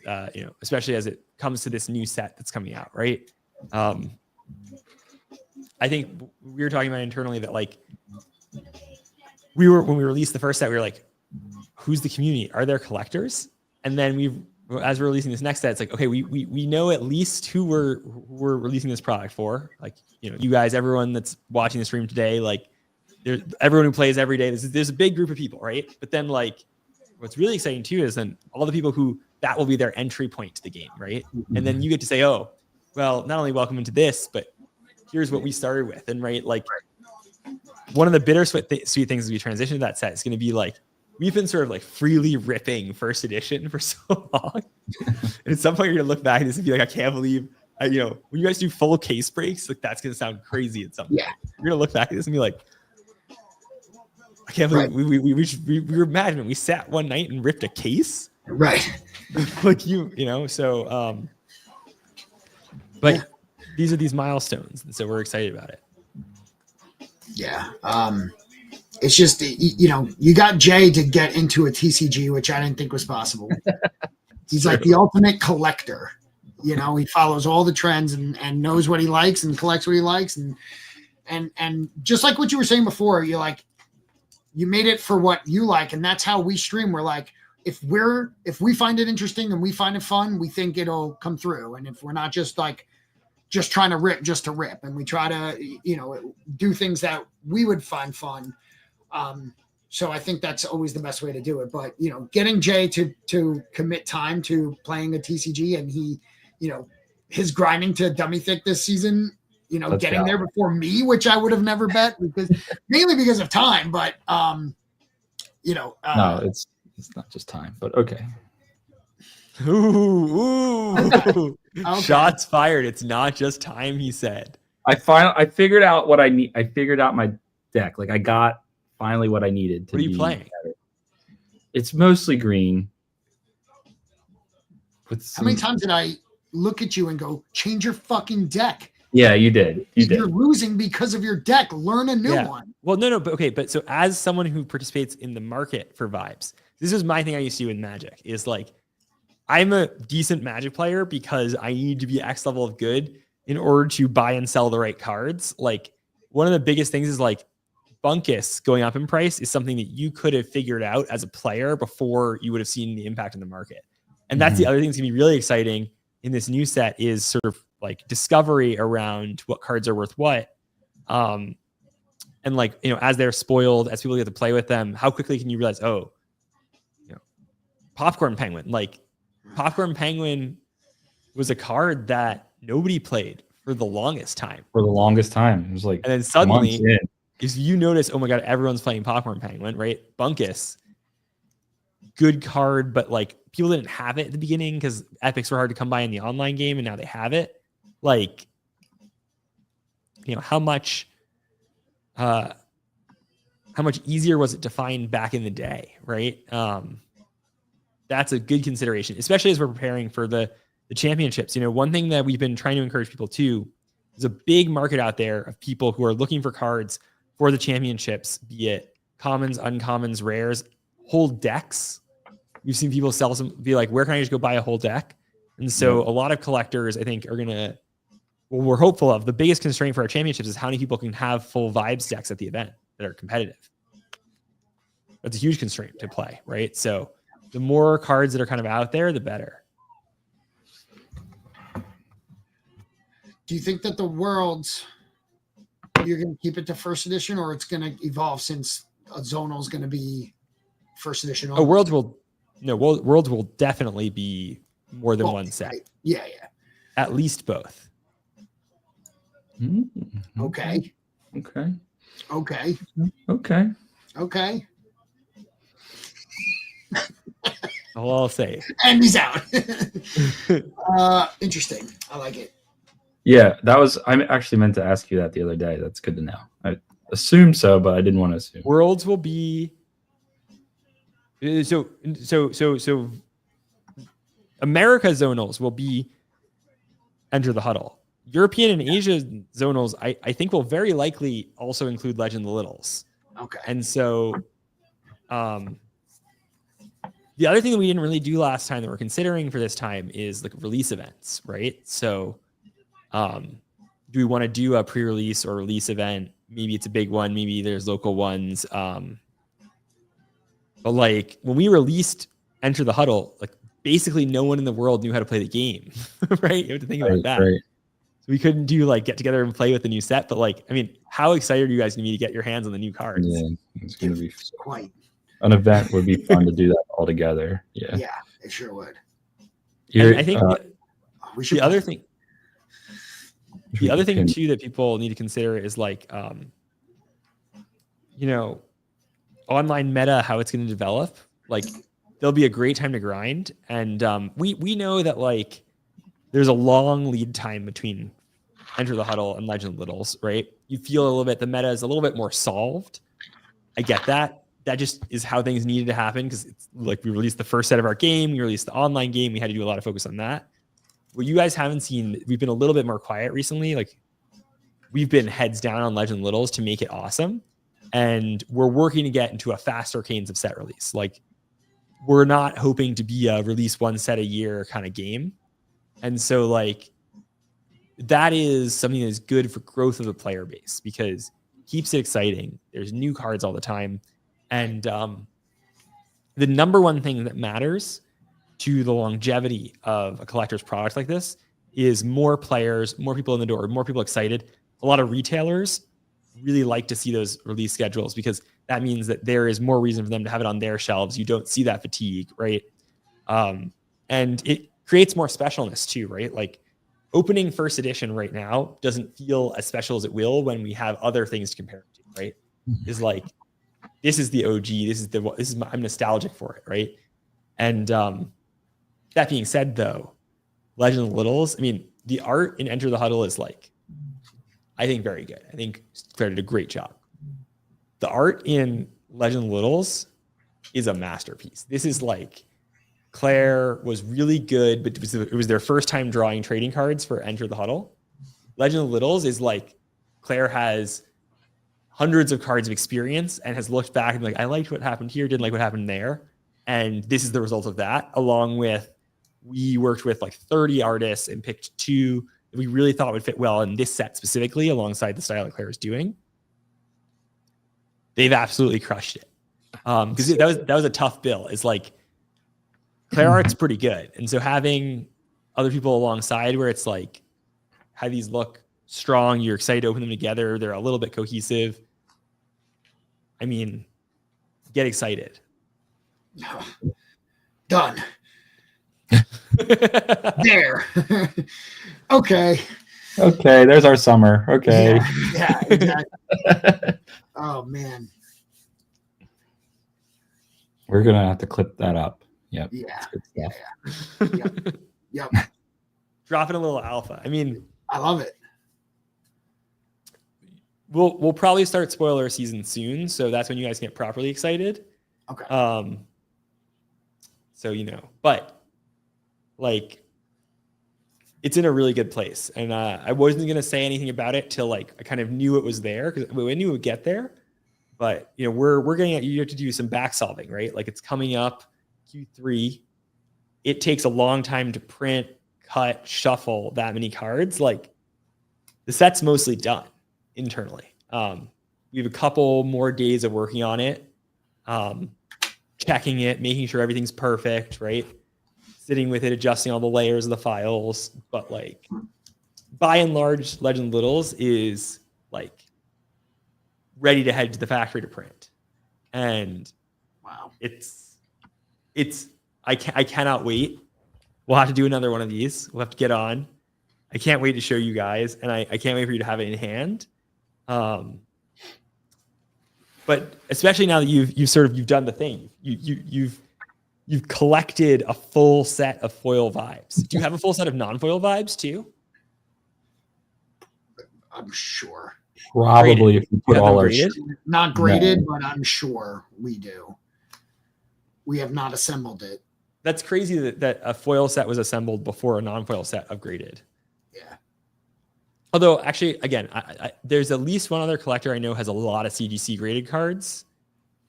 especially as it comes to this new set that's coming out, right? I think we were talking about internally that like when we released the first set, we were like, who's the community? Are there collectors? And then as we're releasing this next set, it's like, okay, we know at least who we're releasing this product for. Like, you guys, everyone that's watching the stream today, like everyone who plays every day, there's a big group of people, right? But then like, what's really exciting too is then all the people who that will be their entry point to the game, right? And then you get to say, oh, well, not only welcome into this, but here's what we started with. And right, like one of the bittersweet things as we transition to that set is going to be like, we've been sort of like freely ripping first edition for so long. And at some point you're going to look back and just be like, I can't believe, when you guys do full case breaks, like that's going to sound crazy at some point. Yeah. You're going to look back at this and be like, I can't believe we were imagining we sat one night and ripped a case. Right. like you know. So, but these are these milestones, and so we're excited about it. Yeah. It's just, you got Jay to get into a TCG, which I didn't think was possible. He's like the ultimate collector. He follows all the trends and knows what he likes and collects what he likes. And just like what you were saying before, you're like, you made it for what you like. And that's how we stream. We're like, if we find it interesting and we find it fun, we think it'll come through. And if we're not just trying to rip just to rip, and we try to, do things that we would find fun. So I think that's always the best way to do it. But, getting Jay to commit time to playing a TCG, and he, his grinding to dummy thick this season, getting there before me, which I would have never bet mainly because of time, but, no, it's not just time, but okay. Ooh. Okay. Shots fired. It's not just time, he said. I figured out what I need. I figured out my deck. Like I got finally what I needed to What are you playing? Better. It's mostly green. How many times did I look at you and go, change your fucking deck? Yeah, you did. You're losing because of your deck. Learn a new one. Well, no, but okay. But so as someone who participates in the market for vibes, this is my thing I used to do with Magic is like, I'm a decent Magic player because I need to be X level of good in order to buy and sell the right cards. Like one of the biggest things is like Bunkus going up in price is something that you could have figured out as a player before you would have seen the impact in the market. And that's the other thing that's gonna be really exciting in this new set is sort of like discovery around what cards are worth what. And like, as they're spoiled, as people get to play with them, how quickly can you realize, Popcorn Penguin, Popcorn Penguin was a card that nobody played for the longest time. It was like, and then suddenly, if you notice, oh my God, everyone's playing Popcorn Penguin, right? Bunkus, good card, but like people didn't have it at the beginning because epics were hard to come by in the online game, and now they have it. Like, how much easier was it to find back in the day, right? That's a good consideration, especially as we're preparing for the championships. One thing that we've been trying to encourage people to is a big market out there of people who are looking for cards for the championships, be it commons, uncommons, rares, whole decks. We've seen people sell some, be like, where can I just go buy a whole deck? And so a lot of collectors, I think, are going to, well, we're hopeful of the biggest constraint for our championships is how many people can have full vibes decks at the event that are competitive. That's a huge constraint to play, right? So the more cards that are kind of out there, the better. Do you think that the Worlds, you're going to keep it to first edition, or it's going to evolve since Zonal is going to be first edition? Oh, Worlds will definitely be more than one set. Right. Yeah. At least both. Mm-hmm. Okay. All I'll say. And he's out. Interesting. I like it. Yeah, I actually meant to ask you that the other day. That's good to know. I assumed so, but I didn't want to assume. Worlds will be so America zonals will be Enter the Huddle. European and Asia zonals, I think, will very likely also include Legend of the Littles. Okay. And so the other thing that we didn't really do last time that we're considering for this time is like release events, right? So do we want to do a pre-release or release event? Maybe it's a big one, maybe there's local ones. But like when we released Enter the Huddle, like basically no one in the world knew how to play the game, right? You have to think about that. Right. So we couldn't do like get together and play with the new set, but like, I mean, how excited are you guys going to be to get your hands on the new cards? Yeah, it's going to be quite. An event would be fun to do that all together. Yeah. Yeah, it sure would. I think the other thing too that people need to consider is like, online meta, how it's going to develop. Like there'll be a great time to grind. And we know that like there's a long lead time between Enter the Huddle and Legend of Littles, right? You feel a little bit, the meta is a little bit more solved. I get that. that just is how things needed to happen, because it's like we released the first set of our game, we released the online game, we had to do a lot of focus on that. What you guys haven't seen, we've been a little bit more quiet recently. Like we've been heads down on Legend Littles to make it awesome. And we're working to get into a faster cadence of set release. Like we're not hoping to be a release one set a year kind of game. And so like that is something that is good for growth of the player base, because it keeps it exciting. There's new cards all the time. And the number one thing that matters to the longevity of a collector's product like this is more players, more people in the door, more people excited. A lot of retailers really like to see those release schedules, because that means that there is more reason for them to have it on their shelves. You don't see that fatigue, right? And it creates more specialness too, right? Like opening first edition right now doesn't feel as special as it will when we have other things to compare it to, right? Is like, this is the OG, I'm nostalgic for it, right? And that being said, though, Legend of Littles, I mean, the art in Enter the Huddle is like, I think very good. I think Claire did a great job. The art in Legend of Littles is a masterpiece. This is like, Claire was really good, but it was their first time drawing trading cards for Enter the Huddle. Legend of Littles is like, Claire has hundreds of cards of experience and has looked back and like, I liked what happened here, didn't like what happened there. And this is the result of that, along with, we worked with like 30 artists and picked 2 that we really thought would fit well in this set specifically, alongside the style that Claire is doing. They've absolutely crushed it. Because that was a tough bill. It's like, Claire art's pretty good. And so having other people alongside where it's like, how these look strong, you're excited to open them together, they're a little bit cohesive. I mean, get excited. Done. There. Okay. Okay, there's our summer. Okay. Yeah, exactly. Oh man. We're gonna have to clip that up. Yep. Yeah. Good stuff. Yep. Dropping a little alpha. I mean, I love it. We'll probably start spoiler season soon, so that's when you guys get properly excited. Okay. So but like, it's in a really good place, and I wasn't gonna say anything about it till like I kind of knew it was there, because we knew it would get there. But we're getting at, you have to do some back solving, right? Like it's coming up Q3. It takes a long time to print, cut, shuffle that many cards. Like the set's mostly done internally. We have a couple more days of working on it, checking it, making sure everything's perfect, right? Sitting with it, adjusting all the layers of the files. But like, by and large, Legend Littles is like ready to head to the factory to print. And wow, I cannot wait. We'll have to do another one of these. We'll have to get on. I can't wait to show you guys, and I can't wait for you to have it in hand. But especially now that you've done the thing, you've collected a full set of foil vibes. Do you have a full set of non-foil vibes too? I'm sure. Probably if you put all our not graded, but I'm sure we do. We have not assembled it. That's crazy that a foil set was assembled before a non-foil set upgraded. Yeah. Although, actually, again, there's at least one other collector I know has a lot of CGC graded cards.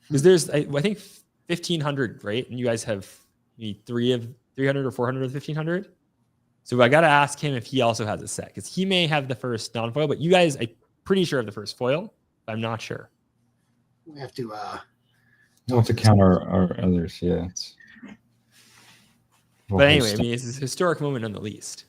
Because there's, I think, 1,500, right? And you guys have 300 or 400 of 1,500. So I got to ask him if he also has a set. Because he may have the first non-foil, but you guys, I'm pretty sure, have the first foil. But I'm not sure. We have to... we'll have to count our others, yeah. But anyway, I mean, it's a historic moment on the least.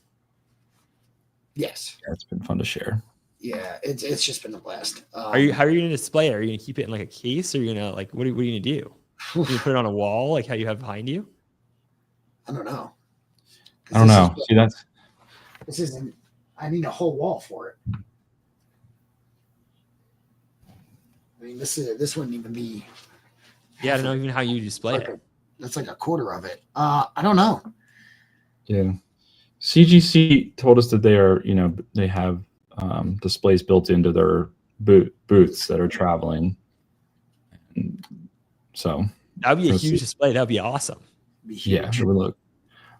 Yes. Yeah, it's been fun to share. Yeah, it's just been a blast. How are you going to display it? Are you going to keep it in like a case, or are you going to like what are you going to do? Are you put it on a wall like how you have behind you? I don't know. I don't know. See, this isn't. I need a whole wall for it. I mean, this wouldn't even be. Yeah, I don't know even how you display it. That's like a quarter of it. I don't know. Yeah. CGC told us that they are, they have displays built into their booths that are traveling. And So That'd be a Let's huge see. display. That'd be awesome. Be yeah, huge. it would look.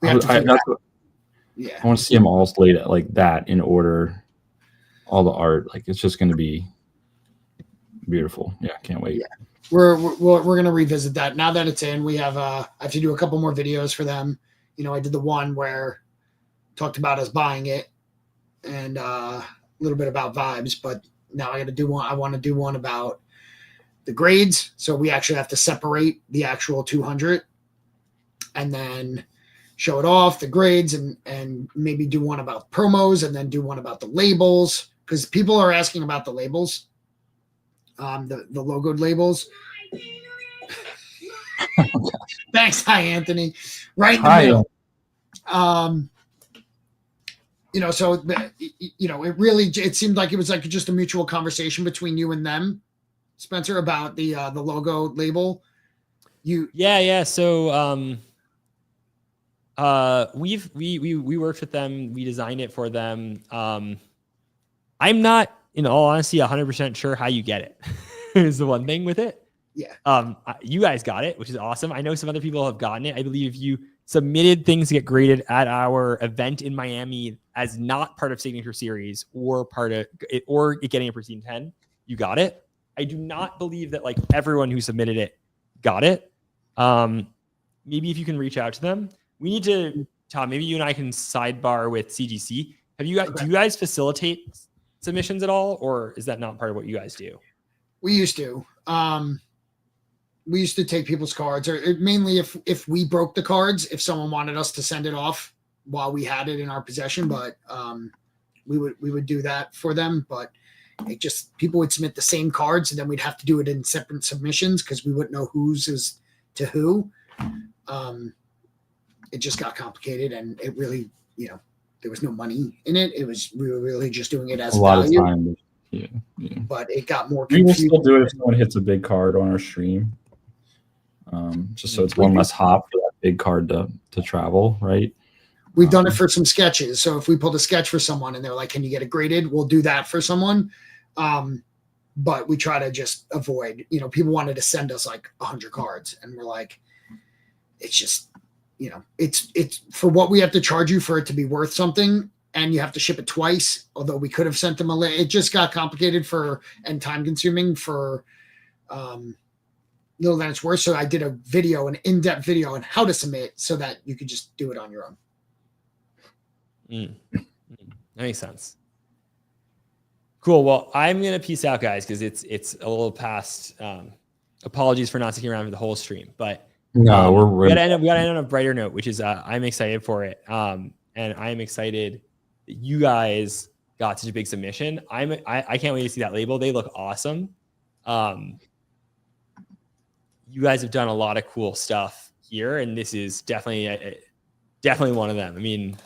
We I, have to I, figure that's out- what, Yeah. I want to see them all laid out like that in order. All the art, like it's just going to be beautiful. Yeah, can't wait. Yeah. We're going to revisit that now that it's in. We have I have to do a couple more videos for them. You know, I did the one where talked about us buying it and a little bit about vibes, but now I got to do one. I want to do one about the grades. So we actually have to separate the actual 200 and then show it off the grades and maybe do one about promos and then do one about the labels because people are asking about the labels, the logoed labels. Thanks. Hi, Anthony. Right in the Hi. middle. You know, so, you know, it seemed like it was like just a mutual conversation between you and them, Spencer, about the logo label. Yeah. So we worked with them. We designed it for them. I'm not, in all honesty, 100% sure how you get it. Is the one thing with it. Yeah. You guys got it, which is awesome. I know some other people have gotten it. I believe you submitted things to get graded at our event in Miami as not part of Signature Series or part of it, or it getting a Pristine 10. You got it. I do not believe that like everyone who submitted it got it. Maybe if you can reach out to them. We need to, Tom, maybe you and I can sidebar with CGC. Do you guys facilitate submissions at all, or is that not part of what you guys do? We used to. We used to take people's cards, or mainly if we broke the cards, if someone wanted us to send it off while we had it in our possession, but we would do that for them. But it just people would submit the same cards, and then we'd have to do it in separate submissions because we wouldn't know whose is to who. It just got complicated, and it really, you know, there was no money in it. We were really just doing it as A lot value, of time. Yeah. but it got more We will confusing. still do it if someone hits a big card on our stream. Just so it's one less hop for that big card to travel, right? We've done it for some sketches. So if we pulled a sketch for someone and they're like, can you get it graded? We'll do that for someone. But we try to just avoid, you know, people wanted to send us like 100 cards and we're like, it's just, you know, it's for what we have to charge you for it to be worth something. And you have to ship it twice. Although we could have sent them it just got complicated and time consuming for, little than it's worth. So I did an in-depth video on how to submit so that you could just do it on your own. That makes sense. Cool. Well, I'm going to peace out, guys, because it's a little past. Apologies for not sticking around for the whole stream, but No, we got to end on a brighter note, which is I'm excited for it. And I'm excited that you guys got such a big submission. I can't wait to see that label. They look awesome. You guys have done a lot of cool stuff here, and this is definitely one of them. I mean,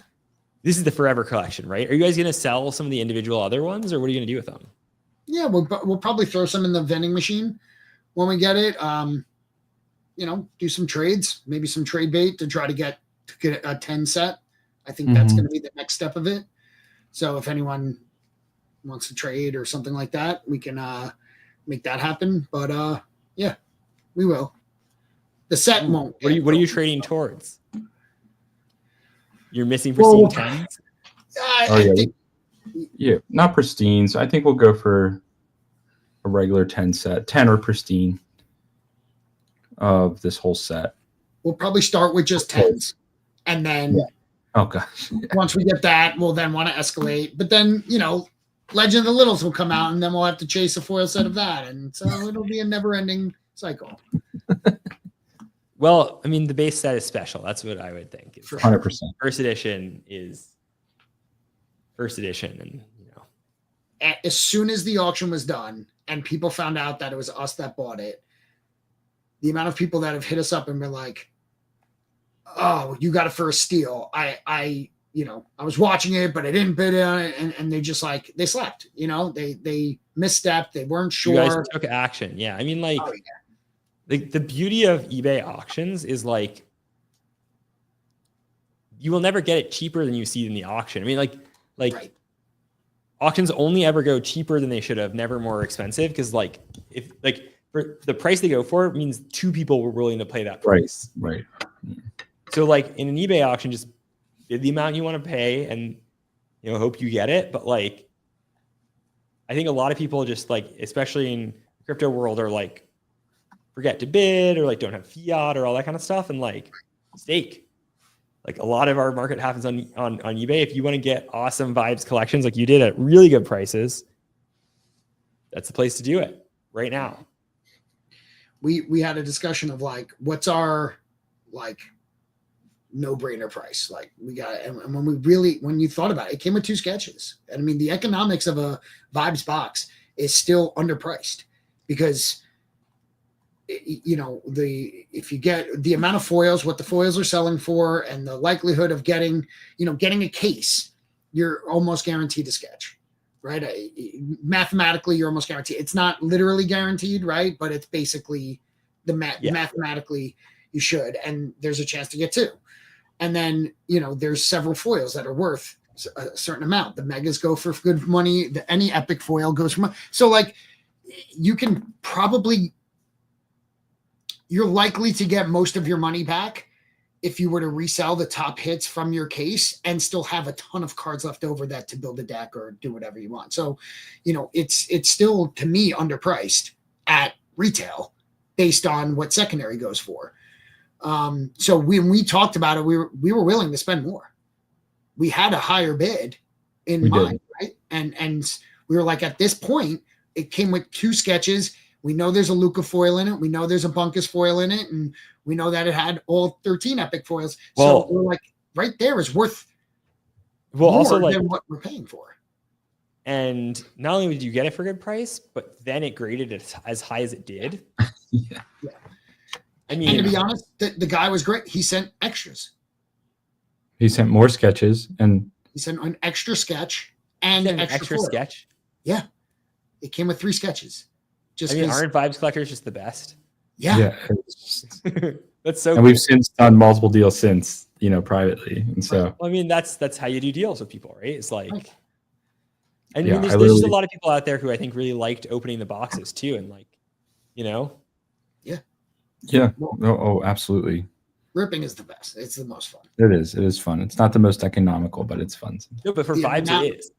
this is the forever collection, right? Are you guys going to sell some of the individual other ones, or what are you going to do with them? Yeah, we'll probably throw some in the vending machine when we get it. You know, do some trades, maybe some trade bait to try to get a 10 set. I think that's going to be the next step of it. So if anyone wants to trade or something like that, we can make that happen. But yeah, we will. The set won't. What are you trading towards? You're missing Pristine 10s? I think. Yeah, not pristine. So I think we'll go for a regular 10 set, 10 or pristine of this whole set. We'll probably start with just 10s. And then Oh gosh. once we get that, we'll then want to escalate. But then, you know, Legend of the Littles will come out and then we'll have to chase a foil set of that. And so it'll be a never ending cycle. Well, I mean, the base set is special. That's what I would think. For 100%. First edition is first edition, and you know, as soon as the auction was done and people found out that it was us that bought it, the amount of people that have hit us up and been like, "Oh, you got it for a steal." I was watching it, but I didn't bid on it, and they just like they slept. You know, they misstepped. They weren't sure. you guys took action. Yeah, I mean, like, the beauty of eBay auctions is like you will never get it cheaper than you see it in the auction. I mean, like right. Auctions only ever go cheaper than they should have, never more expensive. Because like if like for the price they go for means two people were willing to pay that price. Right. So like in an eBay auction, just bid the amount you want to pay and hope you get it. But like I think a lot of people just like, especially in crypto world, are like forget to bid or like don't have fiat or all that kind of stuff, and like stake. Like a lot of our market happens on eBay. If you want to get awesome vibes collections like you did at really good prices, that's the place to do it right now. We had a discussion of like, what's our like no-brainer price? Like we got, and when you thought about it, it came with 2 sketches. And I mean, the economics of a vibes box is still underpriced because if you get the amount of foils, what the foils are selling for, and the likelihood of getting a case, you're almost guaranteed a sketch, right? Mathematically, you're almost guaranteed. It's not literally guaranteed, right? But it's basically mathematically you should, and there's a chance to get 2. And then, there's several foils that are worth a certain amount. The megas go for good money. Any epic foil goes for money. So like you can probably, you're likely to get most of your money back if you were to resell the top hits from your case and still have a ton of cards left over that to build a deck or do whatever you want. So, it's still, to me, underpriced at retail based on what secondary goes for. So when we talked about it, we were willing to spend more. We had a higher bid in mind, right? And we were like, at this point, it came with 2 sketches. We know there's a Luca foil in it. We know there's a Bunkus foil in it. And we know that it had all 13 epic foils. So we're like, right there is worth more also like, than what we're paying for. And not only did you get it for a good price, but then it graded it as high as it did. Yeah. I mean, and to be honest, the guy was great. He sent extras. He sent more sketches, and he sent an extra sketch and an extra extra sketch. Yeah, it came with 3 sketches. Aren't vibes collectors just the best? Yeah. That's so. And we've since done multiple deals since, privately, and so. Well, I mean, that's how you do deals with people, right? It's like, right. I mean, there's just a lot of people out there who I think really liked opening the boxes too, and like, Yeah. Oh, absolutely. Ripping is the best. It's the most fun. It is. It is fun. It's not the most economical, but it's fun. No, but for vibes, it is.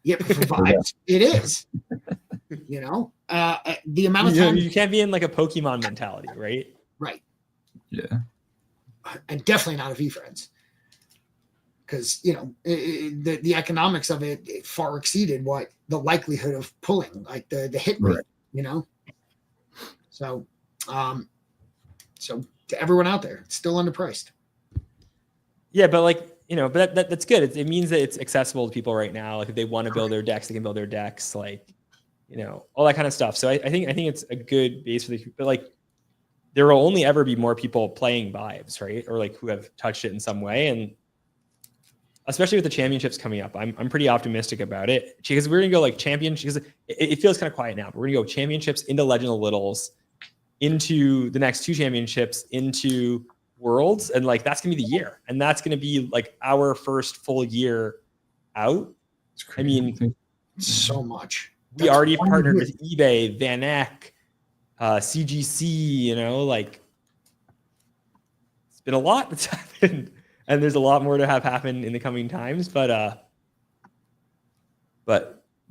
Yeah, but for vibes, it is. The amount of time you can't be in like a Pokemon mentality, right? Right. Yeah. And definitely not a V-Friends. Because the economics of it far exceeded what the likelihood of pulling, like the hit rate, So to everyone out there, it's still underpriced. Yeah, but like, but that's good. It means that it's accessible to people right now. Like if they want to build their decks, they can build their decks, like, all that kind of stuff. So I think it's a good base for the, but like there will only ever be more people playing vibes, right? Or like who have touched it in some way. And especially with the championships coming up, I'm pretty optimistic about it because we're gonna go like championships. It feels kind of quiet now, but we're gonna go championships into Legend of Littles, into the next 2 championships, into Worlds, and like that's gonna be the year, and that's gonna be like our first full year out. I mean, so much. We already partnered with eBay, Van Eck, CGC. Like it's been a lot that's happened, and there's a lot more to have happen in the coming times. But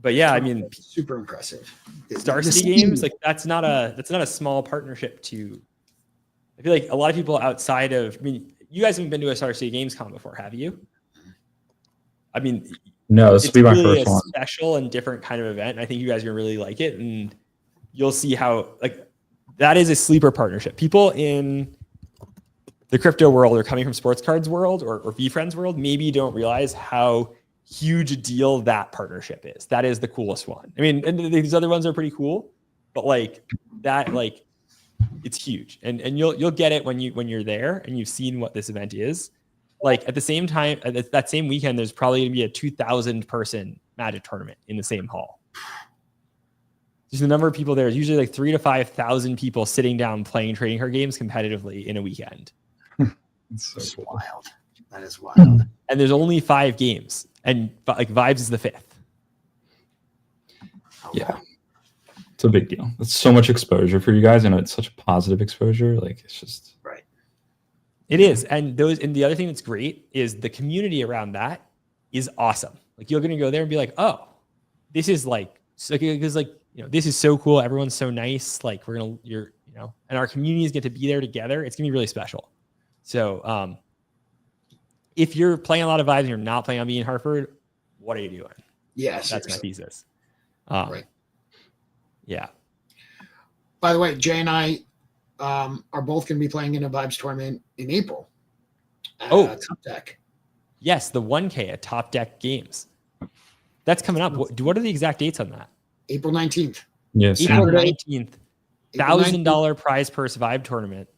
yeah, I mean, super impressive. Star City Games, like that's not a small partnership. I feel like a lot of people outside of, I mean, you guys haven't been to a Star City Games Con before, have you? I mean, no, this will be my really first one. Special and different kind of event. I think you guys are gonna really like it, and you'll see how like that is a sleeper partnership. People in the crypto world or coming from sports cards world or V-Friends world maybe don't realize how huge a deal that partnership is. That is the coolest one. I mean, and these other ones are pretty cool, but like that, like it's huge, and you'll get it when you're there and you've seen what this event is. Like at the same time, at that same weekend, there's probably gonna be a 2,000 person Magic tournament in the same hall. Just the number of people there is usually like 3,000 to 5,000 people sitting down playing trading card games competitively in a weekend. That's wild. That is wild. And there's only 5 games, and like Vibes is the 5th. Yeah. It's a big deal. It's so much exposure for you guys, and it's such a positive exposure. Like it's just Right. It is. And the other thing that's great is the community around that is awesome. Like you're going to go there and be like, oh, this is like, because like, this is so cool. Everyone's so nice. Like and our communities get to be there together. It's gonna be really special. So if you're playing a lot of vibes and you're not playing on being in Hartford, what are you doing? Yeah, that's my thesis. Right. Yeah. By the way, Jay and I are both going to be playing in a Vibes tournament in April. Top Deck. Yes, the 1K at Top Deck Games. That's coming up. What are the exact dates on that? April 19th. yes. April 19th. April $1,000 prize purse Vibe tournament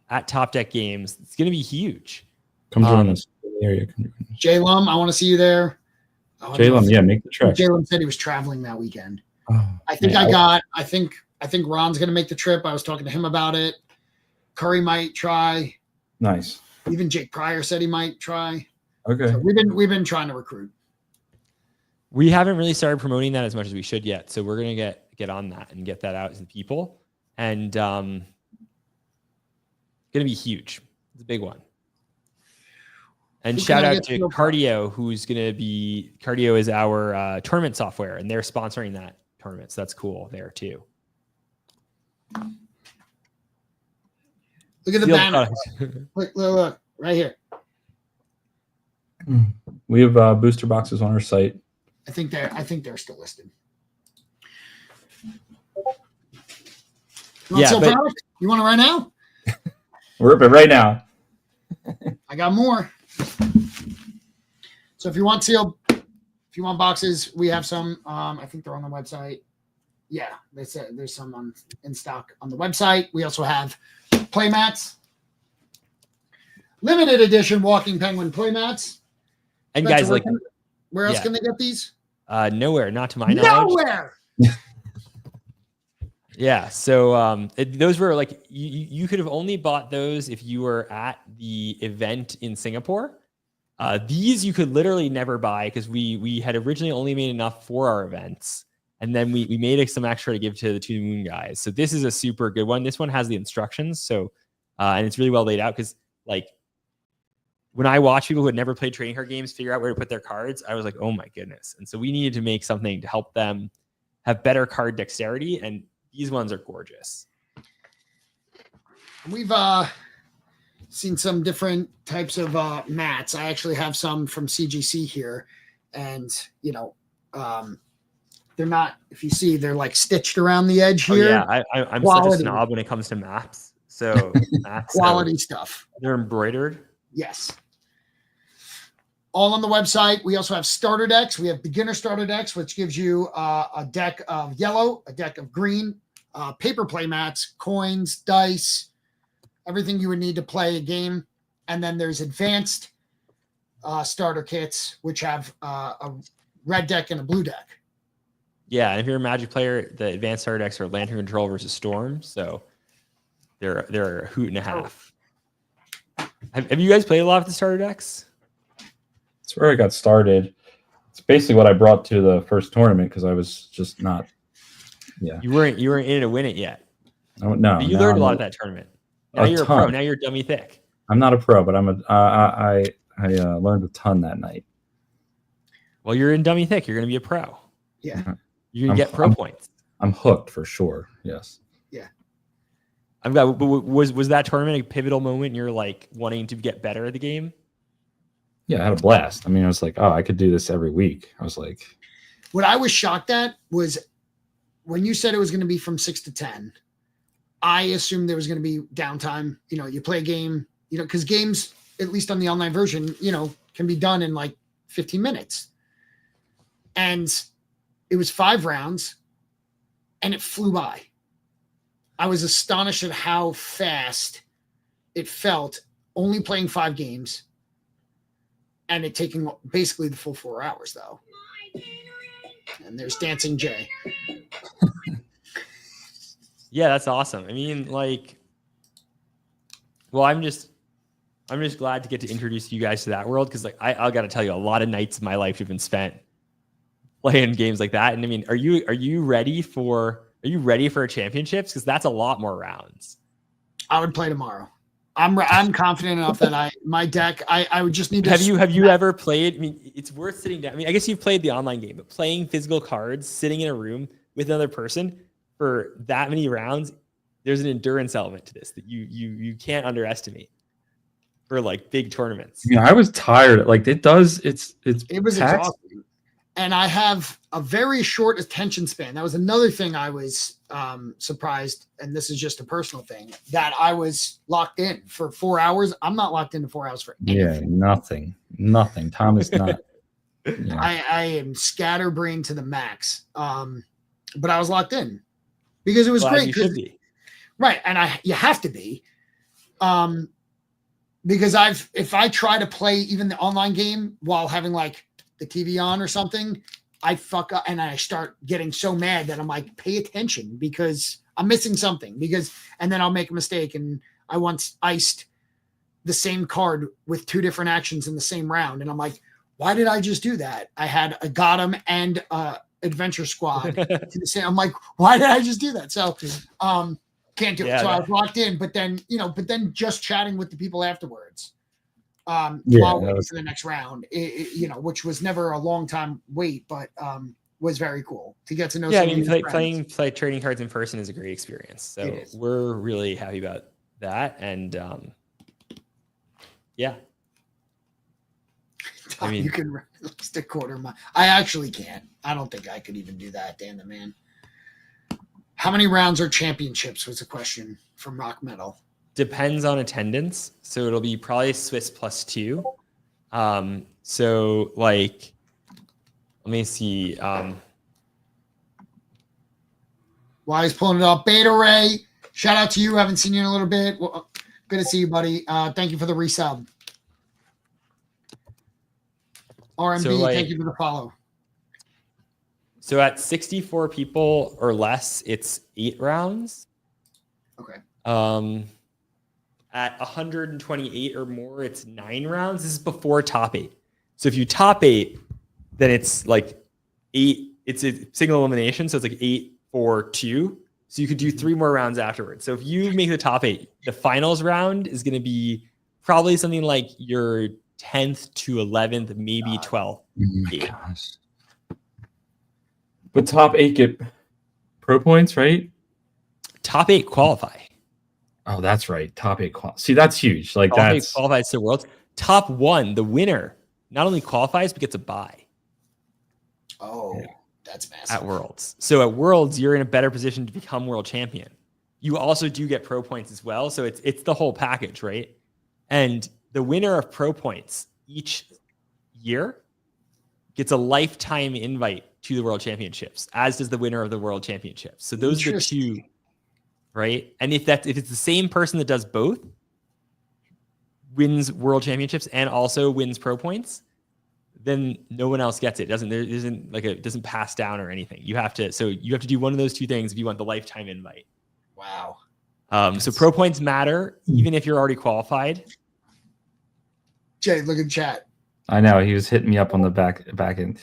at Top Deck Games. It's going to be huge. Come join us in the area. Jay Lum, I want to see you there. Jay Lum, yeah, make the trek. Jay Lum said he was traveling that weekend. Oh, I think man. I think Ron's going to make the trip. I was talking to him about it. Curry might try. Nice. Even Jake Pryor said he might try. Okay. So we've been trying to recruit. We haven't really started promoting that as much as we should yet. So we're going to get on that and get that out to the people. And going to be huge. It's a big one. And shout out to Cardio, who's going to be, Cardio is our tournament software, and they're sponsoring that tournament. So that's cool there too. Look at the banner. Look, right here. We have booster boxes on our site. I think they're still listed. You want to sell product? You want it right now? We're up it right now. I got more. So if you want boxes, we have some. I think they're on the website. Yeah, they said there's some in stock on the website. We also have playmats, limited edition walking penguin playmats. And guys, like, where else can they get these? Nowhere, not to my knowledge. Nowhere. Yeah. So those were like you could have only bought those if you were at the event in Singapore. These you could literally never buy because we had originally only made enough for our events, and then we made some extra to give to the To the Moon guys. So this is a super good one. This one has the instructions, so and it's really well laid out because like when I watch people who had never played trading card games figure out where to put their cards, I was like, oh my goodness. And so we needed to make something to help them have better card dexterity, and these ones are gorgeous. We've seen some different types of mats. I actually have some from CGC here, and they're not. If you see, they're like stitched around the edge here. Oh, yeah, I'm such a snob when it comes to maps. So quality stuff. They're embroidered. Yes. All on the website. We also have starter decks. We have beginner starter decks, which gives you a deck of yellow, a deck of green, paper play mats, coins, dice, everything you would need to play a game. And then there's advanced starter kits, which have a red deck and a blue deck. Yeah, and if you're a Magic player, the advanced starter decks are Lantern Control versus Storm, so they're a hoot and a half. Have you guys played a lot of the starter decks? That's where I got started. It's basically what I brought to the first tournament because I was just not. Yeah, you weren't in it to win it yet. No, but you learned a lot at that tournament. Now you're a pro. Now you're dummy thick. I'm not a pro, but I learned a ton that night. Well, you're in dummy thick. You're going to be a pro. Yeah, you're going to get pro points. I'm hooked for sure. Yes. Yeah. Was that tournament a pivotal moment? And you're like wanting to get better at the game. Yeah, I had a blast. I mean, I was like, oh, I could do this every week. I was like, what I was shocked at was when you said it was going to be from 6 to 10. I assumed there was going to be downtime. You play a game, because games, at least on the online version, can be done in like 15 minutes. And it was 5 rounds and it flew by. I was astonished at how fast it felt only playing 5 games and it taking basically the full 4 hours though. And there's Dancing Jay. Yeah, that's awesome. I mean, like, well, I'm just glad to get to introduce you guys to that world because, like, I got to tell you, a lot of nights of my life have been spent playing games like that. And I mean, are you ready for? Are you ready for championships? Because that's a lot more rounds. I would play tomorrow. I'm confident enough that my deck. I would just need to. Have you ever played? I mean, it's worth sitting down. I mean, I guess you've played the online game, but playing physical cards, sitting in a room with another person for that many rounds, there's an endurance element to this that you can't underestimate for like big tournaments. I was tired. Like it was exhausting. And I have a very short attention span. That was another thing I was surprised, and this is just a personal thing, that I was locked in for 4 hours. I'm not locked into 4 hours for anything. Yeah, nothing. Tom is not. Yeah. I am scatterbrained to the max. But I was locked in because it was great. You should be. Right, and you have to be. Because if I try to play even the online game while having like the TV on or something, I fuck up and I start getting so mad that I'm like, pay attention because I'm missing something. And then I'll make a mistake. And I once iced the same card with 2 different actions in the same round, and I'm like, why did I just do that? I had a Gotham and Adventure Squad to the same. I'm like, why did I just do that? So can't do it. So I was locked in, but then just chatting with the people afterwards. While waiting for the next round, which was never a long time wait, but was very cool to get to know. Yeah, I mean, playing trading cards in person is a great experience. So we're really happy about that, and yeah. I mean, you can stick quarter mile. I actually can't. I don't think I could even do that. Damn it, man. How many rounds are championships? Was a question from Rock Metal. Depends on attendance. So it'll be probably Swiss +2. So like, let me see. While he's pulling it up, Beta Ray, shout out to you. Haven't seen you in a little bit. Well, good to see you, buddy. Thank you for the resub. RMB, thank you for the follow. So at 64 people or less, it's 8 rounds. Okay. At 128 or more, it's 9 rounds. This is before top 8. So if you top 8, then it's like 8. It's a single elimination, so it's like 8, 4, 2. So you could do 3 more rounds afterwards. So if you make the top 8, the finals round is going to be probably something like your 10th to 11th, maybe 12th. Gosh. But top 8 get pro points, right? Top 8 qualify. Oh, that's right. Top 8 See, that's huge. Like top that's 8 qualifies to Worlds. Top 1, the winner, not only qualifies but gets a bye. Oh, that's massive. At Worlds. So at Worlds, you're in a better position to become world champion. You also do get pro points as well. So it's the whole package, right? And the winner of pro points each year gets a lifetime invite to the world championships, as does the winner of the world championships. So those are the 2, right? And if it's the same person that does both, wins world championships and also wins pro points, then no one else gets it. It doesn't pass down or anything. You have to do one of those 2 things if you want the lifetime invite. Wow. So pro points matter even if you're already qualified. Jay, look at chat. I know he was hitting me up on the back end.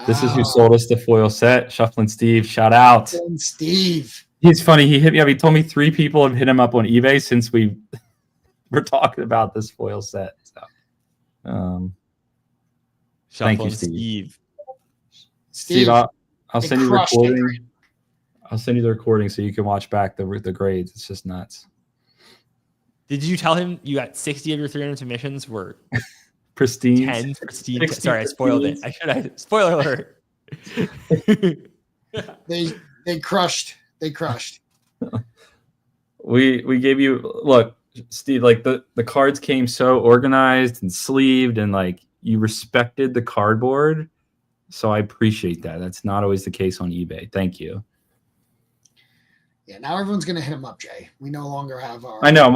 This is who sold us the foil set. Shuffling Steve, shout out. Steve. He's funny. He hit me up. He told me 3 people have hit him up on eBay since we were talking about this foil set. So, thank you, Steve. Steve, I'll send you the recording. I'll send you the recording so you can watch back the grades. It's just nuts. Did you tell him you got 60 of your 300 submissions were pristine? 10 pristine. Sorry, I spoiled it. Spoiler alert. They crushed. They crushed. We gave you look, Steve. Like the cards came so organized and sleeved, and like you respected the cardboard. So I appreciate that. That's not always the case on eBay. Thank you. Yeah, now everyone's gonna hit him up, Jay. We no longer have our. I know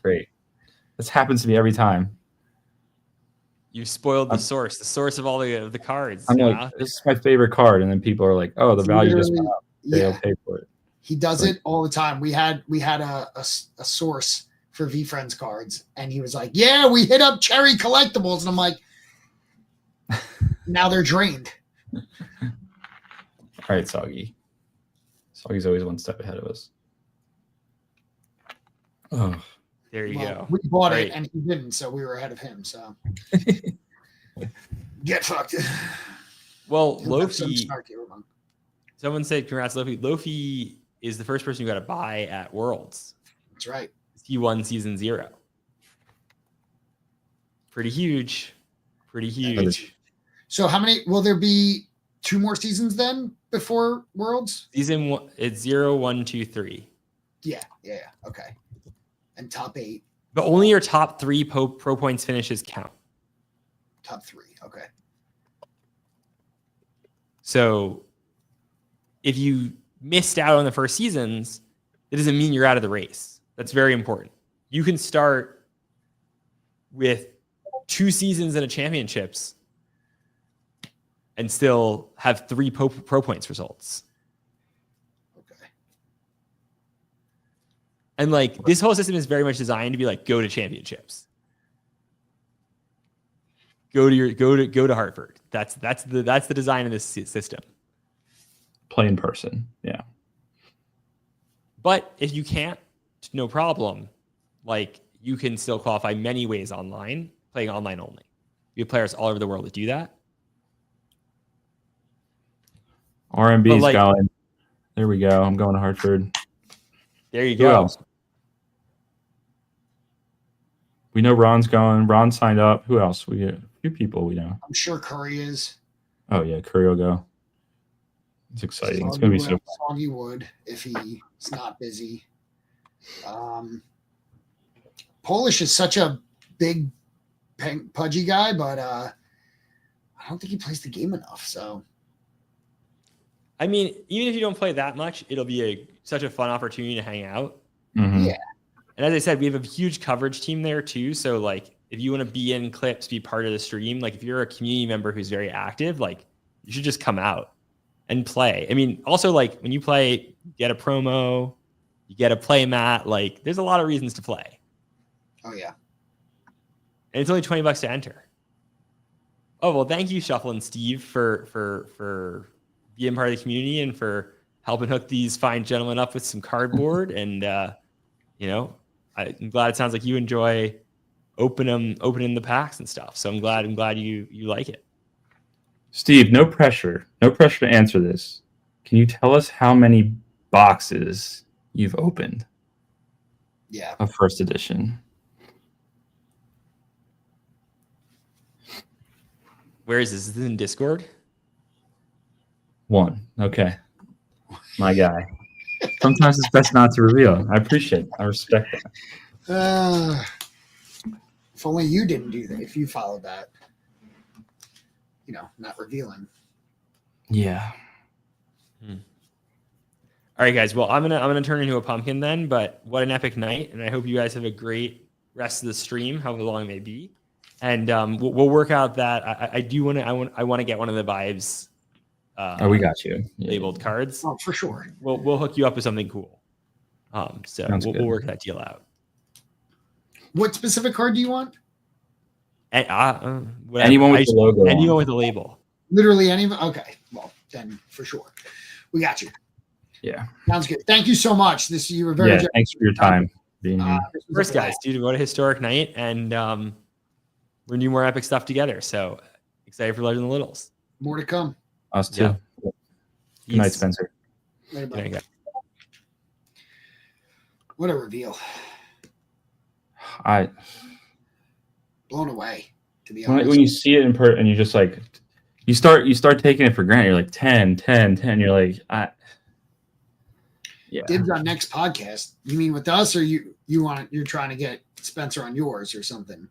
great. This happens to me every time. You spoiled the source of all the cards. I'm like, this is my favorite card, and then people are like, "Oh, the value just went up. They'll pay for it." He does it all the time. We had a source for VFriends cards, and he was like, "Yeah, we hit up Cherry Collectibles," and I'm like, "Now they're drained." All right, Soggy. Soggy's always one step ahead of us. Oh, There you go. We bought Right. it and he didn't, so we were ahead of him. So get fucked. Well, He'll have some Lofi, snarky remark. someone said, congrats, Lofi. Lofi is the first person you got to buy at Worlds. That's right. He won season 0. Pretty huge. Pretty huge. So how many will there be? 2 more seasons then before Worlds? Season 1, it's 0, 1, 2, 3. Yeah. Okay. And top 8, But only your top 3 pro points finishes count. top 3. Okay. So if you missed out on the first seasons, it doesn't mean you're out of the race. That's very important. You can start with 2 seasons and a championships and still have 3 pro points results. Okay. And like this whole system is very much designed to be like, go to championships. Go to Hartford. That's the design of this system. play in person. Yeah. But if you can't, no problem. Like you can still qualify many ways online, playing online only. You have players all over the world that do that. RMB's like- going. There we go. I'm going to Hartford. There you Who go. else? We know Ron's going. Ron signed up. Who else? We a few people we know. I'm sure Curry is. Oh yeah, Curry will go. It's exciting. It's gonna be so. Soggy Wood if he's not busy. Polish is such a big, pudgy guy, but I don't think he plays the game enough. So I mean, even if you don't play that much, it'll be such a fun opportunity to hang out. Mhm. Yeah. And as I said, we have a huge coverage team there too. So like, if you want to be in clips, be part of the stream, like if you're a community member who's very active, like you should just come out and play. I mean, also like when you play, you get a promo, you get a play mat. Like there's a lot of reasons to play. oh yeah. And it's only $20 to enter. Oh, well, thank you, Shuffle and Steve, for being part of the community and for helping hook these fine gentlemen up with some cardboard. And, I'm glad it sounds like you enjoy opening the packs and stuff. So I'm glad you like it. Steve, no pressure. No pressure to answer this. Can you tell us how many boxes you've opened Yeah. of first edition? Where is this? Is this in Discord? 1. Okay. My guy. Sometimes it's best not to reveal. I appreciate it. I respect that. If only you didn't do that. If you followed that, not revealing. Yeah. All right, guys. Well, I'm gonna turn into a pumpkin then. But what an epic night, and I hope you guys have a great rest of the stream, however long it may be. And we'll work out that. I want to get one of the vibes. We got you. Yeah. Labeled cards. Oh, for sure. We'll hook you up with something cool. So we'll work that deal out. What specific card do you want? And, Anyone with the logo. Anyone on. with a label. Literally any. Okay. Well, then for sure, we got you. Yeah. Sounds good. Thank you so much. You were very Yeah. generous. Thanks for your time being here. This was a First, guys, blast. dude, what a historic night, and we're gonna do more epic stuff together. So excited for Legend of the Littles. More to come. Us too. Yeah. Good night, Spencer. Later, There you bud. go. What a reveal. Blown away, to be honest. When you see it in person and you just like you start taking it for granted. You're like 10, 10, 10. You're like, yeah. Dibs on next podcast. You mean with us, or you're trying to get Spencer on yours or something?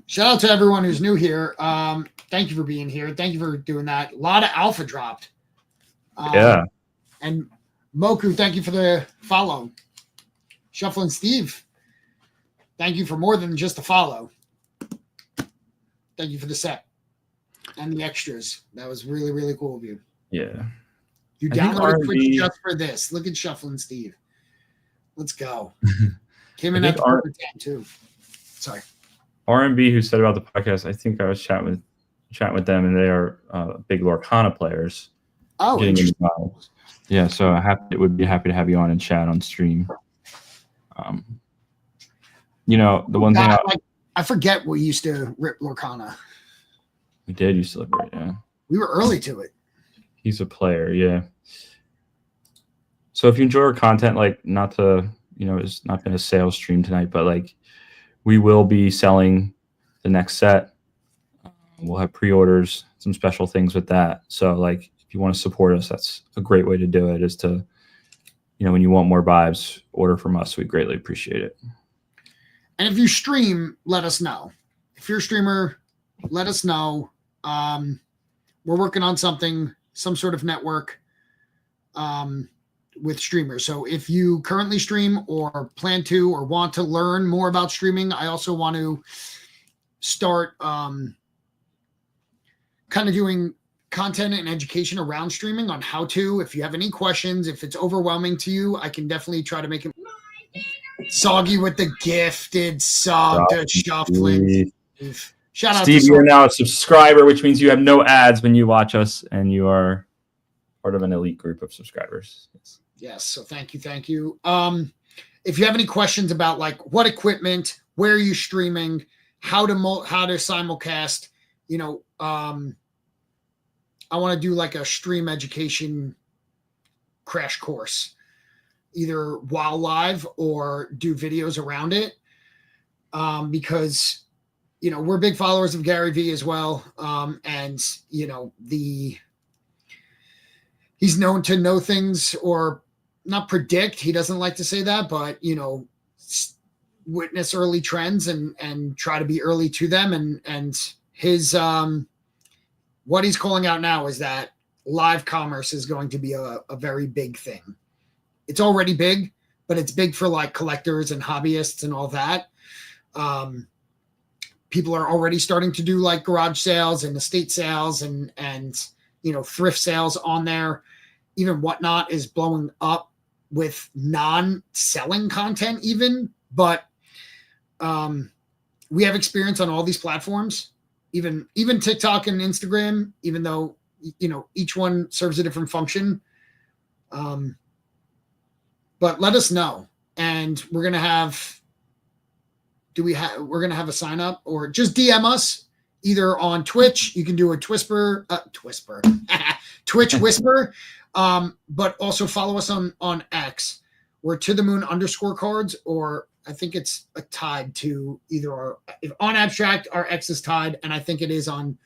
Shout out to everyone who's new here. Thank you for being here. Thank you for doing that. A lot of alpha dropped. Yeah. And Moku, thank you for the follow. Shuffle and Steve, thank you for more than just a follow. Thank you for the set and the extras. That was really, really cool of you. Yeah. You I think downloaded Twitch R&B just for this. Look at Shuffle and Steve. Let's go. Came in I at think the perfect time too. Sorry. R&B who said about the podcast, I think I was chatting with chatting with them, and they are big Lorcana players. Oh, interesting. Yeah, so it would be happy to have you on and chat on stream. The one thing I forget we used to rip Lorcana. We did used to look right, yeah. We were early to it. He's a player, yeah. So if you enjoy our content, like it's not been a sales stream tonight, but like we will be selling the next set. We'll have pre-orders, some special things with that. So like if you want to support us, that's a great way to do it, is to, when you want more vibes, order from us. We greatly appreciate it. And if you stream, let us know. If you're a streamer, let us know. We're working on some sort of network with streamers. So if you currently stream or plan to or want to learn more about streaming, I also want to start kind of doing content and education around streaming on how to. If you have any questions, if it's overwhelming to you, I can definitely try to make it soggy with the gifted sub to shuffling. Shout out Steve, to you're now a subscriber, which means you have no ads when you watch us, and you are part of an elite group of subscribers. Yes. So thank you. If you have any questions about like what equipment, where are you streaming, how to simulcast, I want to do like a stream education crash course, either while live or do videos around it. Because, we're big followers of Gary Vee as well. And he's known to know things, or not predict. He doesn't like to say that, but, witness early trends and try to be early to them. And his, what he's calling out now is that live commerce is going to be a very big thing. It's already big, but it's big for like collectors and hobbyists and all that. People are already starting to do like garage sales and estate sales and thrift sales on there. Even Whatnot is blowing up with non-selling content even, but we have experience on all these platforms, even TikTok and Instagram, even though, each one serves a different function. But let us know. And we're going to have, we're going to have a sign up, or just DM us either on Twitch. You can do a Twitch Whisper. But also follow us on X. We're To The Moon _cards, or I think it's tied to either if on Abstract, our X is tied, and I think it is on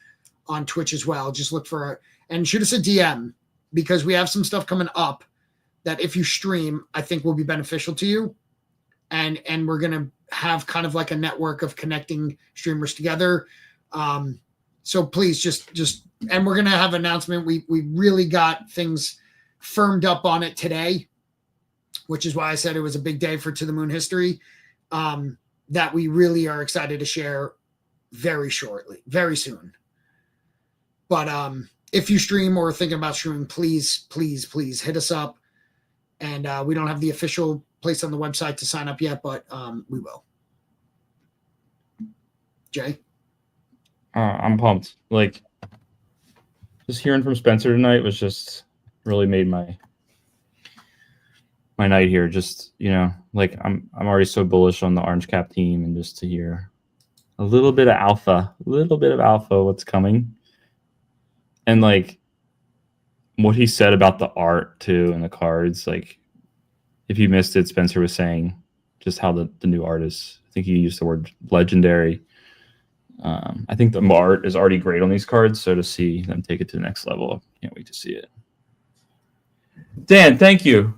Twitch as well. Just look for and shoot us a DM, because we have some stuff coming up that if you stream, I think will be beneficial to you. And we're going to have kind of like a network of connecting streamers together. So please just, and we're going to have an announcement. We really got things firmed up on it today, which is why I said it was a big day for To The Moon history, that we really are excited to share very soon. But if you stream or are thinking about streaming, please hit us up. And we don't have the official place on the website to sign up yet, but we will. Jay? I'm pumped. Like, just hearing from Spencer tonight was just really made my night here. Just, like I'm already so bullish on the Orange Cap team, and just to hear a little bit of alpha, what's coming. And like what he said about the art too and the cards, like if you missed it, Spencer was saying just how the new art is. I think he used the word legendary. I think the art is already great on these cards, so to see them take it to the next level, I can't wait to see it. Dan, thank you.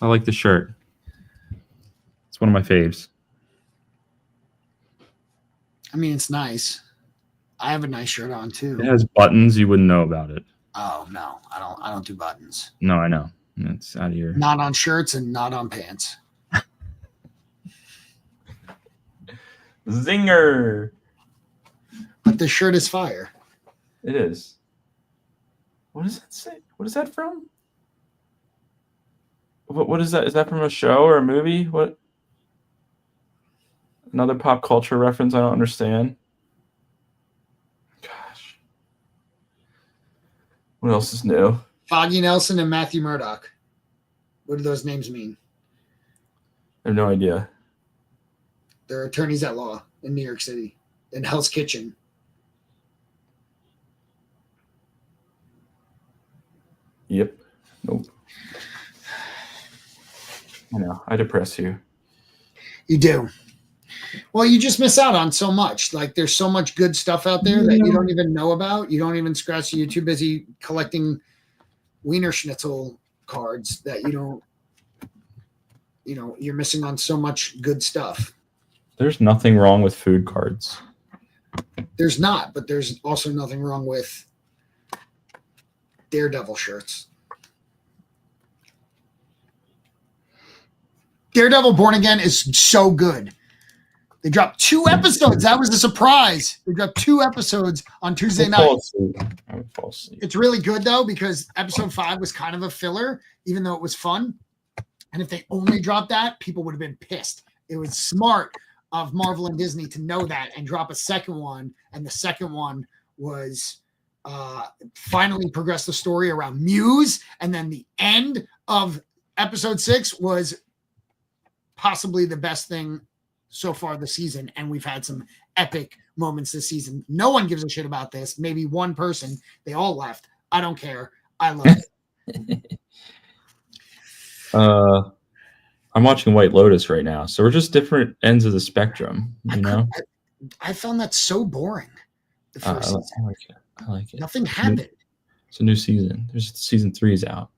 I like the shirt. It's one of my faves. I mean, it's nice. I have a nice shirt on too. It has buttons. You wouldn't know about it. Oh no, I don't do buttons. No, I know. It's out of your. Not on shirts and not on pants. Zinger. But the shirt is fire. It is. What does that say? What is that from? What is that? Is that from a show or a movie? What? Another pop culture reference I don't understand. What else is new? Foggy Nelson and Matthew Murdoch. What do those names mean? I have no idea. They're attorneys at law in New York City, in Hell's Kitchen. Yep. Nope. I know. I depress you. You do. Well, you just miss out on so much. Like, there's so much good stuff out there that you don't even know about. You don't even scratch. You're too busy collecting Wiener Schnitzel cards that you don't. You're missing on so much good stuff. There's nothing wrong with food cards. There's not, but there's also nothing wrong with Daredevil shirts. Daredevil Born Again is so good. They dropped 2 episodes. That was a surprise. They dropped 2 episodes on Tuesday night. I would fall asleep. It's really good, though, because episode 5 was kind of a filler, even though it was fun. And if they only dropped that, people would have been pissed. It was smart of Marvel and Disney to know that and drop a second one. And the second one was finally progress the story around Muse. And then the end of episode 6 was possibly the best thing so far this season. And we've had some epic moments this season. No one gives a shit about this. Maybe one person. They all left. I don't care. I love it. I'm watching White Lotus right now, so we're just different ends of the spectrum, you know. I found that so boring. The first season. I like it. Nothing happened. It's a new season. There's season 3 is out.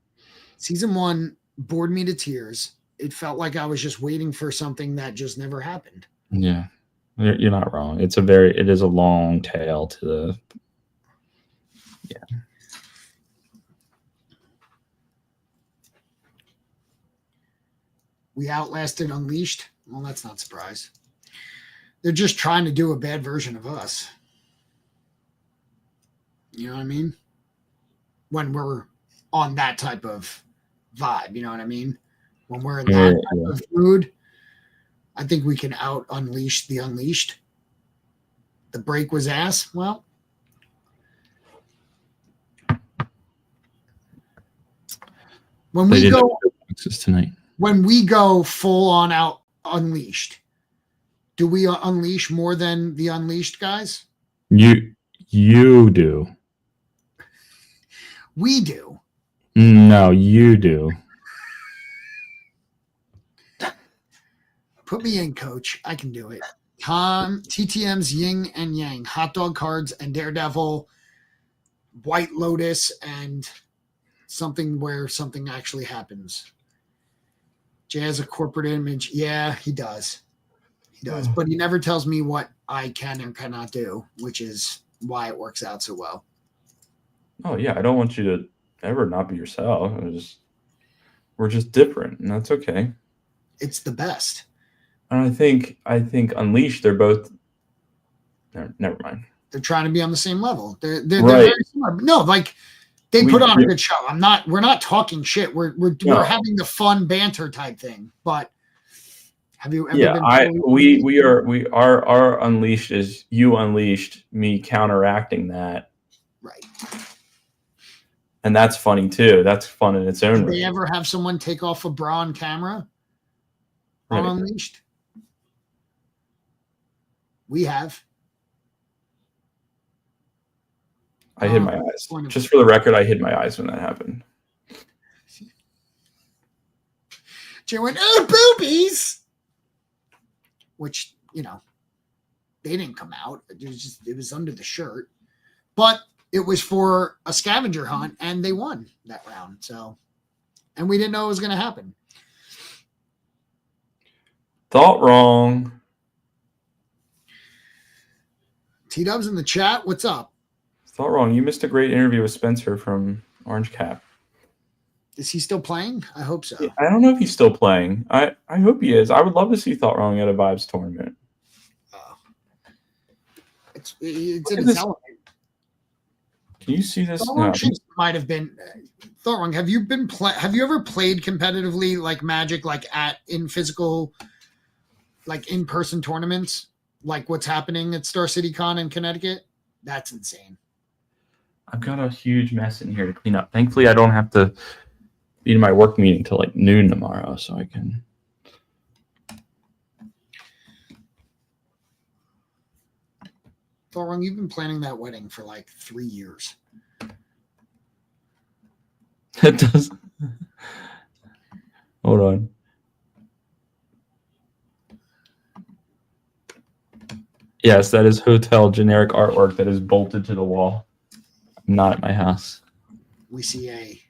Season 1 bored me to tears. It felt like I was just waiting for something that just never happened. Yeah, you're not wrong. It is a long tail to the. Yeah. We outlasted Unleashed. Well, that's not a surprise. They're just trying to do a bad version of us. You know what I mean? When we're on that type of vibe, you know what I mean? When we're in that type of mood, I think we can out-unleash the Unleashed. The break was ass. Well, when we go tonight. When we go full on out Unleashed, do we unleash more than the Unleashed guys? You do. We do. No, you do. Put me in, coach. I can do it. TTM's Yin and Yang, Hot Dog Cards and Daredevil, White Lotus, and something where something actually happens. Jay has a corporate image. Yeah, he does. He does. But he never tells me what I can and cannot do, which is why it works out so well. Oh, yeah. I don't want you to ever not be yourself. We're just different, and that's okay. It's the best. And I think Unleashed, they're both. Never mind. They're trying to be on the same level. They're right. very smart. No, like they put on a good show. We're not talking shit. We're having the fun banter type thing. But have you ever been our Unleashed is you unleashed, me counteracting that. Right. And that's funny too. That's fun in its own Did way. they ever have someone take off a bra on camera on Unleashed? We have. I hid my eyes. Just for the record, I hid my eyes when that happened. Jay went, oh, boobies! Which, they didn't come out. It was under the shirt. But it was for a scavenger hunt, and they won that round. So, and we didn't know it was going to happen. Thought wrong. T-Dubs in the chat. What's up? Thought wrong. You missed a great interview with Spencer from Orange Cap. Is he still playing? I hope so. I don't know if he's still playing. I hope he is. I would love to see Thought Wrong at a Vibes tournament. It's in its element. Can you see this? No. Might have been Thought Wrong. Have you ever played competitively like Magic, like in physical, like in-person tournaments, like what's happening at Star City Con in Connecticut? That's insane. I've got a huge mess in here to clean up. Thankfully, I don't have to be in my work meeting till like noon tomorrow, so I can. Thorwang, you've been planning that wedding for like 3 years. It does. Hold on. Yes, that is hotel generic artwork that is bolted to the wall. Not at my house. We see a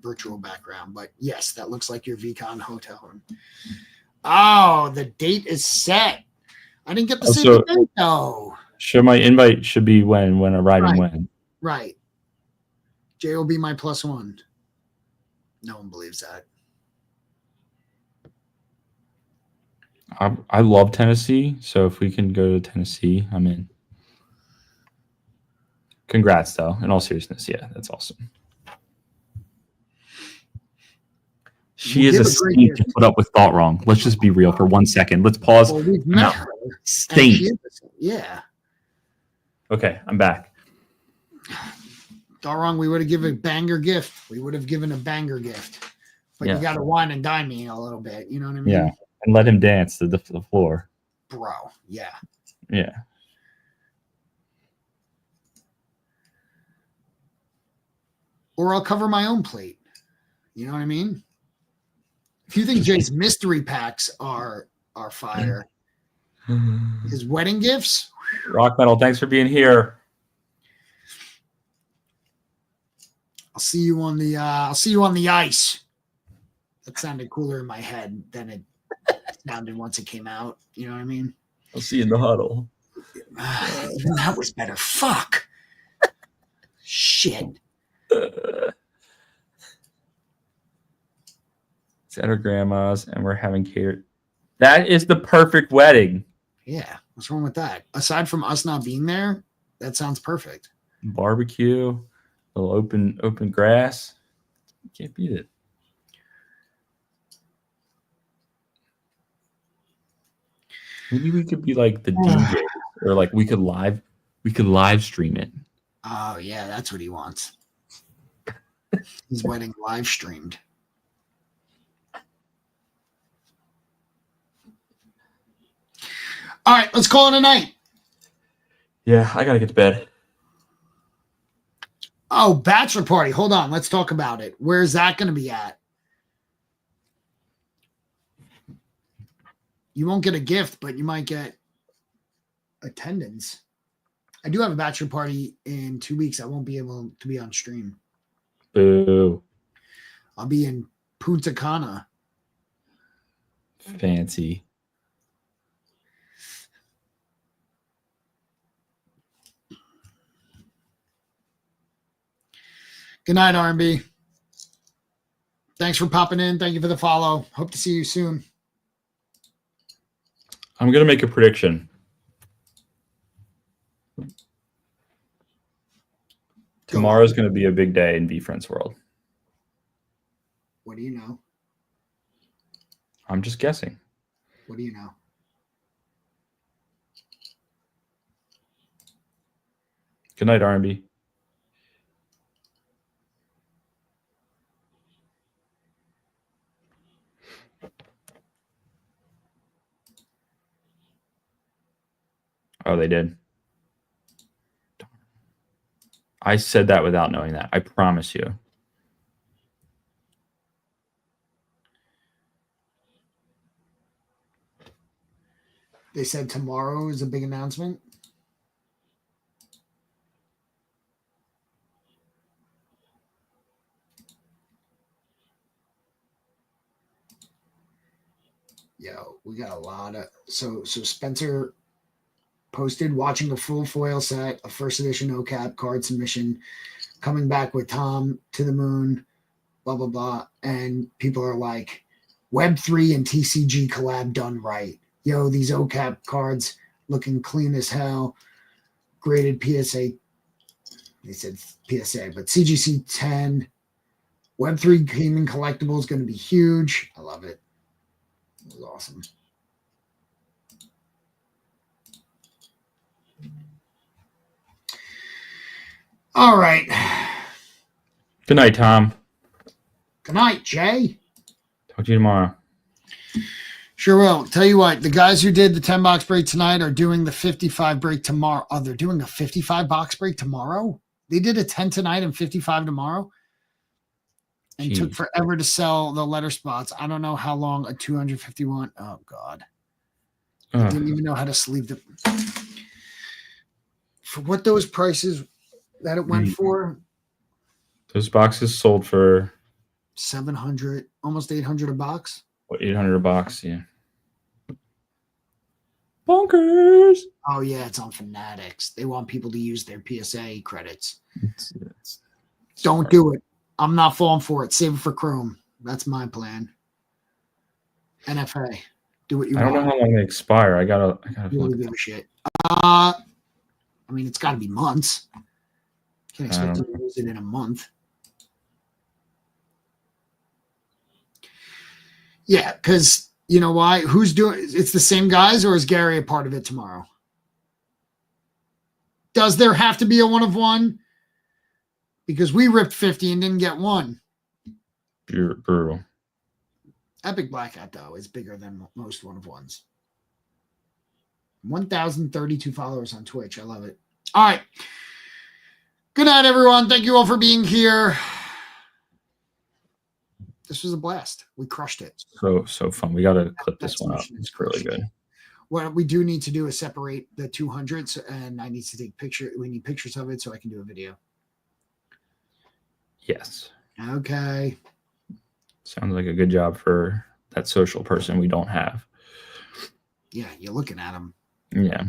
virtual background, but yes, that looks like your VCon hotel room. Oh, the date is set. I didn't get to see the date though. Sure, my invite should be when arriving when. Right. Jay will be my +1. No one believes that. I love Tennessee, so if we can go to Tennessee, I'm in. Congrats, though. In all seriousness, yeah, that's awesome. She is a saint to put up with thought wrong. Let's just be real for 1 second. Let's pause. Well, we've met her. Saint. Yeah. Okay, I'm back. All wrong. We would have given a banger gift. We would have given a banger gift. But you got to wine and dine me a little bit. You know what I mean? Yeah. And let him dance to the floor. Bro. Yeah. Yeah. Or I'll cover my own plate. You know what I mean? If you think Jay's mystery packs are fire, his wedding gifts. Rock Metal, thanks for being here. I'll see you on the ice. That sounded cooler in my head than it sounded once it came out. You know what I mean? I'll see you in the huddle. Even that was better. Fuck. Shit. It's at her grandma's, and we're having catered. That is the perfect wedding. Yeah. What's wrong with that? Aside from us not being there, that sounds perfect. Barbecue, a little open grass. You can't beat it. Maybe we could be like the DJ, or like we could live stream it. Oh yeah, that's what he wants. His wedding live streamed. All right, let's call it a night. Yeah, I gotta get to bed. Oh, bachelor party. Hold on, let's talk about it. Where's that going to be at? You won't get a gift, but you might get attendance. I do have a bachelor party in 2 weeks. I won't be able to be on stream. Boo. I'll be in Punta Cana. Fancy. Good night, R&B. Thanks for popping in. Thank you for the follow. Hope to see you soon. I'm going to make a prediction. Tomorrow's going to be a big day in Be Friends World. What do you know? I'm just guessing. What do you know? Good night, R&B. Oh, they did. I said that without knowing that. I promise you. They said tomorrow is a big announcement. Yo, we got a lot of so Spencer posted watching a full foil set, a first edition OCAP card submission, coming back with Tom to the moon, blah blah blah, and people are like, Web3 and TCG collab done right. Yo, these OCAP cards looking clean as hell. Graded PSA. They said PSA, but CGC 10. Web3 gaming collectible is going to be huge. I love it. It was awesome. All right. Good night, Tom. Good night, Jay. Talk to you tomorrow. Sure will. Tell you what, the guys who did the 10 box break tonight are doing the 55 break tomorrow. Oh, they're doing a 55 box break tomorrow? They did a 10 tonight and 55 tomorrow. And took forever to sell the letter spots. I don't know how long a 251. Oh, God. I didn't even know how to sleeve them. For what those prices that it went for? Those boxes sold for 700, almost 800 a box. what, 800 a box? Yeah. Bonkers. Oh, yeah, it's on Fanatics. They want people to use their PSA credits. Don't do it. I'm not falling for it. Save it for Chrome. That's my plan. NFA. Do what you want. I don't know how long they expire. I gotta Really give a shit. I mean, it's got to be months. Can't expect to use it in a month. Yeah, because you know why? Who's doing? It's the same guys, or is Gary a part of it tomorrow? Does there have to be a 1 of 1? Because we ripped 50 and didn't get one. Brutal. Epic Blackout, though, is bigger than most 1 of 1s. 1,032 followers on Twitch. I love it. All right. Good night, everyone. Thank you all for being here. This was a blast. We crushed it. So fun. We got to clip this one up. It's really good. What we do need to do is separate the 200s, and I need to take picture. We need pictures of it so I can do a video. Yes. Okay. Sounds like a good job for that social person we don't have. Yeah, you're looking at them. Yeah.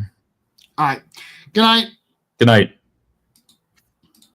All right. Good night. Good night.